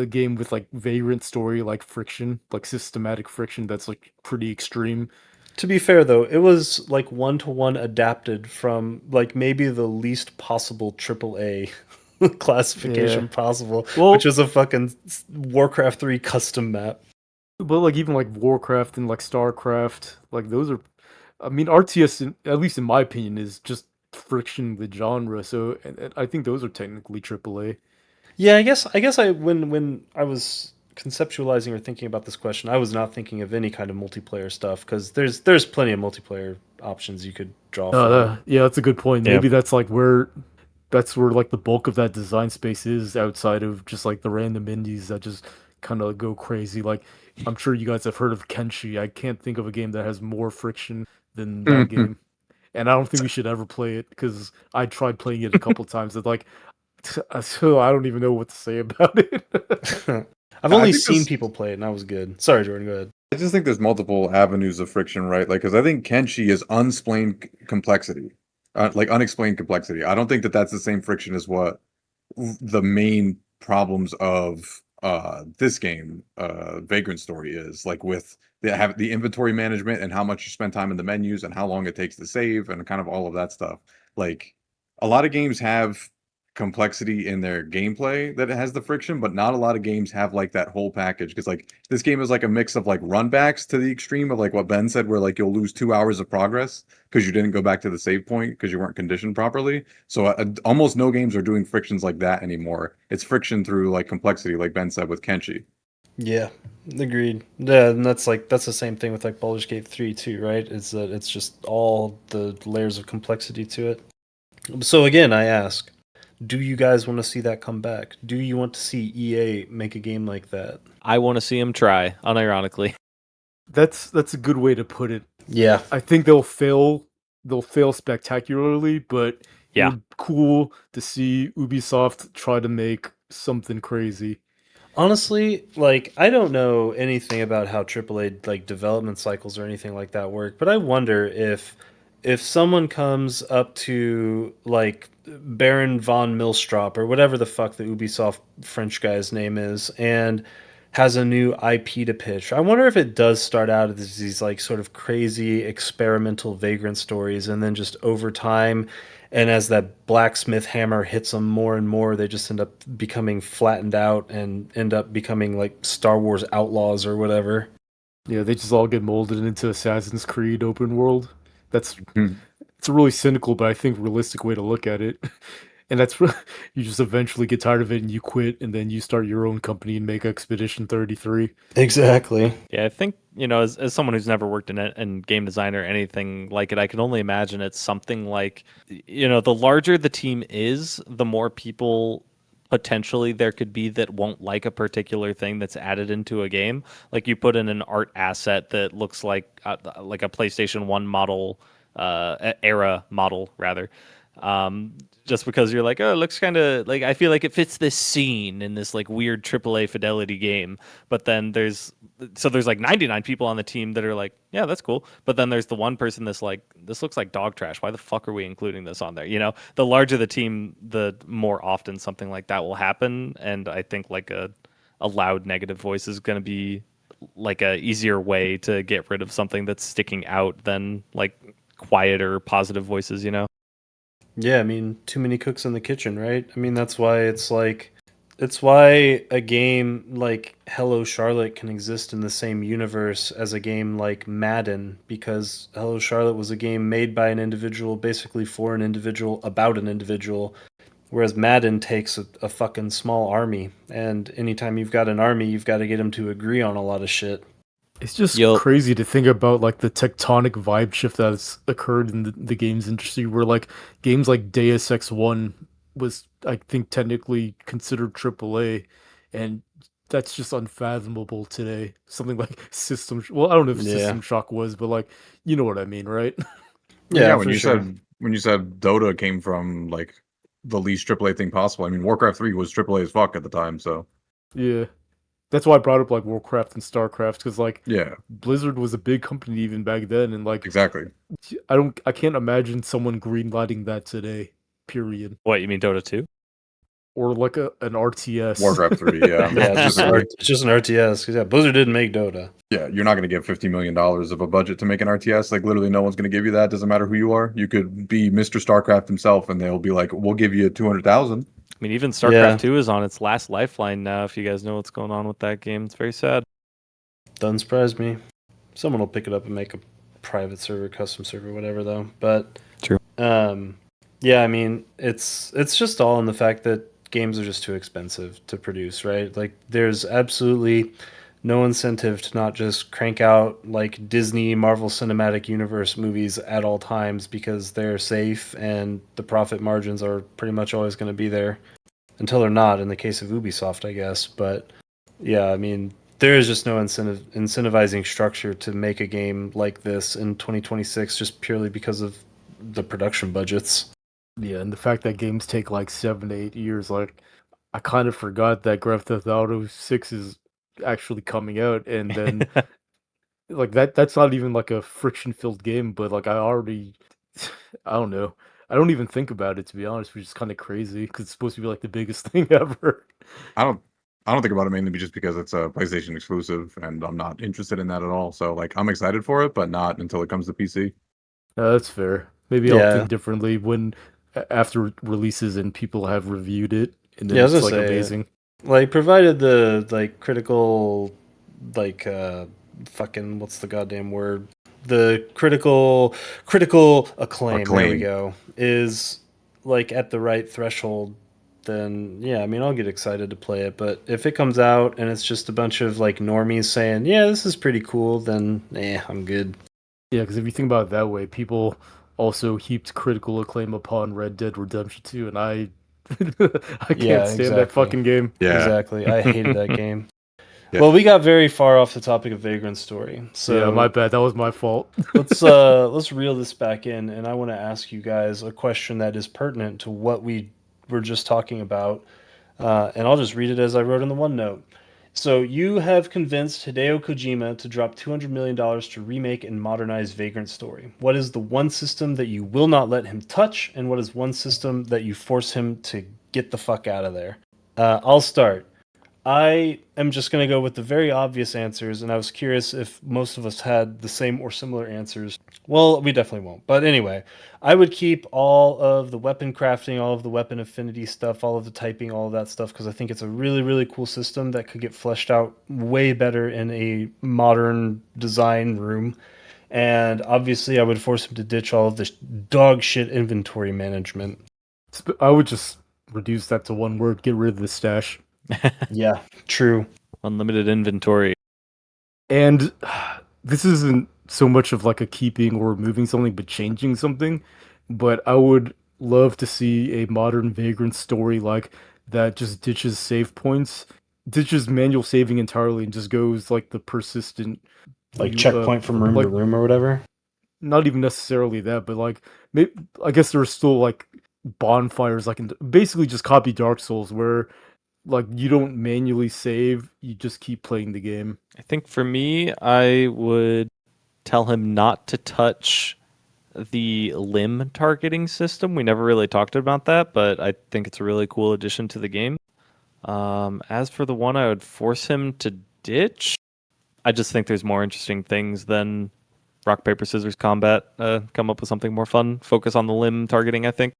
game with like Vagrant Story, like friction, like systematic friction that's like pretty extreme. To be fair though, it was like one to one adapted from like maybe the least possible AAA Yeah. classification possible, which Well, is a fucking Warcraft 3 custom map. but like even like Warcraft and like StarCraft, like those are I mean, RTS, at least in my opinion, is just friction the genre. So and I think those are technically AAA. Yeah, I guess I when I was conceptualizing or thinking about this question, I was not thinking of any kind of multiplayer stuff because there's plenty of multiplayer options you could draw from. Yeah, that's a good point. yeah. Maybe that's where like the bulk of that design space is outside of just like the random indies that just kind of go crazy. Like I'm sure you guys have heard of Kenshi. I can't think of a game that has more friction than that game. And I don't think we should ever play it because I tried playing it a couple times. It's like so I don't even know what to say about it. I've I only think seen this. people play it and I was good. Sorry, Jordan, go ahead. I just think there's multiple avenues of friction, right? Like, because I think Kenshi is unexplained complexity, like unexplained complexity. I don't think that that's the same friction as what the main problems of this game, Vagrant Story, is like with the inventory management and how much you spend time in the menus and how long it takes to save and kind of all of that stuff. Like a lot of games have complexity in their gameplay that it has the friction, but not a lot of games have like that whole package. Because like this game is like a mix of like runbacks to the extreme of like what Ben said, where like you'll lose 2 hours of progress because you didn't go back to the save point because you weren't conditioned properly. So almost no games are doing frictions like that anymore. It's friction through like complexity, like Ben said with Kenshi. Yeah, agreed. Yeah, and that's the same thing with like Baldur's Gate 3 too, right? Is that it's just all the layers of complexity to it. So again, I ask, do you guys want to see that come back? Do you want to see EA make a game like that? I want to see him try. Unironically, That's a good way to put it. Yeah. I think they'll fail spectacularly, but it yeah. would be cool to see Ubisoft try to make something crazy. Honestly, like I don't know anything about how AAA like development cycles or anything like that work, but I wonder if someone comes up to like Baron von Milstrop or whatever the fuck the Ubisoft French guy's name is, and has a new IP to pitch. I wonder if it does start out as these like sort of crazy experimental Vagrant stories, and then just over time, and as that blacksmith hammer hits them more and more, they just end up becoming flattened out and end up becoming like Star Wars Outlaws or whatever. Yeah, they just all get molded into Assassin's Creed open world. That's Hmm. it's a really cynical, but I think realistic way to look at it. And you just eventually get tired of it and you quit, and then you start your own company and make Expedition 33. Exactly. Yeah, I think, as someone who's never worked in game design or anything like it, I can only imagine it's something like, the larger the team is, the more people potentially there could be that won't like a particular thing that's added into a game. Like you put in an art asset that looks like a PlayStation 1 model, era model rather. Just because you're like, oh, it looks kind of like, I feel like it fits this scene in this like weird AAA fidelity game. But then there's like 99 people on the team that are like, yeah, that's cool. But then there's the one person that's like, this looks like dog trash. Why the fuck are we including this on there? The larger the team, the more often something like that will happen. And I think like a loud negative voice is going to be like a easier way to get rid of something that's sticking out than like quieter positive voices. Yeah, I mean, too many cooks in the kitchen, right? I mean, it's why a game like Hello Charlotte can exist in the same universe as a game like Madden, because Hello Charlotte was a game made by an individual, basically for an individual, about an individual, whereas Madden takes a fucking small army, and anytime you've got an army, you've got to get them to agree on a lot of shit. It's just You'll crazy to think about like the tectonic vibe shift that's occurred in the games industry, where like games like Deus Ex One was, I think, technically considered AAA, and that's just unfathomable today. Something like well, I don't know if Yeah. System Shock was, but like, you know what I mean, right? I mean, yeah, Yeah, when for you sure. said Dota came from like the least AAA thing possible. I mean, Warcraft 3 was AAA as fuck at the time, so Yeah, that's why I brought up like Warcraft and StarCraft, because like yeah, Blizzard was a big company even back then, and like exactly. I can't imagine someone greenlighting that today. Period. What, you mean Dota 2? Or like an RTS. Warcraft 3, yeah. Yeah, Specifically. it's just an RTS. 'Cause, yeah, Blizzard didn't make Dota. Yeah, you're not going to get $50 million of a budget to make an RTS. Like, literally, no one's going to give you that. Doesn't matter who you are. You could be Mr. StarCraft himself, and they'll be like, we'll give you 200,000. I mean, even Yeah, StarCraft 2 is on its last lifeline now, if you guys know what's going on with that game. It's very sad. doesn't surprise me. Someone will pick it up and make a private server, custom server, whatever, though. But True. yeah, I mean, it's just all in the fact that games are just too expensive to produce, right? Like, there's absolutely no incentive to not just crank out like Disney Marvel Cinematic Universe movies at all times, because they're safe and the profit margins are pretty much always going to be there until they're not, in the case of Ubisoft, I guess. But yeah, I mean, there is just no incentivizing structure to make a game like this in 2026, just purely because of the production budgets. Yeah, and the fact that games take like 7 to 8 years, like I kind of forgot that Grand Theft Auto 6 is actually coming out, and then like that's not even like a friction-filled game, but like I already I don't know. I don't even think about it, to be honest, which is kind of crazy because it's supposed to be like the biggest thing ever. I don't I don't think about it mainly just because it's a PlayStation exclusive, and I'm not interested in that at all. So, like, I'm excited for it, but not until it comes to PC. That's fair. Maybe I'll Yeah, think differently when after releases and people have reviewed it, and yeah, then I was it's gonna like say, amazing. like, provided the like critical, like fucking what's the goddamn word? The critical acclaim. There we Acclaim. go. Is like at the right threshold. Then yeah, I mean, I'll get excited to play it. But if it comes out and it's just a bunch of like normies saying, "Yeah, this is pretty cool," then I'm good. Yeah, because if you think about it that way, people also heaped critical acclaim upon Red Dead Redemption 2, and I I can't Yeah, stand that exactly. fucking game. Yeah. Exactly. I hated that game. Yeah. Well, we got very far off the topic of Vagrant Story. Yeah, my So bad. That was my fault. let's reel this back in, and I want to ask you guys a question that is pertinent to what we were just talking about. And I'll just read it as I wrote in the OneNote. So you have convinced Hideo Kojima to drop $200 million to remake and modernize Vagrant Story. What is the one system that you will not let him touch, and what is one system that you force him to get the fuck out of there? I'll start. I am just going to go with the very obvious answers, and I was curious if most of us had the same or similar answers. Well, we definitely won't. But anyway, I would keep all of the weapon crafting, all of the weapon affinity stuff, all of the typing, all of that stuff, because I think it's a really, really cool system that could get fleshed out way better in a modern design room. And obviously, I would force him to ditch all of this dog shit inventory management. I would just reduce that to one word: get rid of the stash. Yeah, true. Unlimited inventory. And this isn't so much of like a keeping or removing something, but changing something. But I would love to see a modern Vagrant story like that just ditches save points, ditches manual saving entirely, and just goes like the persistent, Like you checkpoint from room to like room or whatever. not even necessarily that, but like I guess there's still like bonfires like basically just copy Dark Souls where like you don't manually save, you just keep playing the game. I think for me, I would tell him not to touch the limb targeting system. We never really talked about that, but I think it's a really cool addition to the game. As for the one I would force him to ditch, I just think there's more interesting things than rock, paper, scissors combat. Come up with something more fun. Focus on the limb targeting, I think.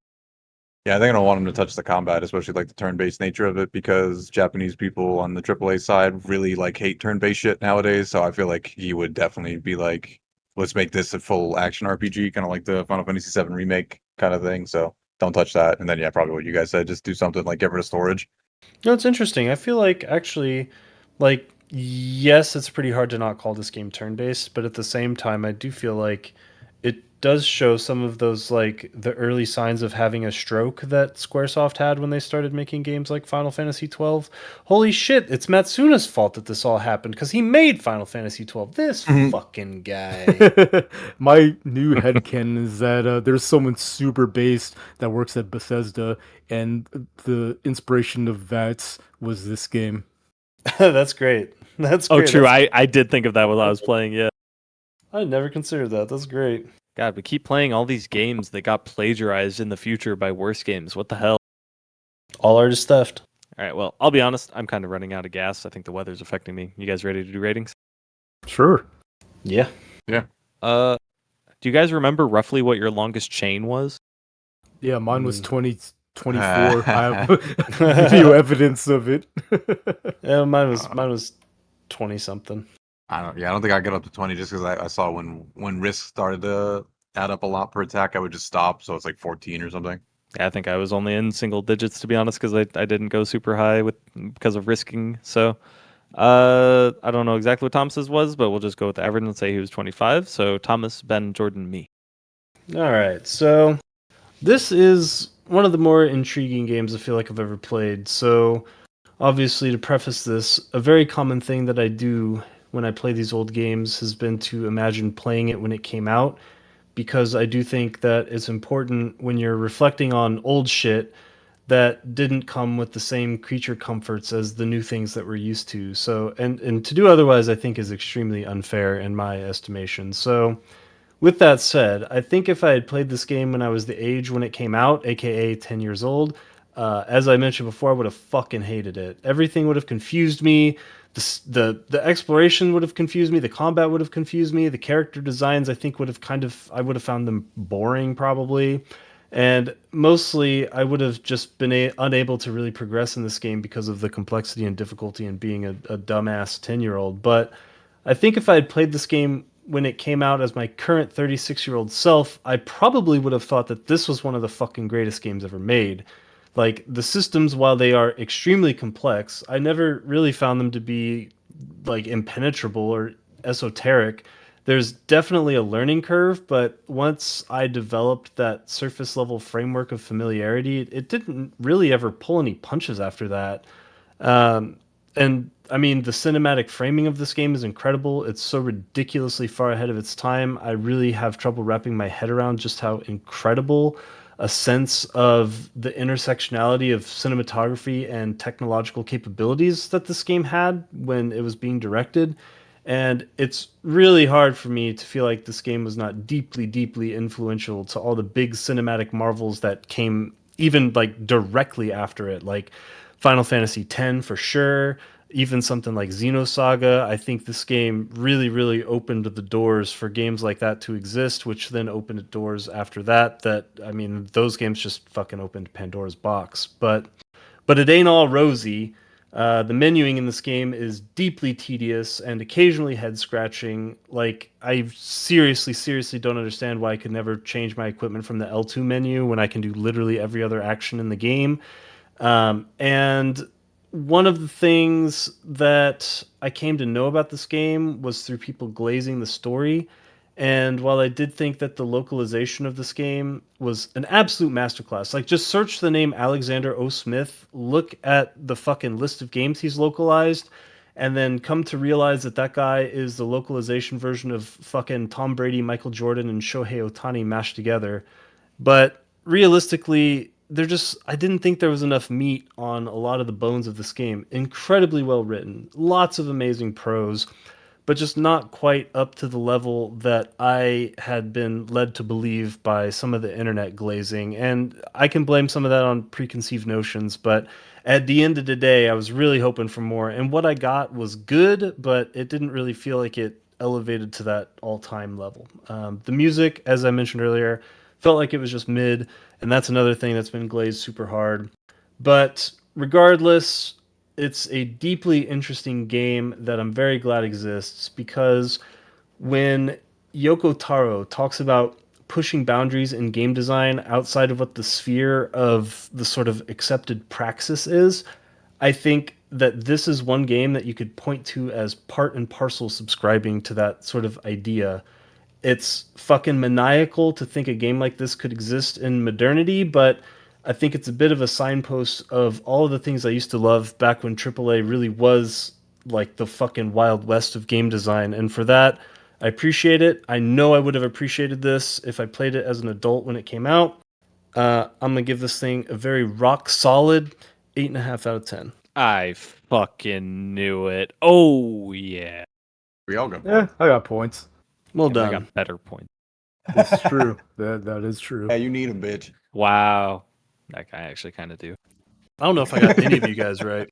Yeah, I think I don't want him to touch the combat, especially like the turn-based nature of it, because Japanese people on the AAA side really like hate turn-based shit nowadays. So I feel like he would definitely be like, let's make this a full action RPG, kind of like the Final Fantasy VII remake kind of thing. So don't touch that. And then yeah, probably what you guys said, just do something like get rid of storage. No, it's interesting. I feel like actually, like, yes, it's pretty hard to not call this game turn based, but at the same time, I do feel like it does show some of those, like, the early signs of having a stroke that Squaresoft had when they started making games like Final Fantasy 12. Holy shit, it's Matsuna's fault that this all happened because he made Final Fantasy 12. This Mhm. fucking guy. My new headcanon is that there's someone super based that works at Bethesda, and the inspiration of that was this game. That's great. That's Oh, great. true. That's, I did think of that while I was playing. Yeah. I never considered that. That's great. God, we keep playing all these games that got plagiarized in the future by worse games. What the hell? All artist theft. All right. Well, I'll be honest. I'm kind of running out of gas. I think the weather's affecting me. You guys ready to do ratings? Sure. Yeah. Do you guys remember roughly what your longest chain was? Yeah, mine was Mm. 2024. I have video evidence of it. Yeah, mine was 20 something. I don't think I get up to 20 just because I saw when risk started to add up a lot per attack, I would just stop. So it's like 14 or something. Yeah, I think I was only in single digits to be honest, because I didn't go super high because of risking. So I don't know exactly what Thomas's was, but we'll just go with the average and say he was 25. So Thomas, Ben, Jordan, me. All right. So this is one of the more intriguing games I feel like I've ever played. So obviously, to preface this, a very common thing that I do when I play these old games has been to imagine playing it when it came out, because I do think that it's important when you're reflecting on old shit that didn't come with the same creature comforts as the new things that we're used to. So, and to do otherwise, I think is extremely unfair in my estimation. So, with that said, I think if I had played this game when I was the age when it came out, aka 10 years old, as I mentioned before, I would have fucking hated it. Everything would have confused me. The exploration would have confused me. The combat would have confused me. The character designs, I think, I would have found them boring probably. And mostly, I would have just been unable to really progress in this game because of the complexity and difficulty and being a dumbass 10-year-old. But I think if I had played this game when it came out as my current 36-year-old self, I probably would have thought that this was one of the fucking greatest games ever made. Like, the systems, while they are extremely complex, I never really found them to be like impenetrable or esoteric. There's definitely a learning curve, but once I developed that surface level framework of familiarity, it didn't really ever pull any punches after that. Um, and I mean, the cinematic framing of this game is incredible. It's so ridiculously far ahead of its time. I really have trouble wrapping my head around just how incredible a sense of the intersectionality of cinematography and technological capabilities that this game had when it was being directed. And it's really hard for me to feel like this game was not deeply, deeply influential to all the big cinematic marvels that came even like directly after it. Like Final Fantasy X for sure. Even something like Xenosaga. I think this game really, really opened the doors for games like that to exist, which then opened doors after that. I mean, those games just fucking opened Pandora's box. But it ain't all rosy. The menuing in this game is deeply tedious and occasionally head scratching. Like, I seriously, seriously don't understand why I could never change my equipment from the L2 menu when I can do literally every other action in the game. And one of the things that I came to know about this game was through people glazing the story. And while I did think that the localization of this game was an absolute masterclass, like just search the name Alexander O. Smith, look at the fucking list of games he's localized, and then come to realize that that guy is the localization version of fucking Tom Brady, Michael Jordan, and Shohei Ohtani mashed together. But realistically, I didn't think there was enough meat on a lot of the bones of this game. Incredibly well written, lots of amazing prose, but just not quite up to the level that I had been led to believe by some of the internet glazing. And I can blame some of that on preconceived notions, but at the end of the day, I was really hoping for more. And what I got was good, but it didn't really feel like it elevated to that all-time level. The music, as I mentioned earlier, felt like it was just mid, and that's another thing that's been glazed super hard. But regardless, it's a deeply interesting game that I'm very glad exists because when Yoko Taro talks about pushing boundaries in game design outside of what the sphere of the sort of accepted praxis is, I think that this is one game that you could point to as part and parcel subscribing to that sort of idea. It's fucking maniacal to think a game like this could exist in modernity, but I think it's a bit of a signpost of all of the things I used to love back when AAA really was like the fucking Wild West of game design. And for that, I appreciate it. I know I would have appreciated this if I played it as an adult when it came out. I'm going to give this thing a very rock solid 8.5 out of 10. I fucking knew it. Oh, yeah. We all got Yeah, points. I got points. Well And I done. got better points. It's true. That is true. Yeah, you need them, bitch. Wow. That guy actually kind of do. I don't know if I got any of you guys right.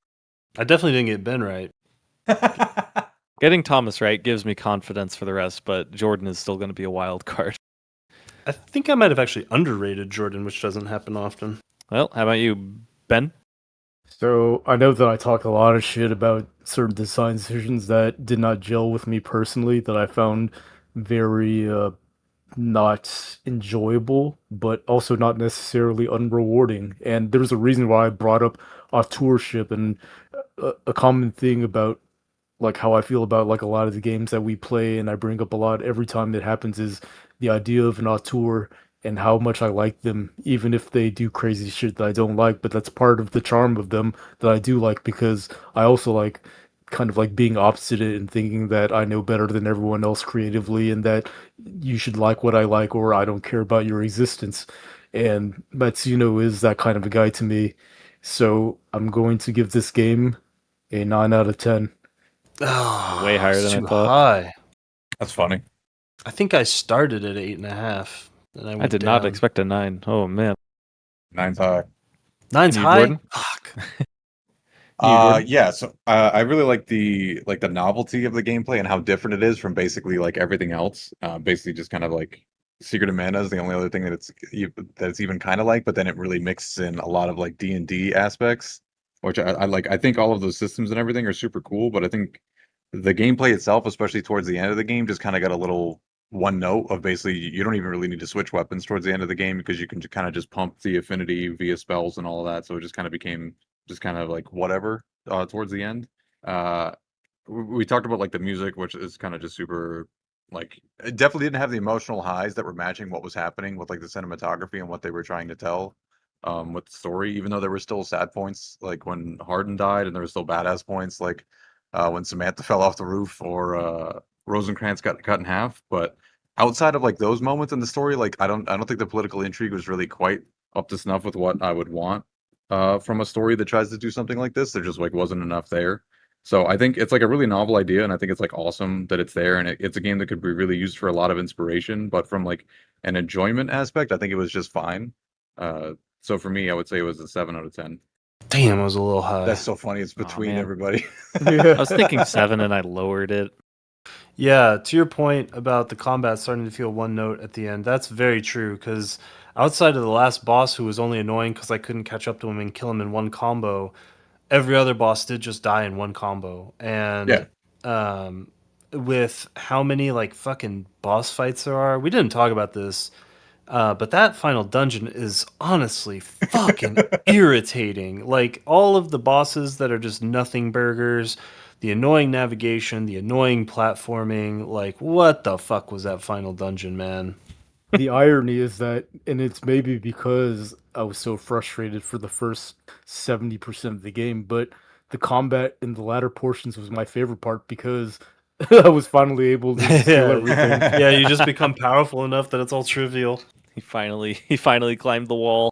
I definitely didn't get Ben right. Getting Thomas right gives me confidence for the rest, but Jordan is still going to be a wild card. I think I might have actually underrated Jordan, which doesn't happen often. Well, how about you, Ben? So I know that I talk a lot of shit about certain design decisions that did not gel with me personally, that I found very not enjoyable, but also not necessarily unrewarding. And there's a reason why I brought up auteurship, and a common thing about like how I feel about like a lot of the games that we play and I bring up a lot every time that happens is the idea of an auteur and how much I like them, even if they do crazy shit that I don't like. But that's part of the charm of them that I do like, because I also like kind of like being obstinate and thinking that I know better than everyone else creatively and that you should like what I like or I don't care about your existence. And Matsuno is that kind of a guy to me. So I'm going to give this game a 9 out of 10. Oh, Way higher it's than I too thought. high. That's funny. I think I started at 8.5, and I went I did not down. expect a 9. Oh, man. 9's high. Nine's You, high. Jordan? Fuck. Jordan? Yeah, so I really like the novelty of the gameplay and how different it is from basically like everything else. Basically just kind of like Secret of Mana is the only other thing that it's even kind of like, but then it really mixes in a lot of like D&D aspects, which I like. I think all of those systems and everything are super cool, but I think the gameplay itself, especially towards the end of the game, just kind of got a little one note of basically you don't even really need to switch weapons towards the end of the game because you can kind of just pump the affinity via spells and all of that. So it just kind of became just kind of like whatever towards the end. Uh, we talked about like the music, which is kind of just super like it definitely didn't have the emotional highs that were matching what was happening with like the cinematography and what they were trying to tell with the story, even though there were still sad points like when Harden died and there were still badass points like when Samantha fell off the roof or Rosencrantz got cut in half. But outside of like those moments in the story, like I don't think the political intrigue was really quite up to snuff with what I would want from a story that tries to do something like this. There just like wasn't enough there. So I think it's like a really novel idea, and I think it's like awesome that it's there, and it's a game that could be really used for a lot of inspiration. But from like an enjoyment aspect, I think it was just fine. So for me, I would say it was a 7 out of 10. Damn, I was a little high. That's so funny. It's between man. everybody. I was thinking 7 and I lowered it. Yeah, to your point about the combat starting to feel one note at the end, that's very true. Because outside of the last boss, who was only annoying because I couldn't catch up to him and kill him in one combo, every other boss did just die in one combo. Yeah. And with how many like fucking boss fights there are, we didn't talk about this, but that final dungeon is honestly fucking irritating. Like all of the bosses that are just nothing burgers, the annoying navigation, the annoying platforming. Like, what the fuck was that final dungeon, man? The irony is that, and it's maybe because I was so frustrated for the first 70% of the game, but the combat in the latter portions was my favorite part because I was finally able to steal everything. Yeah, you just become powerful enough that it's all trivial. He finally climbed the wall.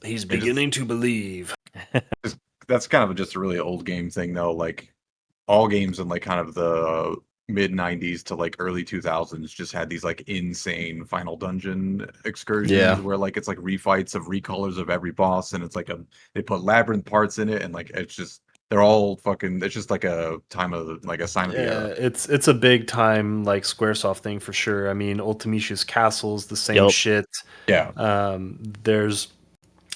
He's beginning to believe. That's kind of just a really old game thing, though. Like all games in like kind of the mid 90s to like early 2000s just had these like insane final dungeon excursions Yeah. where like it's like refights of recolors of every boss, and it's like they put labyrinth parts in it, and like it's just they're all fucking, it's just like a time of like a sign of the Yeah, era. it's a big time like SquareSoft thing for sure. I mean, Ultimicia's Castle's the same Yup. shit. Yeah.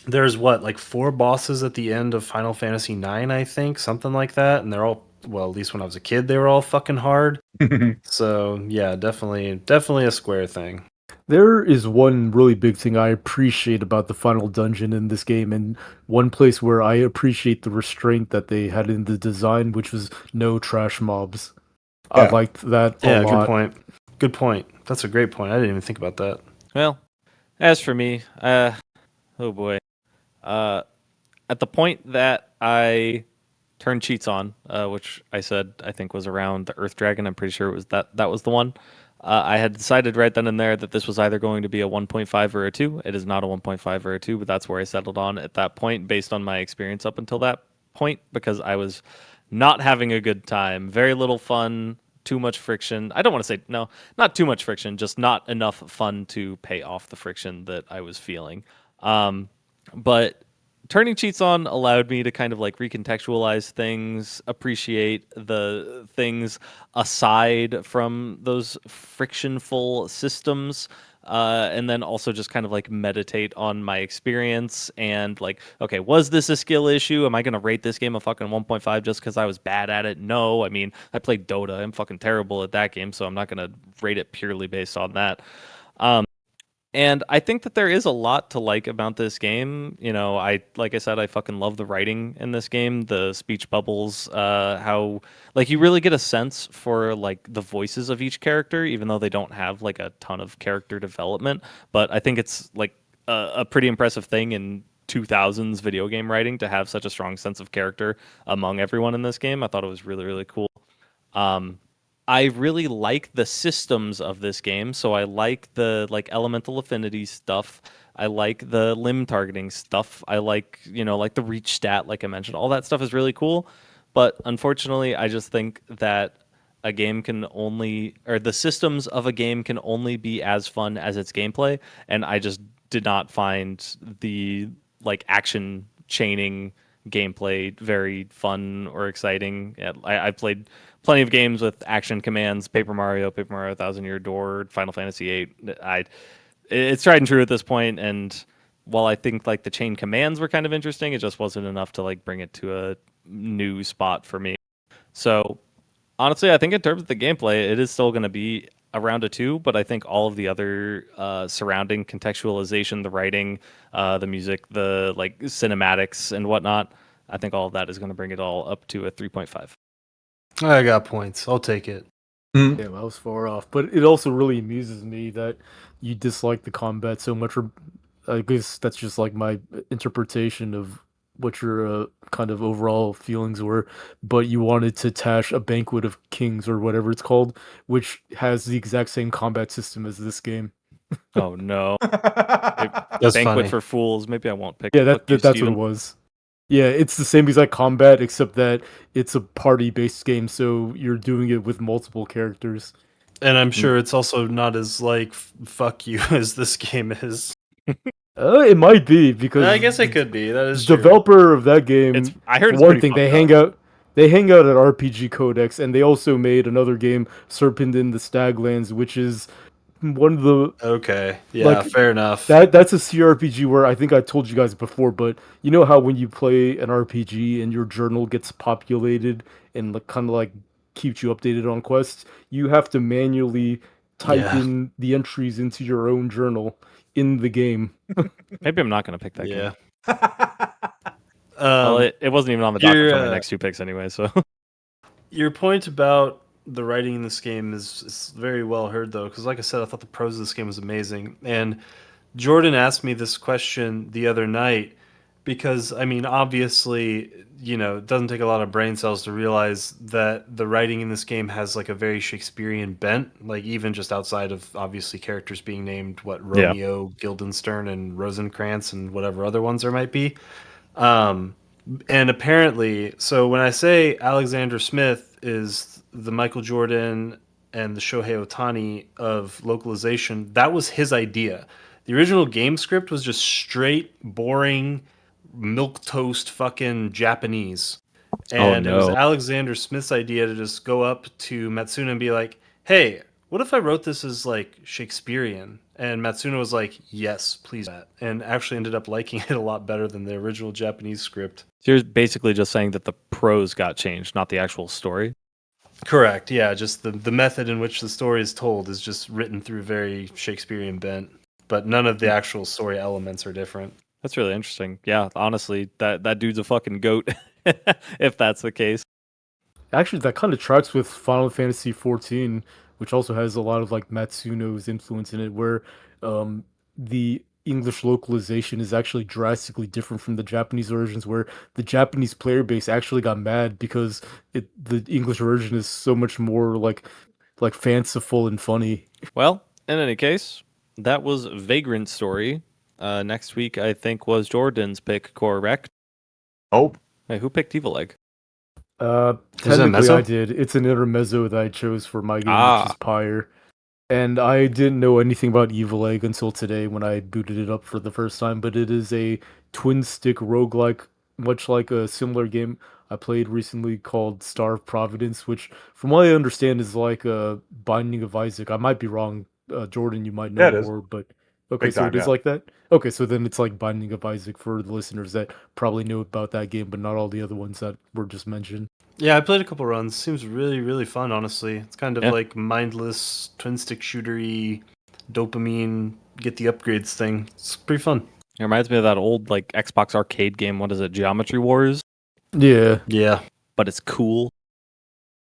There's what, like 4 bosses at the end of Final Fantasy 9, I think, something like that, and they're all, well, at least when I was a kid, they were all fucking hard. So yeah, definitely a Square thing. There is one really big thing I appreciate about the final dungeon in this game, and one place where I appreciate the restraint that they had in the design, which was no trash mobs. I Yeah. liked that a Yeah, lot. good point. Good point. That's a great point. I didn't even think about that. Well, as for me, oh boy. At the point that I turned cheats on, which I said I think was around the Earth Dragon, I'm pretty sure it was that was the one. I had decided right then and there that this was either going to be a 1.5 or a 2. It is not a 1.5 or a 2, but that's where I settled on at that point based on my experience up until that point, because I was not having a good time. Very little fun, too much friction. I don't want to say, no, not too much friction, just not enough fun to pay off the friction that I was feeling. But turning cheats on allowed me to kind of like recontextualize things, appreciate the things aside from those frictionful systems, and then also just kind of like meditate on my experience and like, okay, was this a skill issue? Am I going to rate this game a fucking 1.5 just because I was bad at it? No. I mean, I played Dota. I'm fucking terrible at that game, so I'm not going to rate it purely based on that. And I think that there is a lot to like about this game. You know, like I said, I fucking love the writing in this game, the speech bubbles, how like you really get a sense for like the voices of each character, even though they don't have like a ton of character development. But I think it's like a pretty impressive thing in 2000s video game writing to have such a strong sense of character among everyone in this game. I thought it was really, really cool. I really like the systems of this game. So I like the like elemental affinity stuff. I like the limb targeting stuff. I like, you know, like the reach stat, like I mentioned. All that stuff is really cool. But unfortunately, I just think that a game can only, or the systems of a game can only be as fun as its gameplay. And I just did not find the like action chaining gameplay very fun or exciting. I played plenty of games with action commands, Paper Mario, Thousand Year Door, Final Fantasy VIII. It's tried and true at this point, and while I think like the chain commands were kind of interesting, it just wasn't enough to like bring it to a new spot for me. So honestly, I think in terms of the gameplay, it is still going to be around a 2, but I think all of the other surrounding contextualization, the writing, the music, the like cinematics and whatnot, I think all of that is going to bring it all up to a 3.5. I got points. I'll take it. Yeah, I was far off. But it also really amuses me that you dislike the combat so much. Or I guess that's just like my interpretation of what your kind of overall feelings were. But you wanted to tash a Banquet of Kings or whatever it's called, which has the exact same combat system as this game. Oh no. That's Banquet funny. for Fools. Maybe I won't pick Yeah, it. Fuck you, that's what Steven. it was. Yeah, it's the same exact combat, except that it's a party-based game, so you're doing it with multiple characters. And I'm sure it's also not as like fuck you as this game is. It might be because I guess it could be. That the is true. developer of that game, I heard for it's one pretty thing, they fucked up. hang out at RPG Codex, and they also made another game, Serpent in the Staglands, which is one of the Okay. Yeah, like fair enough. that's a CRPG where I think I told you guys before, but you know how when you play an RPG and your journal gets populated and like kind of like keeps you updated on quests, you have to manually type Yeah. in the entries into your own journal in the game. Maybe I'm not going to pick that Yeah. game. Well, Um, it wasn't even on the docket your for my next two picks anyway, so. your point about the writing in this game is very well heard, though, because like I said, I thought the prose of this game was amazing. And Jordan asked me this question the other night because, I mean, obviously, it doesn't take a lot of brain cells to realize that the writing in this game has like a very Shakespearean bent, like even just outside of obviously characters being named Yeah. Romeo, Guildenstern, and Rosencrantz, and whatever other ones there might be. Um, and apparently, so when I say Alexander Smith is the Michael Jordan and the Shohei Ohtani of localization, that was his idea. The original game script was just straight, boring, milk toast fucking Japanese. Oh, And it was no. Alexander Smith's idea to just go up to Matsuno and be like, hey, what if I wrote this as like Shakespearean? And Matsuno was like, yes, please. And actually ended up liking it a lot better than the original Japanese script. So you're basically just saying that the prose got changed, not the actual story. Correct. Yeah. Just the method in which the story is told is just written through very Shakespearean bent, but none of the actual story elements are different. That's really interesting. Yeah, honestly, that dude's a fucking goat, if that's the case. Actually, that kind of tracks with Final Fantasy 14, which also has a lot of like Matsuno's influence in it, where the English localization is actually drastically different from the Japanese versions, where the Japanese player base actually got mad because the English version is so much more like fanciful and funny. Well, in any case, that was Vagrant Story. Next week, I think, was Jordan's pick, correct? Oh, Hey, who picked Evil Egg? Is it a Technically I mezzo? did. It's an intermezzo that I chose for my game, which is Ah, Pyre. And I didn't know anything about Evil Egg until today when I booted it up for the first time, but it is a twin stick roguelike, much like a similar game I played recently called Star of Providence, which from what I understand is like a Binding of Isaac. I might be wrong. Jordan, you might know yeah, it is more, but okay, big so time. it is Yeah, like that? Okay, so then it's like Binding of Isaac for the listeners that probably know about that game, but not all the other ones that were just mentioned. Yeah, I played a couple runs. Seems really, really fun, honestly. It's kind of yeah. like mindless, twin stick shootery, dopamine, get the upgrades thing. It's pretty fun. It reminds me of that old like Xbox arcade game. What is it? Geometry Wars, Yeah. Yeah. but it's cool.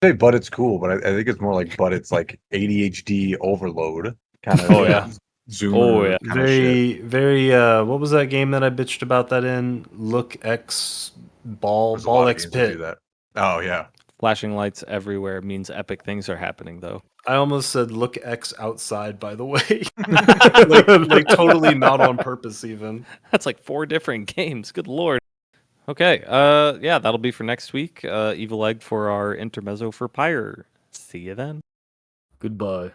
say, but it's cool, but I think it's more like, but it's like ADHD overload kind of Oh yeah. Oh zoomer yeah. kind of shit. Very, very, what was that game that I bitched about that in? Look X There's a Ball lot of X games that do Pit. that. Oh yeah, Flashing lights everywhere means epic things are happening, though. I almost said look X outside, by the way. like totally not on purpose, even. That's like 4 different games. Good lord. Okay. Yeah, that'll be for next week. Evil Egg for our intermezzo for Pyre. See you then. Goodbye.